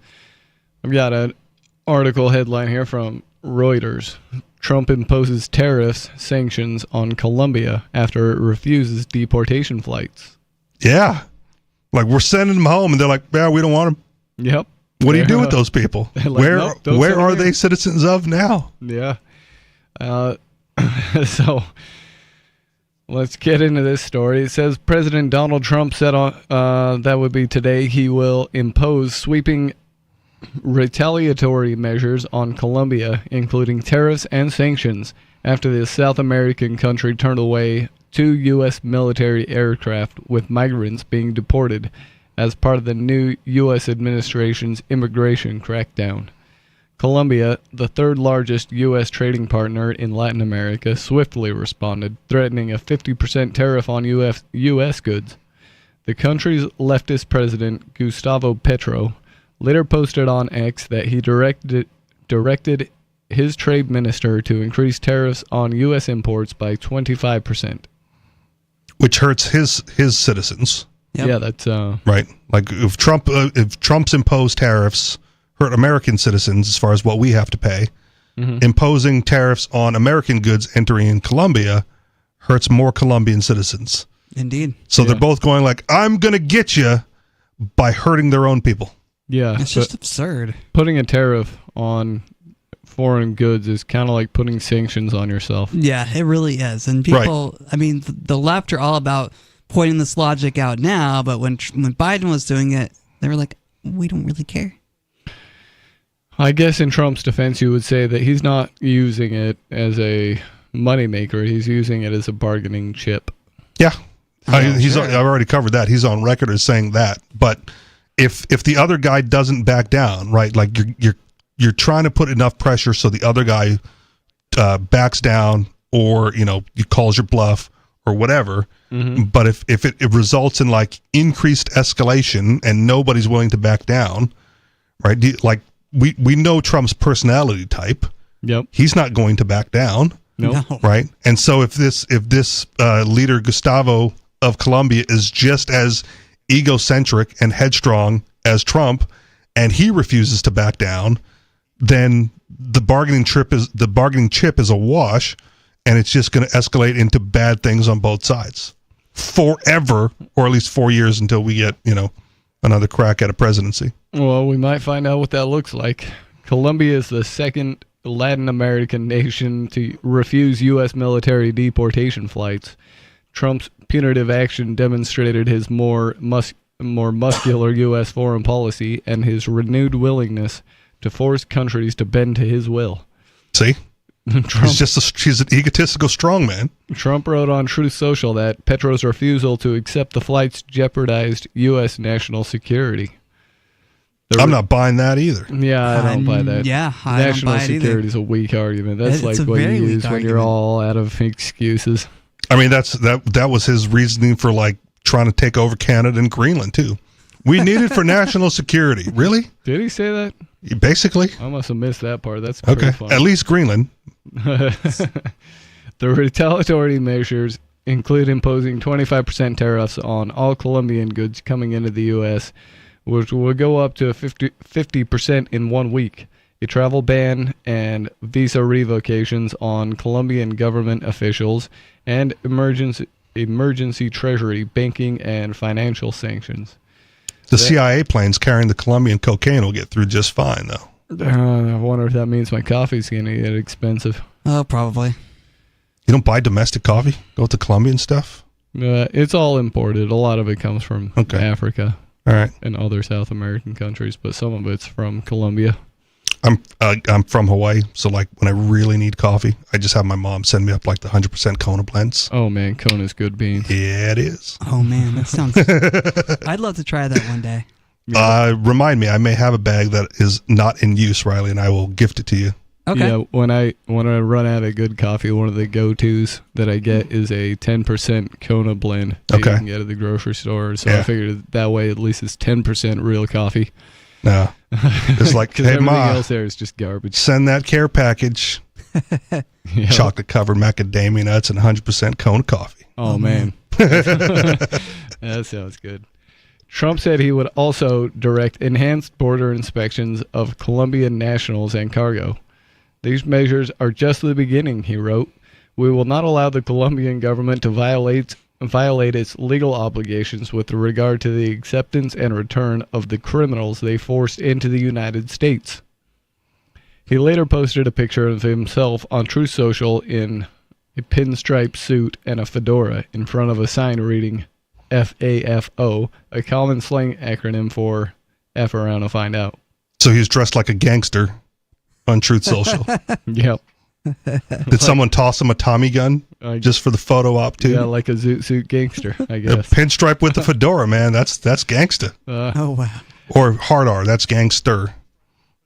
I've got an article headline here from Reuters. Trump imposes tariffs sanctions on Colombia after it refuses deportation flights. Yeah. Like, we're sending them home, and they're like, yeah, we don't want them. Yep. What do you do with those people? Like, where are they citizens of now? Yeah. So let's get into this story. It says President Donald Trump said on that would be today he will impose sweeping retaliatory measures on Colombia, including tariffs and sanctions, after the South American country turned away 2 U.S. military aircraft with migrants being deported as part of the new U.S. administration's immigration crackdown. Colombia, the third largest U.S. trading partner in Latin America, swiftly responded, threatening a 50% tariff on U.S. goods. The country's leftist president, Gustavo Petro, later posted on X that he directed his trade minister to increase tariffs on U.S. imports by 25%. Which hurts his citizens. Yep. Yeah, that's right. Like if Trump's imposed tariffs hurt American citizens as far as what we have to pay, imposing tariffs on American goods entering in Colombia hurts more Colombian citizens. Indeed. So they're both going like, I'm going to get you by hurting their own people. Yeah. It's just absurd. Putting a tariff on foreign goods is kind of like putting sanctions on yourself. Yeah, it really is. And people, I mean, the left are all about pointing this logic out now, but when Biden was doing it, they were like, we don't really care. I guess in Trump's defense, you would say that he's not using it as a moneymaker. He's using it as a bargaining chip. Yeah. I've already covered that. He's on record as saying that. But if the other guy doesn't back down, right? Like you're trying to put enough pressure so the other guy backs down, or you calls your bluff or whatever. Mm-hmm. But if it results in like increased escalation and nobody's willing to back down, right? We know Trump's personality type. Yep. He's not going to back down. No. Right. And so if this leader Gustavo of Colombia is just as egocentric and headstrong as Trump, and he refuses to back down, then the bargaining chip is a wash, and it's just going to escalate into bad things on both sides forever, or at least 4 years until we get another crack at a presidency. Well, we might find out what that looks like. Colombia is the second Latin American nation to refuse U.S. military deportation flights. Trump's punitive action demonstrated his more muscular U.S. foreign policy and his renewed willingness to force countries to bend to his will. See? He's an egotistical strongman. Trump wrote on Truth Social that Petro's refusal to accept the flights jeopardized U.S. national security. I'm not buying that either. Yeah, I don't buy that. Yeah, national security is a weak argument. That's like what you use when you're all out of excuses. I mean, that was his reasoning for like trying to take over Canada and Greenland too. We need it for national security. Really? Did he say that? Basically. I must have missed that part. That's pretty okay. funny. At least Greenland. The retaliatory measures include imposing 25% tariffs on all Colombian goods coming into the U.S., which will go up to 50% in 1 week. A travel ban and visa revocations on Colombian government officials, and emergency treasury, banking, and financial sanctions. The CIA planes carrying the Colombian cocaine will get through just fine, though. I wonder if that means my coffee's going to get expensive. Oh, probably. You don't buy domestic coffee? Go with the Colombian stuff? It's all imported. A lot of it comes from Africa. All right. And other South American countries, but some of it's from Colombia. I'm from Hawaii, so like when I really need coffee, I just have my mom send me up like the 100% Kona blends. Oh man, Kona's good beans. Yeah, it is. Oh man, that sounds. I'd love to try that one day. Remind me, I may have a bag that is not in use, Riley, and I will gift it to you. Okay. Yeah, when I run out of good coffee, one of the go-tos that I get is a 10% Kona blend that you can get at the grocery store. So I figured that way at least it's 10% real coffee. No, it's like, hey, everything Ma, else there is just garbage. Send that care package. Chocolate-covered macadamia nuts and 100% Kona coffee. Oh, man. That sounds good. Trump said he would also direct enhanced border inspections of Colombian nationals and cargo. These measures are just the beginning, he wrote. We will not allow the Colombian government to violate its legal obligations with regard to the acceptance and return of the criminals they forced into the United States. He later posted a picture of himself on Truth Social in a pinstripe suit and a fedora in front of a sign reading FAFO, a common slang acronym for F around to find out. So he's dressed like a gangster on Truth Social. Yep. Did someone toss him a Tommy gun just for the photo op too? Yeah, like a zoot suit gangster, I guess. A pinstripe with the fedora, man. That's gangsta. Oh wow. Or hard R. That's gangster.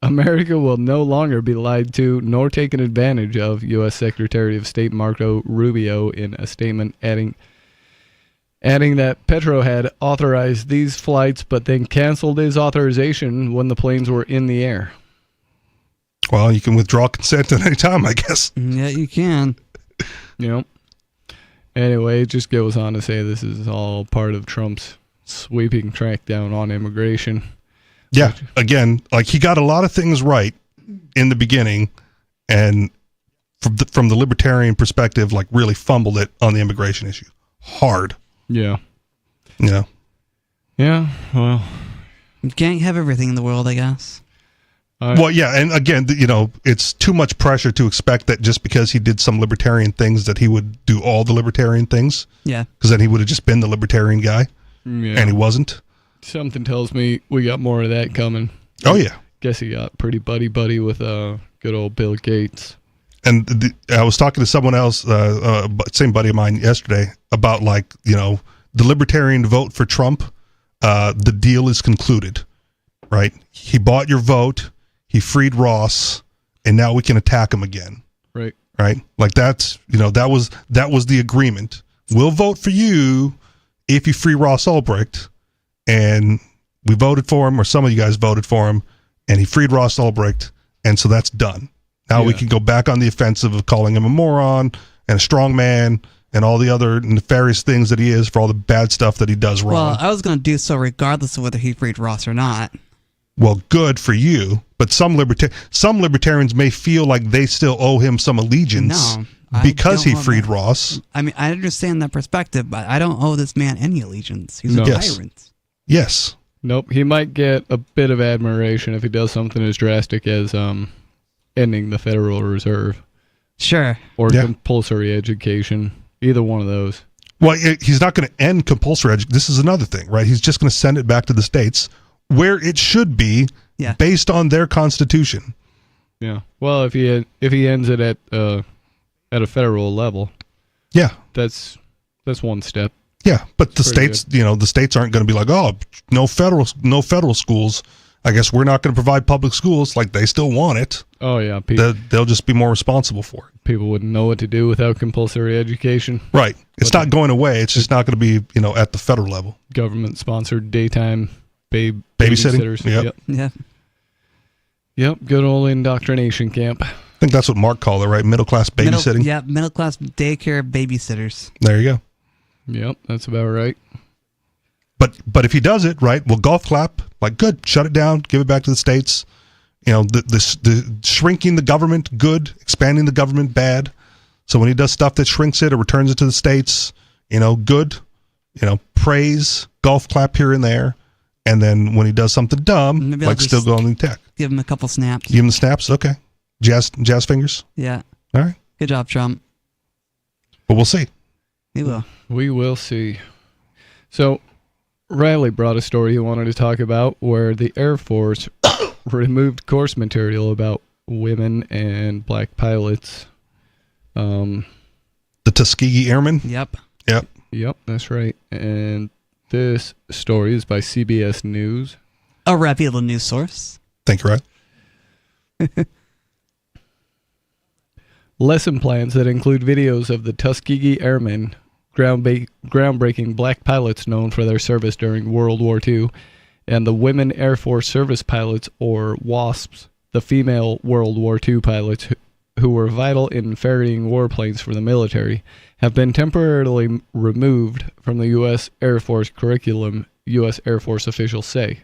America will no longer be lied to nor taken advantage of, U.S. Secretary of State Marco Rubio in a statement adding that Petro had authorized these flights but then canceled his authorization when the planes were in the air. Well, you can withdraw consent at any time, I guess. Yeah, you can. Anyway, it just goes on to say this is all part of Trump's sweeping crackdown on immigration. Yeah, again, like he got a lot of things right in the beginning, and from the libertarian perspective, like really fumbled it on the immigration issue. Hard. Yeah. Yeah. Yeah, well. You can't have everything in the world, I guess. Well, yeah, and again, it's too much pressure to expect that just because he did some libertarian things that he would do all the libertarian things. Yeah. Because then he would have just been the libertarian guy, Yeah. and he wasn't. Something tells me we got more of that coming. Oh, yeah. Guess he got pretty buddy with good old Bill Gates. And I was talking to someone else, same buddy of mine yesterday, about the libertarian vote for Trump. The deal is concluded, right? He bought your vote, he freed Ross, and now we can attack him again. Right. Right? Like that's, that was the agreement. We'll vote for you if you free Ross Ulbricht. And we voted for him, or some of you guys voted for him, and he freed Ross Ulbricht, and so that's done. Now we can go back on the offensive of calling him a moron and a strong man and all the other nefarious things that he is for all the bad stuff that he does wrong. Well, I was going to do so regardless of whether he freed Ross or not. Well, good for you, but some libertarians may feel like they still owe him some allegiance because he freed Ross. I mean, I understand that perspective, but I don't owe this man any allegiance. He's a tyrant. Yes. Nope. He might get a bit of admiration if he does something as drastic as ending the Federal Reserve. Sure. Or compulsory education. Either one of those. Well, he's not going to end compulsory education. This is another thing, right? He's just going to send it back to the states where it should be based on their constitution. Yeah. Well, if he ends it at a federal level. Yeah. That's one step. Yeah, but the states, the states aren't going to be like, oh, no federal schools. I guess we're not going to provide public schools. Like, they still want it. Oh, yeah. They'll just be more responsible for it. People wouldn't know what to do without compulsory education. Right. It's not going away. It's just not going to be, at the federal level. Government-sponsored daytime babysitting. Babysitters. Yep. Yeah. Yep. Good old indoctrination camp. I think that's what Mark called it, right? Middle-class babysitting. Middle-class daycare babysitters. There you go. Yep, that's about right. But if he does it, right, well, golf clap, like, good, shut it down, give it back to the states. The shrinking the government, good, expanding the government, bad. So when he does stuff that shrinks it or returns it to the states, good, praise, golf clap here and there. And then when he does something dumb, like still go on the tech. Give him a couple snaps. Give him the snaps, okay. Jazz fingers? Yeah. All right. Good job, Trump. But we'll see. We will see. So, Riley brought a story he wanted to talk about where the Air Force removed course material about women and black pilots. The Tuskegee Airmen? Yep, that's right. And this story is by CBS News. A reputable news source. Thank you, Ryan. Lesson plans that include videos of the Tuskegee Airmen, groundbreaking black pilots known for their service during World War II, and the Women Air Force Service Pilots, or WASPs, the female World War II pilots who were vital in ferrying warplanes for the military, have been temporarily removed from the U.S. Air Force curriculum, U.S. Air Force officials say.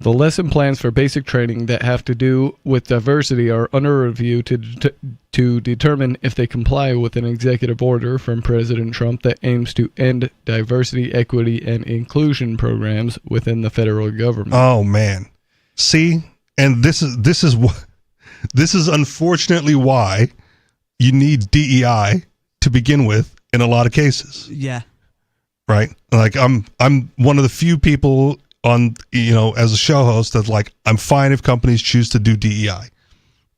The lesson plans for basic training that have to do with diversity are under review to determine if they comply with an executive order from President Trump that aims to end diversity, equity, and inclusion programs within the federal government. Oh man, see, and this is unfortunately why you need DEI to begin with in a lot of cases. Yeah. Right. Like I'm one of the few people on, as a show host that's like, I'm fine if companies choose to do DEI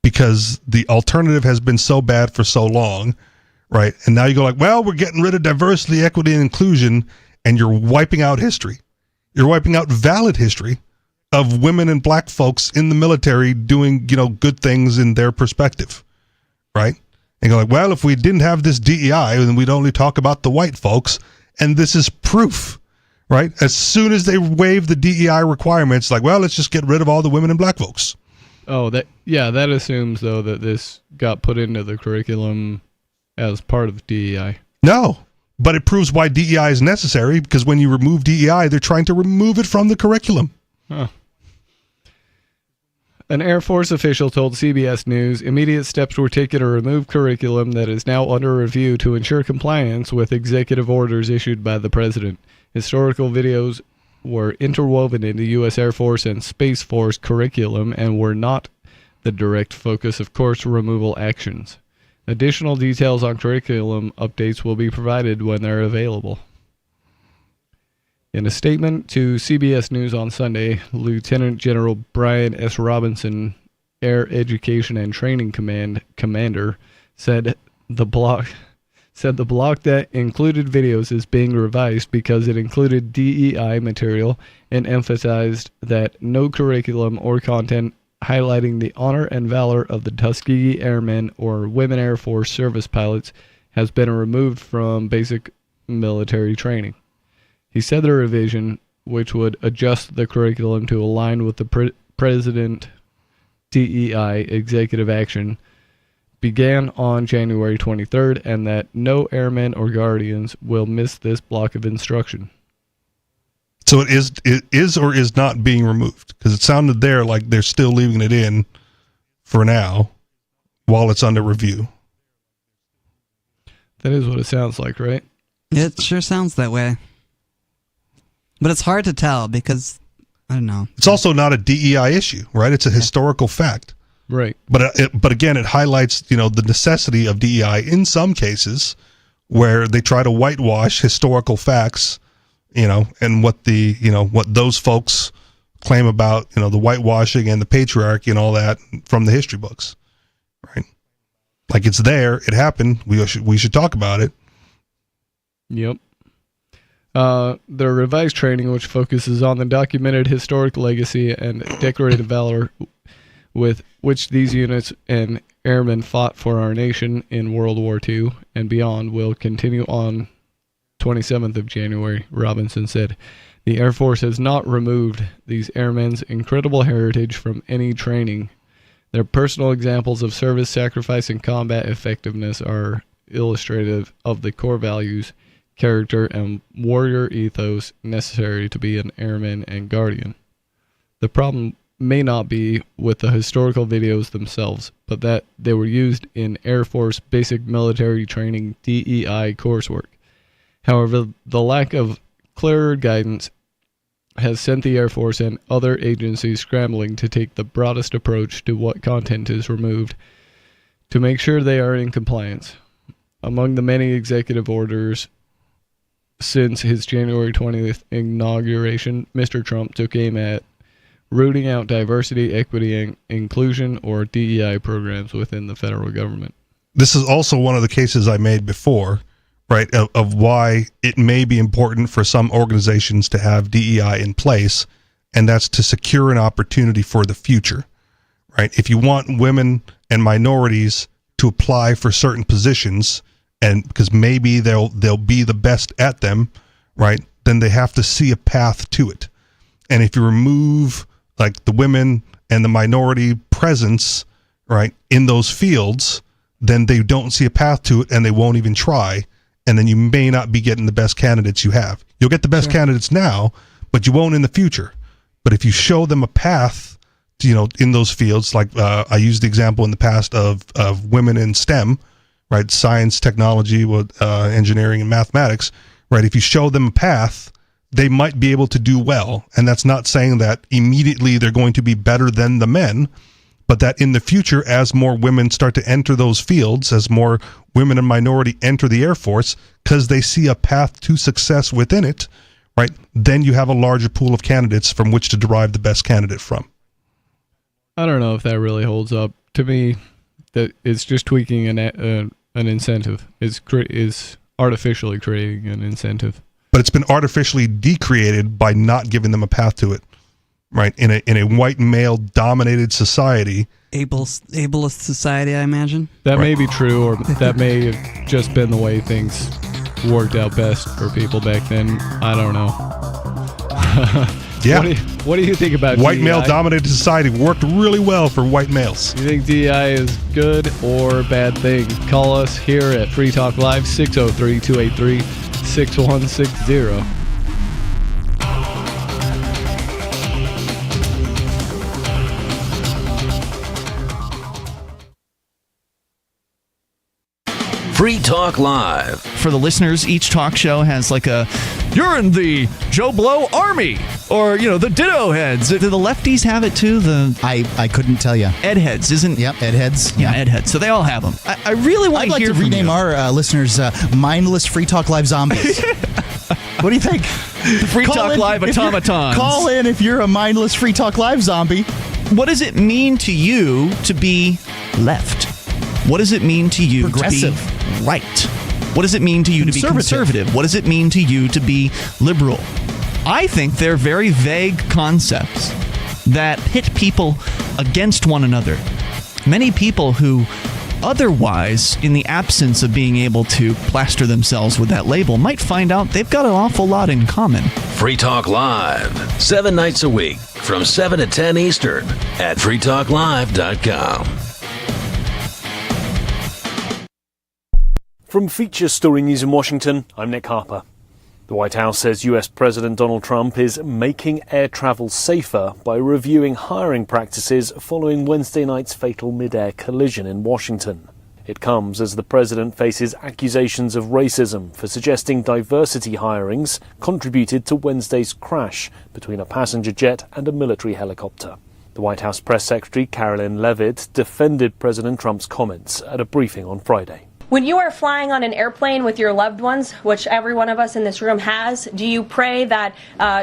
because the alternative has been so bad for so long, right? And now you go like, well, we're getting rid of diversity, equity, and inclusion, and you're wiping out history. You're wiping out valid history of women and black folks in the military doing, good things in their perspective, right? And go like, well, if we didn't have this DEI, then we'd only talk about the white folks, and this is proof. Right? As soon as they waive the DEI requirements, like, well, let's just get rid of all the women and black folks. Oh, that assumes, though, that this got put into the curriculum as part of DEI. No, but it proves why DEI is necessary, because when you remove DEI, they're trying to remove it from the curriculum. Huh. An Air Force official told CBS News immediate steps were taken to remove curriculum that is now under review to ensure compliance with executive orders issued by the president. Historical videos were interwoven into U.S. Air Force and Space Force curriculum and were not the direct focus of course removal actions. Additional details on curriculum updates will be provided when they're available. In a statement to CBS News on Sunday, Lieutenant General Brian S. Robinson, Air Education and Training Commander, said the block that included videos is being revised because it included DEI material and emphasized that no curriculum or content highlighting the honor and valor of the Tuskegee Airmen or women Air Force service pilots has been removed from basic military training. He said the revision, which would adjust the curriculum to align with the President DEI executive action, began on January 23rd, and that no airmen or guardians will miss this block of instruction. So it is or is not being removed? Because it sounded there like they're still leaving it in for now while it's under review. That is what it sounds like, right? It sure sounds that way. But it's hard to tell because, I don't know. It's also not a DEI issue, right? It's a historical fact. Right. But again, it highlights, the necessity of DEI in some cases where they try to whitewash historical facts, and what what those folks claim about, the whitewashing and the patriarchy and all that from the history books, right? Like it's there, it happened. We should talk about it. Yep. The revised training, which focuses on the documented historic legacy and decorated valor with which these units and airmen fought for our nation in World War II and beyond, will continue on 27th of January, Robinson said. The Air Force has not removed these airmen's incredible heritage from any training. Their personal examples of service, sacrifice, and combat effectiveness are illustrative of the core values, character, and warrior ethos necessary to be an airman and guardian. The problem may not be with the historical videos themselves, but that they were used in Air Force basic military training DEI coursework. However, the lack of clearer guidance has sent the Air Force and other agencies scrambling to take the broadest approach to what content is removed to make sure they are in compliance. Among the many executive orders since his January 20th inauguration, Mr. Trump took aim at rooting out diversity, equity, and inclusion, or DEI programs within the federal government. This is also one of the cases I made before, right, of why it may be important for some organizations to have DEI in place, and that's to secure an opportunity for the future, right? If you want women and minorities to apply for certain positions, and because maybe they'll be the best at them, right, then they have to see a path to it. And if you remove like the women and the minority presence, right, in those fields, then they don't see a path to it and they won't even try. And then you may not be getting the best candidates you have. You'll get the best candidates now, but you won't in the future. But if you show them a path, in those fields, like I used the example in the past of women in STEM, right, science, technology, engineering, and mathematics, right, if you show them a path, they might be able to do well. And that's not saying that immediately they're going to be better than the men, but that in the future, as more women start to enter those fields, as more women and minority enter the Air Force, because they see a path to success within it, right, then you have a larger pool of candidates from which to derive the best candidate from. I don't know if that really holds up. To me, that it's just tweaking an incentive. Is artificially creating an incentive. But it's been artificially decreated by not giving them a path to it, right? In a white male dominated society, ableist society, I imagine. That may be true, or that may have just been the way things worked out best for people back then. I don't know. Yeah. What do you think about white DEI? male dominated society worked really well for white males? You think DEI is good or bad thing? Call us here at Free Talk Live, 603-283-6160. Free Talk Live. For the listeners, each talk show has like you're in the Joe Blow Army, or, the Ditto Heads. Do the lefties have it too? I couldn't tell you. Ed Heads, isn't? Yep, Ed Heads. Yeah, Ed Heads. So they all have them. I really want to hear from you. I'd like to rename our listeners Mindless Free Talk Live Zombies. What do you think? The Free Talk Live automatons. Call in if you're a mindless Free Talk Live zombie. What does it mean to you to be left? What does it mean to you to be right? What does it mean to you to be conservative? What does it mean to you to be liberal? I think they're very vague concepts that pit people against one another. Many people who otherwise, in the absence of being able to plaster themselves with that label, might find out they've got an awful lot in common. Free Talk Live, 7 nights a week from 7 to 10 Eastern at freetalklive.com. From Feature Story News in Washington, I'm Nick Harper. The White House says US President Donald Trump is making air travel safer by reviewing hiring practices following Wednesday night's fatal mid-air collision in Washington. It comes as the president faces accusations of racism for suggesting diversity hirings contributed to Wednesday's crash between a passenger jet and a military helicopter. The White House press secretary Karoline Leavitt defended President Trump's comments at a briefing on Friday. When you are flying on an airplane with your loved ones, which every one of us in this room has, do you pray that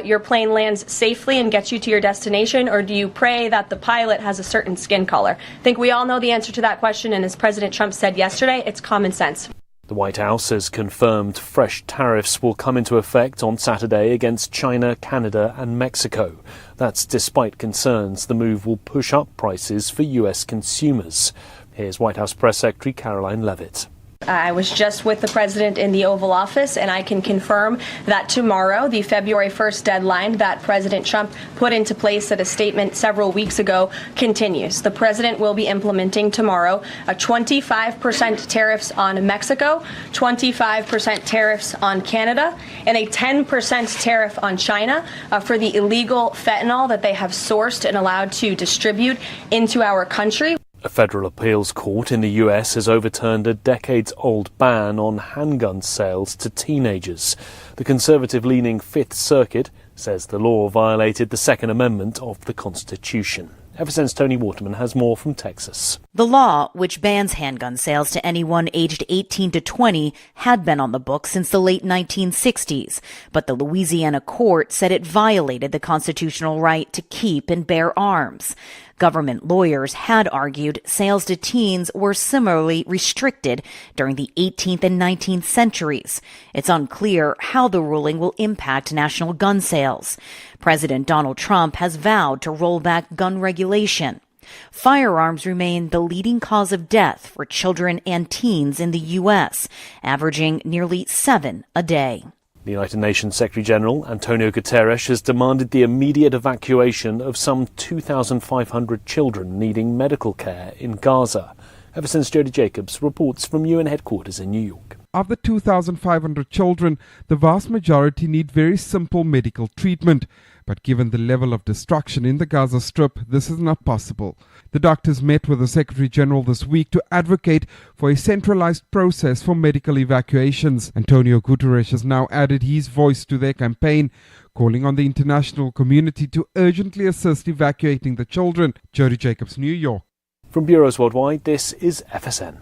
your plane lands safely and gets you to your destination, or do you pray that the pilot has a certain skin color? I think we all know the answer to that question, and as President Trump said yesterday, it's common sense. The White House has confirmed fresh tariffs will come into effect on Saturday against China, Canada and Mexico. That's despite concerns the move will push up prices for US consumers. Here's White House Press Secretary Karoline Leavitt. I was just with the president in the Oval Office, and I can confirm that tomorrow, the February 1st deadline that President Trump put into place at a statement several weeks ago continues. The president will be implementing tomorrow a 25% tariffs on Mexico, 25% tariffs on Canada, and a 10% tariff on China for the illegal fentanyl that they have sourced and allowed to distribute into our country. A federal appeals court in the US has overturned a decades-old ban on handgun sales to teenagers. The conservative-leaning Fifth Circuit says the law violated the Second Amendment of the Constitution. FSN's Tony Waterman has more from Texas. The law, which bans handgun sales to anyone aged 18 to 20, had been on the books since the late 1960s, but the Louisiana court said it violated the constitutional right to keep and bear arms. Government lawyers had argued sales to teens were similarly restricted during the 18th and 19th centuries. It's unclear how the ruling will impact national gun sales. President Donald Trump has vowed to roll back gun regulation. Firearms remain the leading cause of death for children and teens in the U.S., averaging nearly 7 a day. The United Nations Secretary-General, Antonio Guterres, has demanded the immediate evacuation of some 2,500 children needing medical care in Gaza. FSN's Jody Jacobs reports from UN headquarters in New York. Of the 2,500 children, the vast majority need very simple medical treatment. But given the level of destruction in the Gaza Strip, this is not possible. The doctors met with the Secretary General this week to advocate for a centralized process for medical evacuations. Antonio Guterres has now added his voice to their campaign, calling on the international community to urgently assist evacuating the children. Jody Jacobs, New York. From Bureaus Worldwide, this is FSN.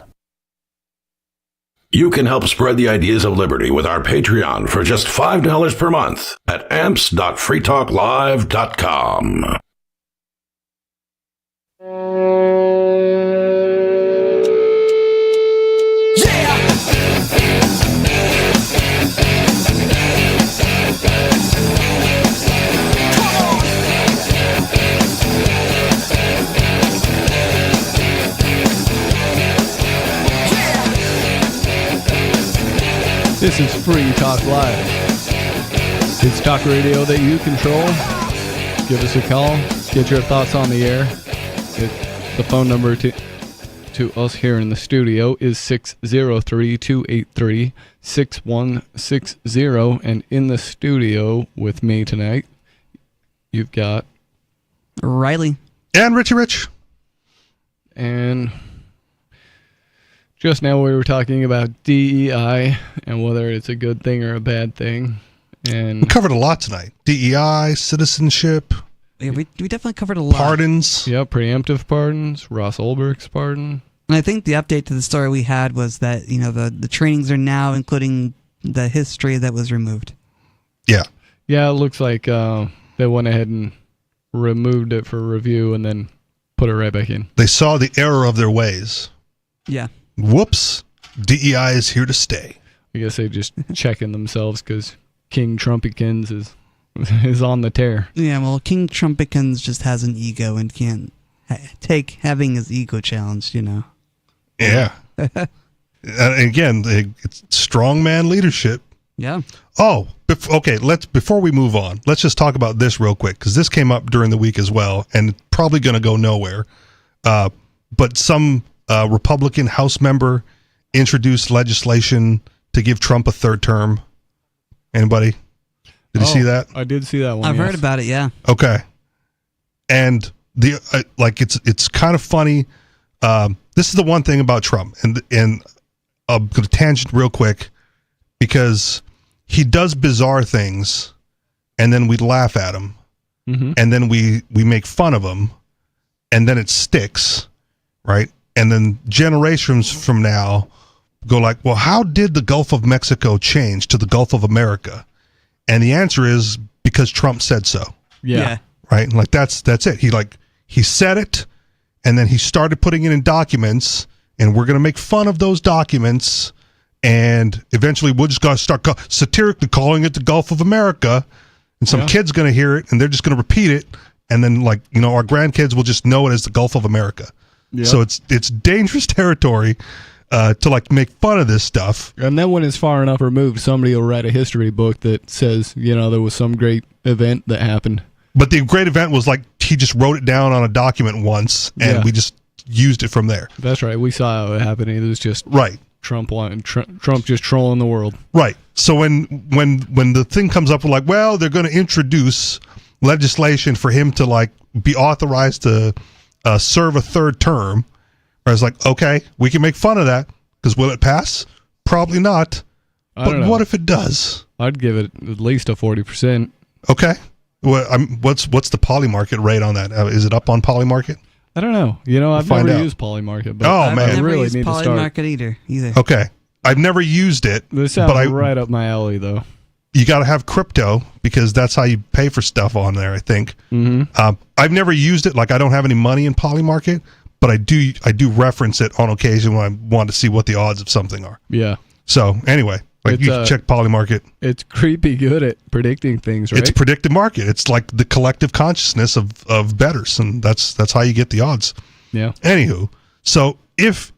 You can help spread the ideas of liberty with our Patreon for just $5 per month at amps.freetalklive.com. This is Free Talk Live. It's talk radio that you control. Give us a call. Get your thoughts on the air. The phone number to us here in the studio is 603-283-6160. And in the studio with me tonight, you've got Riley. And Richie Rich. And just now we were talking about DEI and whether it's a good thing or a bad thing. And we covered a lot tonight. DEI, citizenship. Yeah, we definitely covered a lot. Pardons. Yeah, preemptive pardons, Ross Ulbricht's pardon. And I think the update to the story we had was that, the trainings are now including the history that was removed. Yeah. Yeah, it looks like they went ahead and removed it for review and then put it right back in. They saw the error of their ways. Yeah. Whoops. DEI is here to stay. I guess they just checking themselves because King Trumpikins is on the tear. Yeah, well, King Trumpikins just has an ego and can't take having his ego challenged, you know. Yeah. Again, it's strongman leadership. Yeah. Oh, okay. Before we move on, let's just talk about this real quick because this came up during the week as well, and probably going to go nowhere. But some Republican House member introduced legislation to give Trump a third term. Anybody? Did you see that? I did see that one. I've heard about it. Yeah. Okay. And it's kind of funny. This is the one thing about Trump, and I'll go to tangent real quick because he does bizarre things, and then we laugh at him, and then we make fun of him, and then it sticks, right? And then generations from now go like, well, how did the Gulf of Mexico change to the Gulf of America? And the answer is because Trump said so. Yeah. Right? Like that's it. He said it, and then he started putting it in documents, and we're going to make fun of those documents, and eventually we'll just start satirically calling it the Gulf of America, and some kid's going to hear it, and they're just going to repeat it, and then our grandkids will just know it as the Gulf of America. Yep. So it's dangerous territory to make fun of this stuff. And then when it's far enough removed, somebody will write a history book that says, there was some great event that happened. But the great event was he just wrote it down on a document once, and we just used it from there. That's right. We saw how it happened. It was just Trump just trolling the world. Right. So when the thing comes up, we're well, they're going to introduce legislation for him to be authorized to serve a third term. I was okay, we can make fun of that because will it pass? Probably not. But what if it does? I'd give it at least a 40%. Okay. Well, what's the Polymarket rate on that? Is it up on Polymarket? I don't know. I've never used Polymarket, but I've never really used need Polymarket to start. either. Okay, I've never used it. This sounds right up my alley, though. You got to have crypto because that's how you pay for stuff on there, I think. Mm-hmm. I've never used it. I don't have any money in Polymarket, but I do reference it on occasion when I want to see what the odds of something are. Yeah. So anyway, you can check Polymarket. It's creepy good at predicting things, right? It's a predictive market. It's like the collective consciousness of bettors, and that's how you get the odds. Yeah. Anywho, so if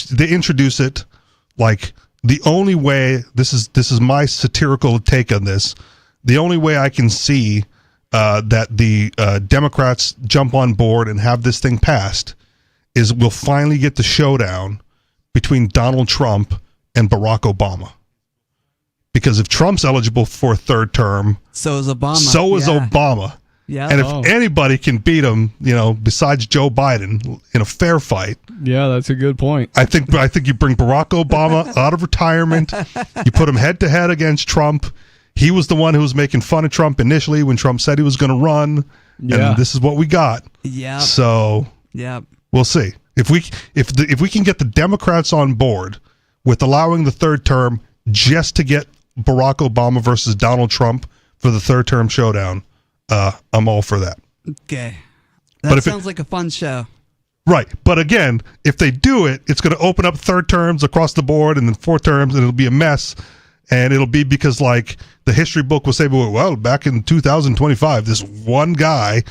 they introduce it, the only way this is my satirical take on this, the only way I can see that the Democrats jump on board and have this thing passed is we'll finally get the showdown between Donald Trump and Barack Obama. Because if Trump's eligible for a third term, so is Obama. So is Obama. Yeah. And if anybody can beat him, besides Joe Biden in a fair fight. Yeah, that's a good point. I think you bring Barack Obama out of retirement. You put him head to head against Trump. He was the one who was making fun of Trump initially when Trump said he was going to run. Yeah. And this is what we got. Yeah. So we'll see. If we can get the Democrats on board with allowing the third term just to get Barack Obama versus Donald Trump for the third term showdown, I'm all for that. Okay. That sounds like a fun show. Right. But again, if they do it, it's going to open up third terms across the board and then fourth terms, and it'll be a mess. And it'll be because the history book will say, well, back in 2025, this one guy,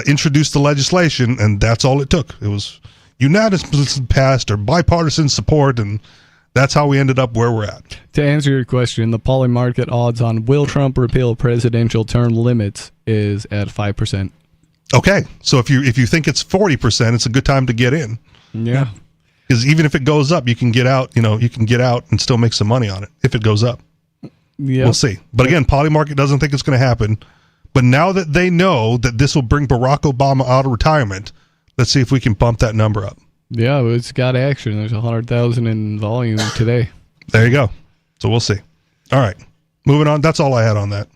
introduced the legislation, and that's all it took. It was unanimously passed or bipartisan support, and that's how we ended up where we're at. To answer your question, the Polymarket odds on will Trump repeal presidential term limits is at 5%. Okay, so if you think it's 40%, it's a good time to get in. Yeah. Because even if it goes up, you can get out. You can get out and still make some money on it if it goes up. Yeah, we'll see. But again, Polymarket doesn't think it's going to happen. But now that they know that this will bring Barack Obama out of retirement, let's see if we can bump that number up. Yeah, it's got action. There's 100,000 in volume today. There you go. So we'll see. All right, moving on. That's all I had on that.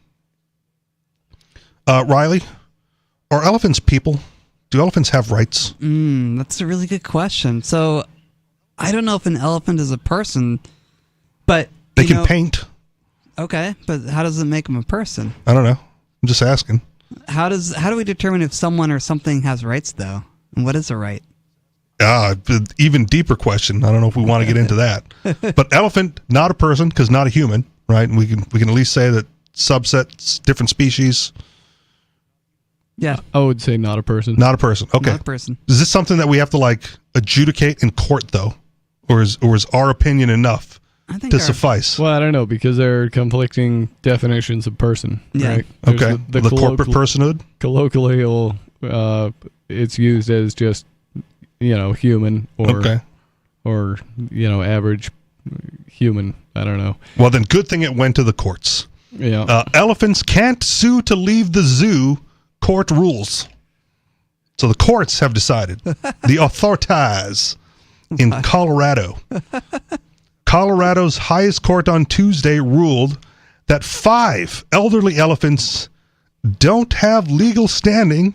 Riley, are elephants people? Do elephants have rights? That's a really good question. So, I don't know if an elephant is a person, but they can paint. Okay, but how does it make him a person? I don't know. I'm just asking. How do we determine if someone or something has rights, though? And what is a right? Even deeper question. I don't know if we want to get into that. But elephant, not a person, because not a human, right? And we can at least say that subsets, different species. Yeah, I would say not a person. Not a person. Okay. Not a person. Is this something that we have to adjudicate in court, though, or is our opinion enough to suffice? Well, I don't know, because there are conflicting definitions of person. Yeah. Right? Okay. The corporate personhood. Colloquially, it's used as just human or average human. I don't know. Well, then, good thing it went to the courts. Yeah. Elephants can't sue to leave the zoo. Court rules. So the courts have decided. The authorities in Colorado. Colorado's highest court on Tuesday ruled that 5 elderly elephants don't have legal standing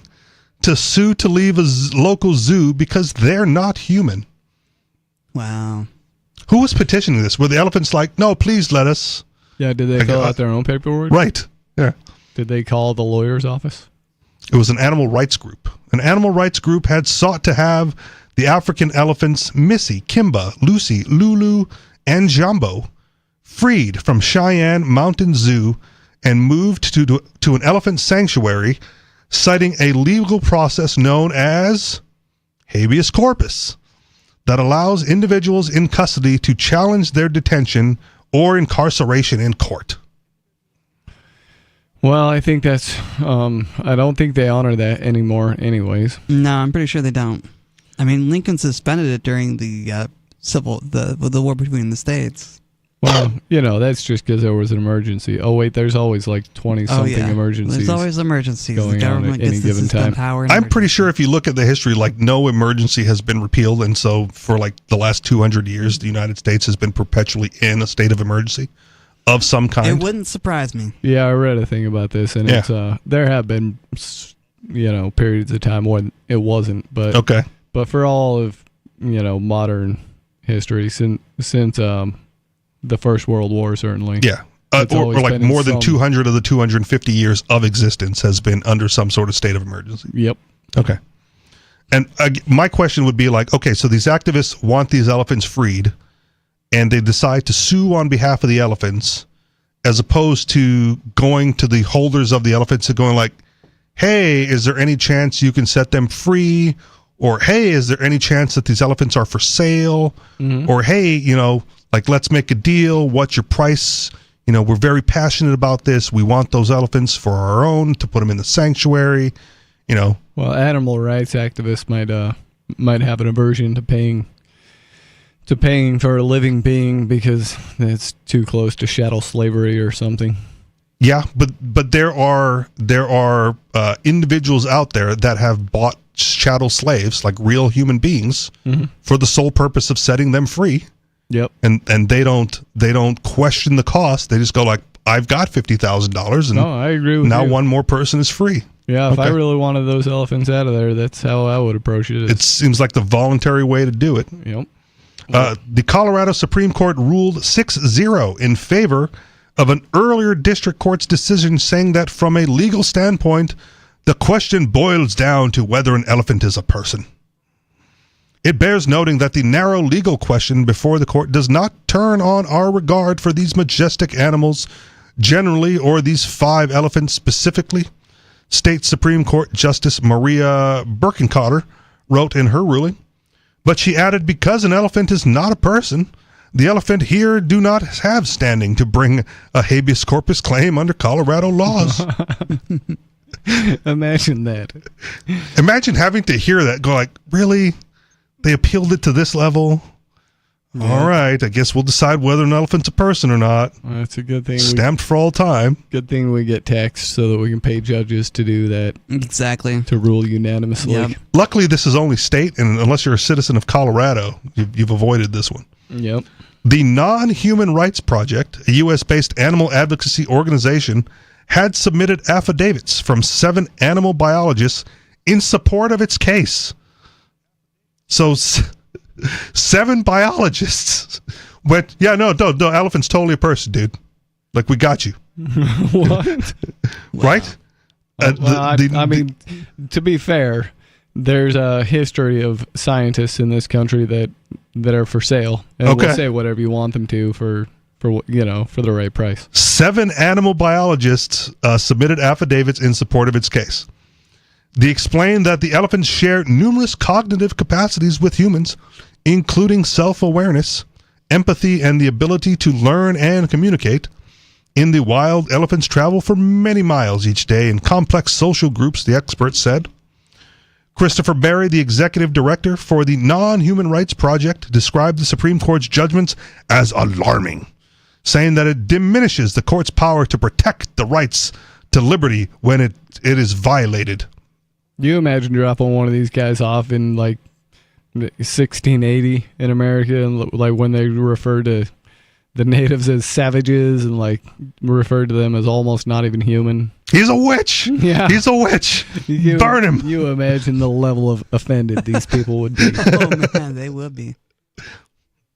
to sue to leave a local zoo because they're not human. Wow. Who was petitioning this? Were the elephants like, no, please let us? Yeah, did they fill out their own paperwork? Right. Yeah. Did they call the lawyer's office? It was an animal rights group. An animal rights group had sought to have the African elephants Missy, Kimba, Lucy, Lulu, and Jumbo freed from Cheyenne Mountain Zoo and moved to an elephant sanctuary, citing a legal process known as habeas corpus that allows individuals in custody to challenge their detention or incarceration in court. Well, I think that's, I don't think they honor that anymore anyways. No, I'm pretty sure they don't. I mean, Lincoln suspended it during the the war between the states. Well, that's just because there was an emergency. Oh, wait, there's always 20-something emergencies. There's always emergencies. Going the government on at any gets given time. Power I'm pretty sure if you look at the history, no emergency has been repealed. And so for the last 200 years, the United States has been perpetually in a state of emergency of some kind. It wouldn't surprise me. Yeah, I read a thing about this, and it's there have been periods of time when it wasn't, but okay. But for all of modern history since the First World War, certainly. Yeah. Or more than 200 of the 250 years of existence has been under some sort of state of emergency. Yep. Okay. And my question would be okay, so these activists want these elephants freed, and they decide to sue on behalf of the elephants, as opposed to going to the holders of the elephants and going hey, is there any chance you can set them free? Or, hey, is there any chance that these elephants are for sale? Mm-hmm. Or, hey, let's make a deal. What's your price? We're very passionate about this. We want those elephants for our own, to put them in the sanctuary, Well, animal rights activists might have an aversion to paying for a living being because it's too close to chattel slavery or something. Yeah, but there are individuals out there that have bought chattel slaves, real human beings, mm-hmm. for the sole purpose of setting them free. Yep. And they don't question the cost. They just go I've got $50,000, and I agree with now you. One more person is free. Yeah, if I really wanted those elephants out of there, that's how I would approach it. It seems like the voluntary way to do it. Yep. The Colorado Supreme Court ruled 6-0 in favor of an earlier district court's decision, saying that from a legal standpoint, the question boils down to whether an elephant is a person. It bears noting that the narrow legal question before the court does not turn on our regard for these majestic animals generally, or these 5 elephants specifically. State Supreme Court Justice Maria Birkenkotter wrote in her ruling, but she added, because an elephant is not a person, the elephant here do not have standing to bring a habeas corpus claim under Colorado laws. Imagine that. Imagine having to hear that, go really? They appealed it to this level? Yeah. All right, I guess we'll decide whether an elephant's a person or not. Well, that's a good thing. Stamped for all time. Good thing we get taxed so that we can pay judges to do that. Exactly. To rule unanimously. Yep. Luckily, this is only state, and unless you're a citizen of Colorado, you've avoided this one. Yep. The Non-Human Rights Project, a U.S.-based animal advocacy organization, had submitted affidavits from 7 animal biologists in support of its case. So 7 biologists went, no, elephant's totally a person, dude. Like, we got you. What? Right? I mean, to be fair, there's a history of scientists in this country that are for sale, and will say whatever you want them to for the right price. 7 animal biologists submitted affidavits in support of its case. They explained that the elephants share numerous cognitive capacities with humans, including self-awareness, empathy, and the ability to learn and communicate. In the wild, elephants travel for many miles each day in complex social groups, the experts said. Christopher Berry, the executive director for the Non-Human Rights Project, described the Supreme Court's judgments as alarming, saying that it diminishes the court's power to protect the rights to liberty when it is violated. You imagine dropping one of these guys off in like 1680 in America, and like when they refer to the natives as savages and like refer to them as almost not even human. He's a witch. Yeah, he's a witch. Burn him. You imagine the level of offended these people would be. Oh man, they would be.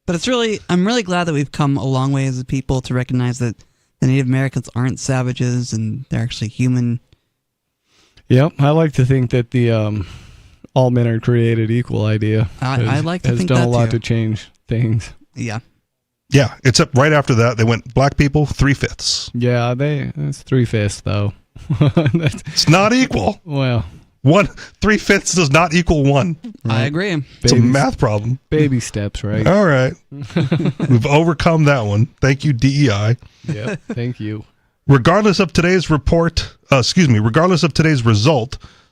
But I'm really glad that we've come a long way as a people to recognize that the Native Americans aren't savages and they're actually human. Yep, I like to think that the all men are created equal idea I like to think that has done a lot too. to change things. Yeah. Yeah, except right after that, they went black people 3/5. Yeah, that's 3/5 though. It's not equal. Well, 3/5 does not equal 1. I agree. It's a math problem. Baby steps, right? All right. We've overcome that one. Thank you, DEI. Yep, thank you. Regardless of today's result,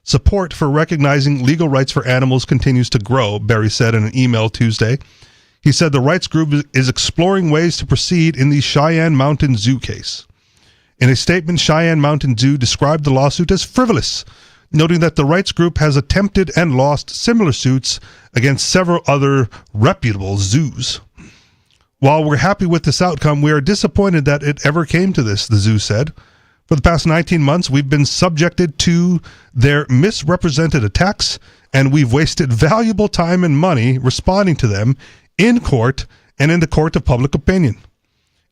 support for recognizing legal rights for animals continues to grow, Berry said in an email Tuesday. He said the rights group is exploring ways to proceed in the Cheyenne Mountain Zoo case. In a statement, Cheyenne Mountain Zoo described the lawsuit as frivolous, noting that the rights group has attempted and lost similar suits against several other reputable zoos. While we're happy with this outcome, we are disappointed that it ever came to this, the zoo said. For the past 19 months, we've been subjected to their misrepresented attacks, and we've wasted valuable time and money responding to them in court and in the court of public opinion.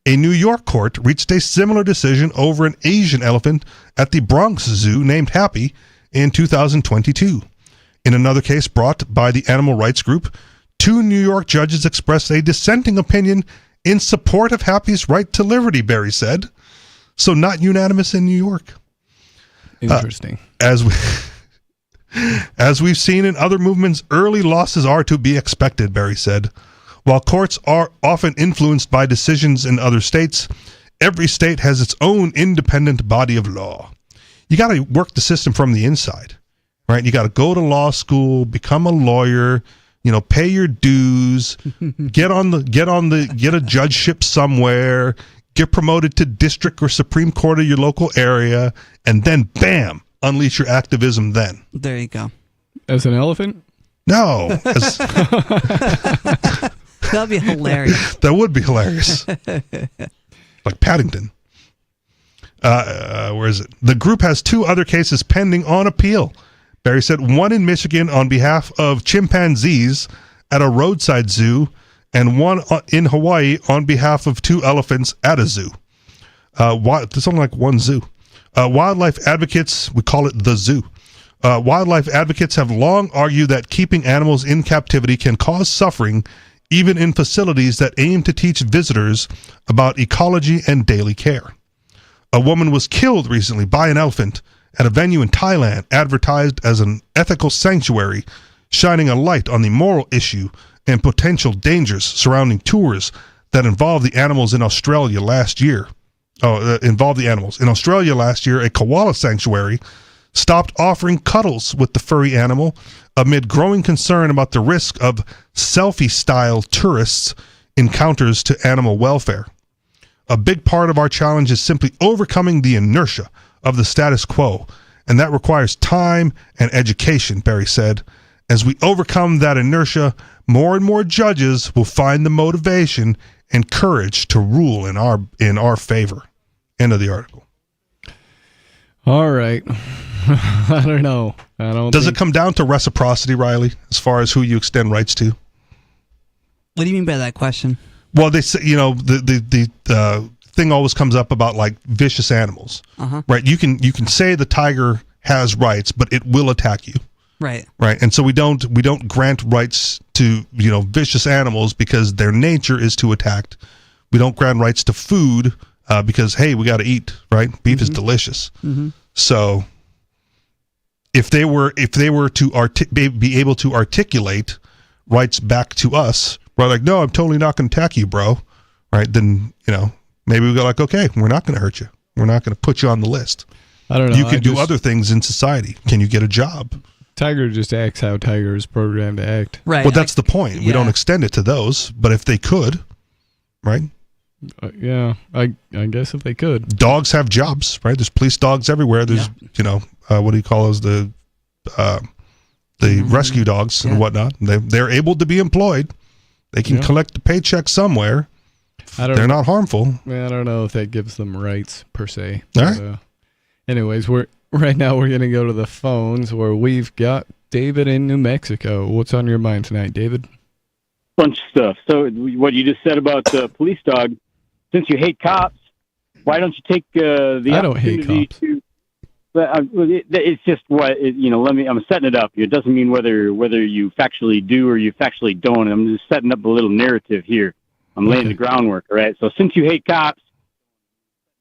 A New York court reached a similar decision over an Asian elephant at the Bronx Zoo named Happy in 2022. In another case brought by the animal rights group, 2 New York judges expressed a dissenting opinion in support of Happy's right to liberty, Berry said. So not unanimous in New York. Interesting. As we've seen in other movements, early losses are to be expected, Berry said. While courts are often influenced by decisions in other states, every state has its own independent body of law. You got to work the system from the inside, right? You got to go to law school, become a lawyer, pay your dues, get a judgeship somewhere, get promoted to district or Supreme Court of your local area, and then bam, unleash your activism then. There you go. As an elephant? No. That'd be hilarious. That would be hilarious. Like Paddington. Where is it? The group has 2 other cases pending on appeal. Berry said one in Michigan on behalf of chimpanzees at a roadside zoo, and one in Hawaii on behalf of 2 elephants at a zoo. There's only like one zoo. Wildlife advocates, we call it the zoo. Wildlife advocates have long argued that keeping animals in captivity can cause suffering, even in facilities that aim to teach visitors about ecology and daily care. A woman was killed recently by an elephant at a venue in Thailand advertised as an ethical sanctuary, shining a light on the moral issue and potential dangers surrounding tours that involve the animals in Australia last year. In Australia last year, a koala sanctuary stopped offering cuddles with the furry animal amid growing concern about the risk of selfie-style tourists' encounters to animal welfare. A big part of our challenge is simply overcoming the inertia of the status quo, and that requires time and education, Berry said. As we overcome that inertia, more and more judges will find the motivation and courage to rule in our favor. End of the article. All right. I don't know. Does it come down to reciprocity, Riley, as far as who you extend rights to? What do you mean by that question? Well, they say, the thing always comes up about like vicious animals, right? You can say the tiger has rights, but it will attack you. Right. Right. And so we don't grant rights to, vicious animals because their nature is to attack. We don't grant rights to food because, hey, we got to eat, right? Beef is delicious. So if they were to be able to articulate rights back to us, right? Like, no, I'm totally not going to attack you, bro. Right. Then, maybe we go like, okay, we're not going to hurt you. We're not going to put you on the list. I don't know. You can do other things in society. Can you get a job? Tiger just acts how Tiger is programmed to act. Right. Well, that's the point. We don't extend it to those, but if they could, right? Yeah, I guess if they could. Dogs have jobs, right? There's police dogs everywhere. There's, what do you call those? The rescue dogs and whatnot. They're able to be employed. They can collect the paycheck somewhere. They're not harmful. I don't know if that gives them rights per se. All right. Anyways, right now we're going to go to the phones where we've got David in New Mexico. What's on your mind tonight, David? Bunch of stuff. So what you just said about the police dog, since you hate cops, why don't you take the I don't hate cops. It's just I'm setting it up. It doesn't mean whether you factually do or you factually don't. I'm just setting up a little narrative here. I'm laying the groundwork, all right? So since you hate cops,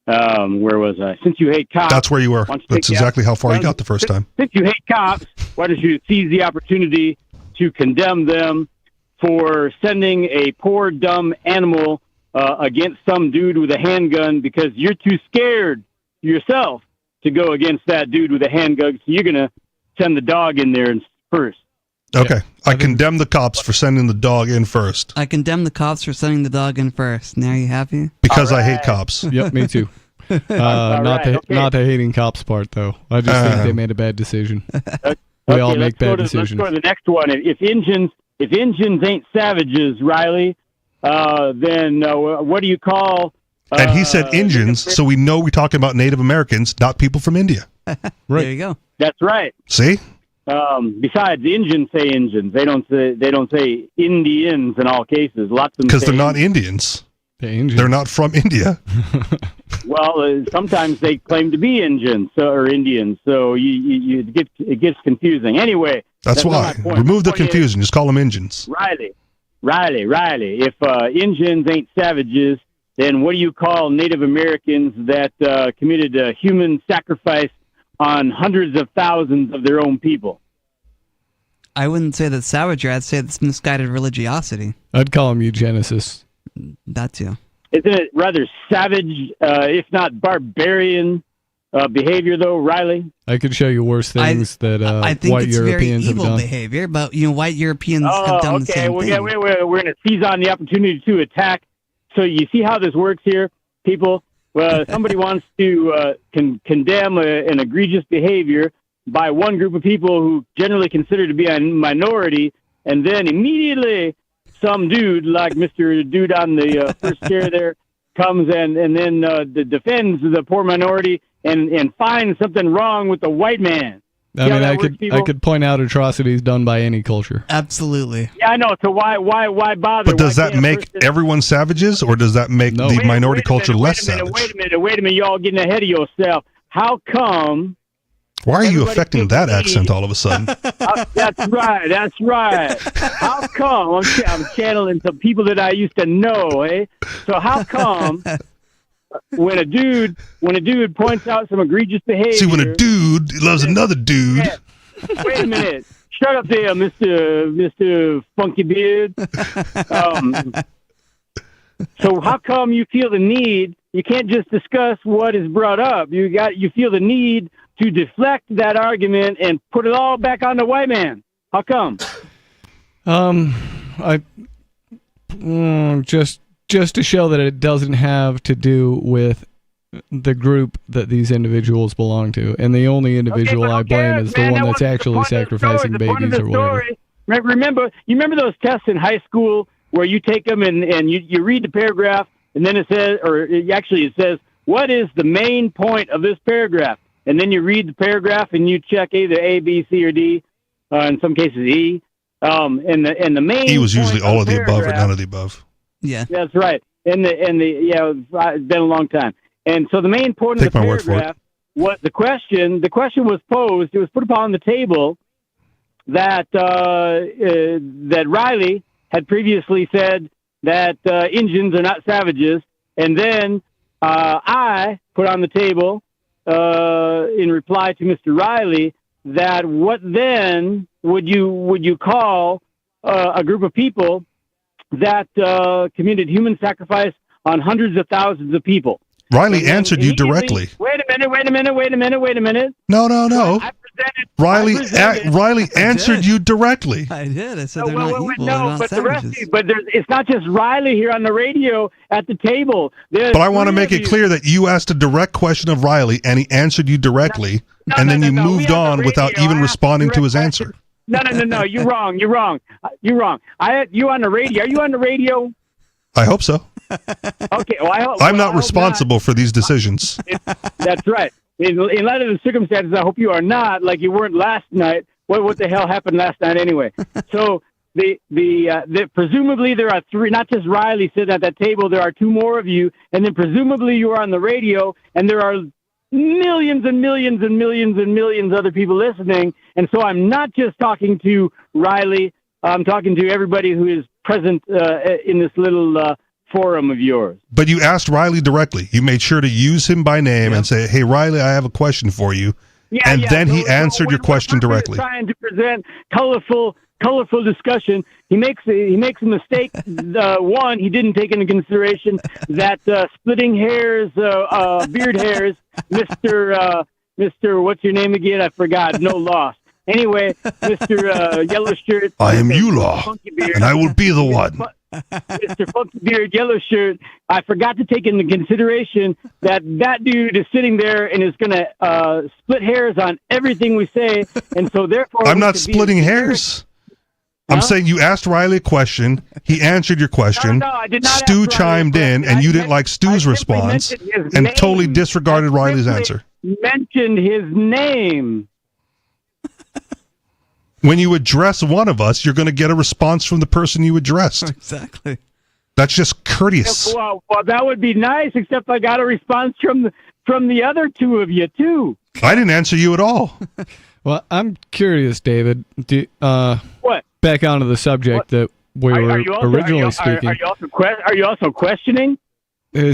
where was I? Since you hate cops... That's where you were. That's exactly how far you got the first time. Since you hate cops, why don't you seize the opportunity to condemn them for sending a poor, dumb animal against some dude with a handgun because you're too scared yourself to go against that dude with a handgun, so you're going to send the dog in there first. Okay. I condemn the cops for sending the dog in first. I condemn the cops for sending the dog in first. Now you happy? Because I hate cops. Yep, me too. Not the hating cops part, though. I just think they made a bad decision. We all make bad decisions. Let's go to the next one. If Injuns ain't savages, Riley, then what do you call... and he said Indians, so we know we're talking about Native Americans, not people from India. Right. There you go. That's right. See? Besides, the Indians say Indians. They don't say Indians in all cases. Lots of them because they're not Indians. They're not from India. Well, sometimes they claim to be Indians or Indians, so it gets confusing. Anyway, that's why. Remove the confusion. Just call them Indians. Riley. If Indians ain't savages, then what do you call Native Americans that committed a human sacrifice on hundreds of thousands of their own people? I wouldn't say that's savagery. I'd say it's misguided religiosity. I'd call them eugenicists. That too. Isn't it rather savage, if not barbarian, behavior, though, Riley? I could show you worse things that I think white it's Europeans very evil have done. behavier, but white Europeans have done the same thing. We're going to seize on the opportunity to attack. So you see how this works here, people? Well, somebody wants to condemn an egregious behavior by one group of people who generally consider to be a minority, and then immediately some dude like Mr. Dude on the first chair there comes and then defends the poor minority and finds something wrong with the white man. I mean, I could point out atrocities done by any culture. Absolutely. Yeah, I know. So why bother? But does that make everyone savages, or does that make the minority culture less savage? Wait a minute. Y'all getting ahead of yourself. How come? Why are you affecting that accent all of a sudden? That's right. How come? I'm channeling some people that I used to know, eh? So how come when a dude points out some egregious behavior... See, when a dude loves another dude... Yeah. Wait a minute. Shut up there, Mr. Funky Beard. So how come you feel the need... You can't just discuss what is brought up. You feel the need to deflect that argument and put it all back on the white man. How come? Just to show that it doesn't have to do with the group that these individuals belong to, and the only individual I blame is the one that's actually sacrificing babies or whatever. Remember, you remember those tests in high school where you take them and you read the paragraph, and then it says, it says, what is the main point of this paragraph? And then you read the paragraph and you check either A, B, C, or D, in some cases E. And the main E was usually all of the above or paragraph, none of the above. Yeah, that's right. it's been a long time. And so the main point of the paragraph, what the question was posed, it was put upon the table that that Riley had previously said that Indians are not savages, and then I put on the table in reply to Mr. Riley that what then would you call a group of people that committed human sacrifice on hundreds of thousands of people? Riley answered you directly. Wait a minute. No. Riley answered you directly. I did. I said but it's not just Riley here on the radio at the table. But I want to make it clear that you asked a direct question of Riley, and he answered you directly, and then you moved on without even responding to his answer. No. You're wrong. You on the radio? Are you on the radio? I hope so. Okay. I'm not responsible for these decisions. That's right. In light of the circumstances, I hope you are not, like you weren't last night. What the hell happened last night anyway? So the presumably there are three, not just Riley sitting at that table. There are two more of you, and then presumably you are on the radio, and there are millions and millions and millions and millions of other people listening. And so I'm not just talking to Riley. I'm talking to everybody who is present in this little forum of yours. But you asked Riley directly. You made sure to use him by name and say, "Hey, Riley, I have a question for you." Then he answered your question directly. Trying to present colorful discussion. He makes a mistake. One, he didn't take into consideration that splitting hairs, beard hairs, Mr. What's your name again? I forgot. No loss. Anyway, Mr. Yellow Shirt. I am Yulaw, and I will be the one. Mr. Funky Beard, Yellow Shirt, I forgot to take into consideration that dude is sitting there and is going to split hairs on everything we say, and so therefore... I'm not splitting hairs. I'm saying you asked Riley a question, he answered your question, I did not Stu chimed in, and you didn't like Stu's response, and totally disregarded Riley's answer. Mentioned his name. When you address one of us, you're going to get a response from the person you addressed. Exactly. That's just courteous. Well, that would be nice, except I got a response from the other two of you, too. I didn't answer you at all. Well, I'm curious, David. What? Back onto the subject that we were originally speaking. Are you also questioning? Do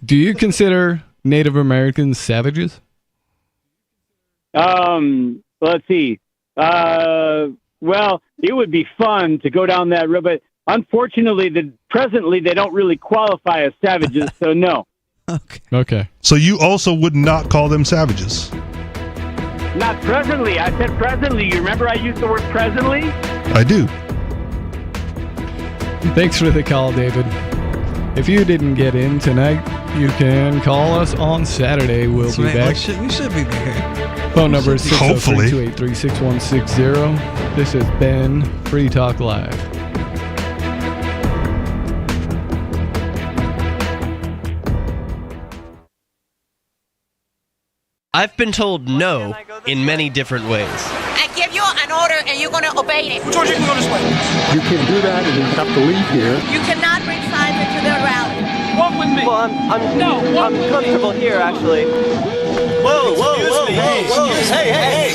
you consider Native Americans savages? Let's see. Well, it would be fun to go down that road, but unfortunately, presently they don't really qualify as savages, so no. Okay. So you also would not call them savages? Not presently. I said presently. You remember I used the word presently? I do. Thanks for the call, David. If you didn't get in tonight, you can call us on Saturday. We'll be back. We should be there. Phone number is 603-283-6160. This has been Free Talk Live. I've been told no in many different ways. I give you an order and you're going to obey it. George, you can go this way. You can do that and you have to leave here. You cannot bring signs into the rally. Walk with me. Well, I'm comfortable here, actually. Whoa. Hey.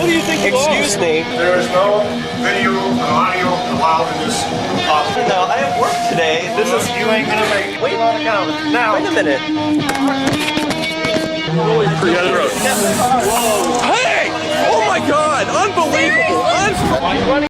Who do you think you are? Excuse me. There is no video and audio allowed in this office. No, I have work today. You ain't going to make it. Wait a minute. Hey! Oh my God! Unbelievable!